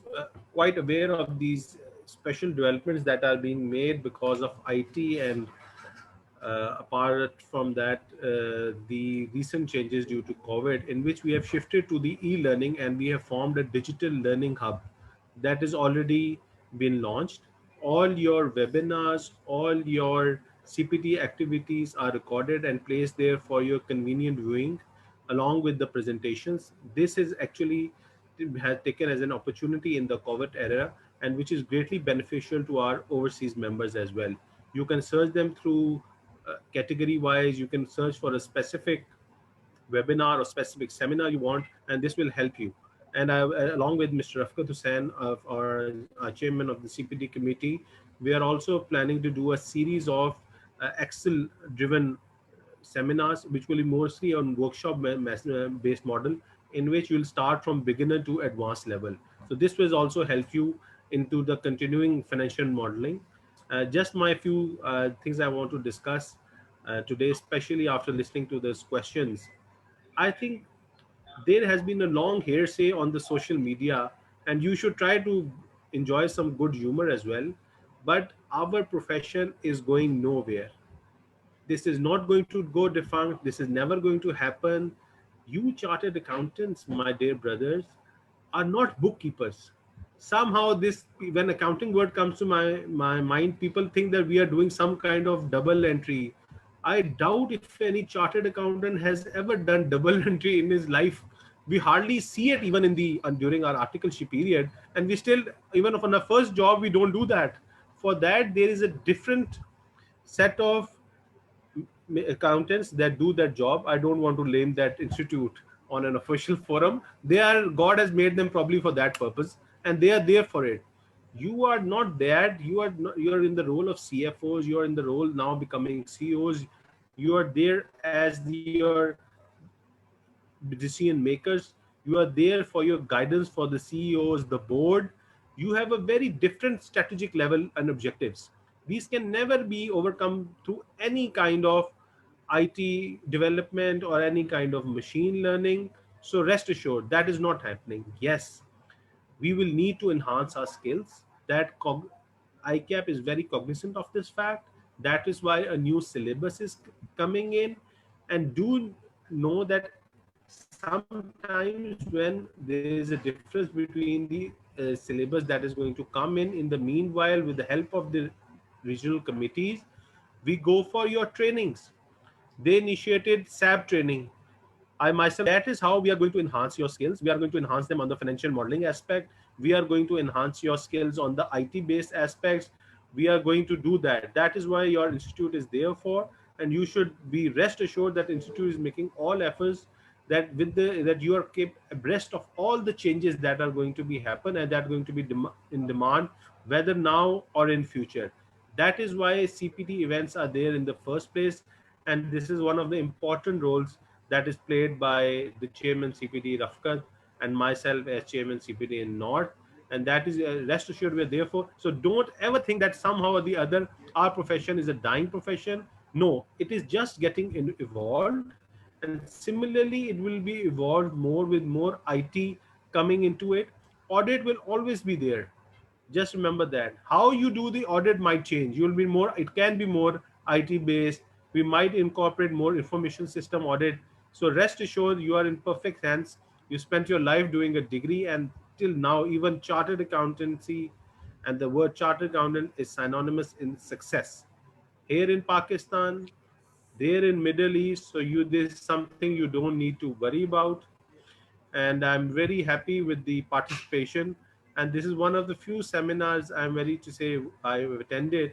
quite aware of these special developments that are being made because of IT, and apart from that, the recent changes due to COVID, in which we have shifted to the e-learning and we have formed a digital learning hub that is already been launched. All your webinars, all your CPT activities are recorded and placed there for your convenient viewing along with the presentations. This is actually has taken as an opportunity in the COVID era, and which is greatly beneficial to our overseas members as well. You can search them through category wise. You can search for a specific webinar or specific seminar you want, and this will help you. And along with Mr. Rafkat Hussain, of our chairman of the CPT committee, we are also planning to do a series of Excel driven seminars, which will be mostly on workshop based model, in which you will start from beginner to advanced level. So this will also help you into the continuing financial modeling. Just my few things I want to discuss today, especially after listening to those questions. I think there has been a long hearsay on the social media, and you should try to enjoy some good humor as well. But our profession is going nowhere. This is not going to go defunct. This is never going to happen. You chartered accountants, my dear brothers, are not bookkeepers. Somehow this, when accounting word comes to my mind, people think that we are doing some kind of double entry. I doubt if any chartered accountant has ever done double entry in his life. We hardly see it even in the during our articleship period, and we still, even on our first job, we don't do that. For that there is a different set of accountants that do that job. I don't want to blame that institute on an official forum. They are, God has made them probably for that purpose, and they are there for it. You are not that. You are not, you are in the role of CFOs. You are in the role now becoming CEOs. You are there as your decision makers. You are there for your guidance for the CEOs, the board. You have a very different strategic level and objectives. These can never be overcome through any kind of IT development or any kind of machine learning. So rest assured that is not happening. Yes, we will need to enhance our skills. ICAP is very cognizant of this fact. That is why a new syllabus is coming in. And do know that sometimes when there is a difference between the syllabus that is going to come in the meanwhile, with the help of the regional committees, we go for your trainings. They initiated SAP training. I myself, that is how we are going to enhance your skills. We are going to enhance them on the financial modeling aspect. We are going to enhance your skills on the IT based aspects. We are going to do that. That is why your institute is there for, and you should be rest assured that institute is making all efforts that that you are kept abreast of all the changes that are going to be happen and that are going to be in demand, whether now or in future. That is why CPT events are there in the first place, and this is one of the important roles that is played by the chairman CPD Rafkat and myself as chairman CPD in North. And that is, rest assured, we're there for. So don't ever think that somehow or the other our profession is a dying profession. No, it is just getting evolved, and similarly it will be evolved more with more IT coming into it. Audit will always be there. Just remember that how you do the audit might change. You'll be more, it can be more IT based. We might incorporate more information system audit. So rest assured you are in perfect hands. You spent your life doing a degree, and till now even chartered accountancy and the word chartered accountant is synonymous in success here in Pakistan, there in Middle East. So you, this is something you don't need to worry about. And I'm very happy with the participation. And this is one of the few seminars I'm ready to say I've attended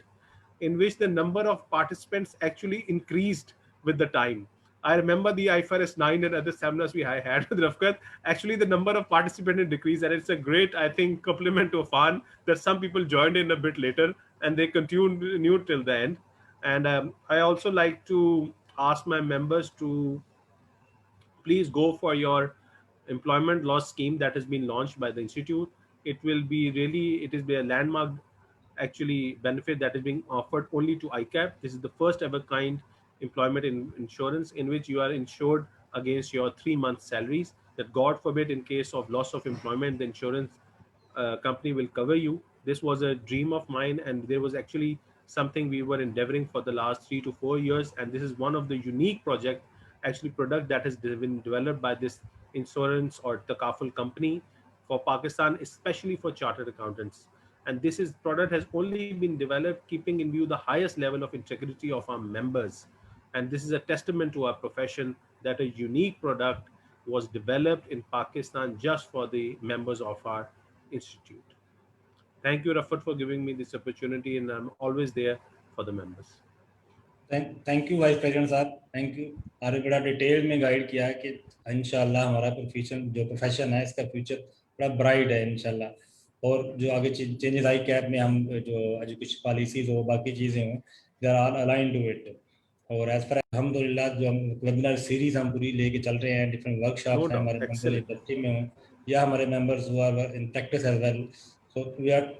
in which the number of participants actually increased with the time. I remember the IFRS 9 and other seminars we had with Rafkat. Actually, the number of participants decreased, and it's a great, I think, compliment to Afan that some people joined in a bit later and they continued till the end. And I also like to ask my members to please go for your employment law scheme that has been launched by the institute. It will be really, it is a landmark actually benefit that is being offered only to ICAP. This is the first ever kind employment insurance in which you are insured against your 3 month salaries, that God forbid in case of loss of employment the insurance company will cover you. This was a dream of mine, and there was actually something we were endeavoring for the last 3 to 4 years, and this is one of the unique product that has been developed by this insurance or takaful company for Pakistan, especially for chartered accountants. And this is product has only been developed keeping in view the highest level of integrity of our members. And this is a testament to our profession that a unique product was developed in Pakistan just for the members of our institute. Thank you, Rafat, for giving me this opportunity, and I'm always there for the members. Thank you vice president साहब, thank you. आपने बड़ा detail में guide किया कि इंशाल्लाह हमारा profession है इसका फ्यूचर बड़ा ब्राइट है इंशाल्लाह। और जो आगे चेंजेस आई कैप में हम जो एजुकेशन पॉलिसीज हो बाकी चीज़ें हों, they are all align to it. और एज पर अल्हम्दुलिल्लाह जो हम वेबिनार सीरीज हम पूरी लेके चल रहे हैं, डिफरेंट वर्कशॉप्स हैं हमारे मेंबर इंडस्ट्री में हों या हमारे members who are in practice as well. So we are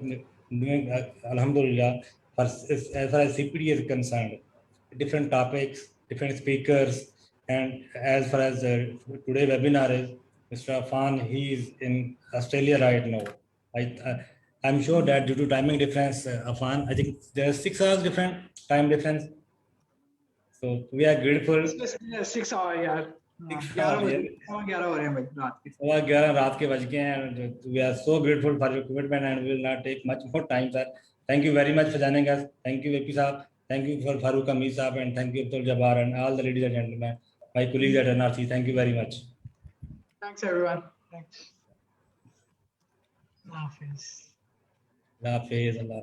doing अल्हम्दुलिल्लाह as far as CPD is concerned, different topics, different speakers, and as far as today webinar is Mr. Afan, he is in Australia right now. I'm sure that due to timing difference, Afan, I think there's 6 hours different time difference. So we are grateful. 6 hours, यार. 11 हो रहे हैं भाई रात के. 11 रात के बज गए हैं. We are so grateful for your commitment and we will not take much more time, sir. Thank you very much for joining us. Thank you, VP Saab. Thank you for Farooq Ameer Saab, and thank you Abdul Jabbar and all the ladies and gentlemen, my colleagues at NRC. Thank you very much. Thanks everyone. Thanks. Allah Hafiz. Allah Hafiz. Allah.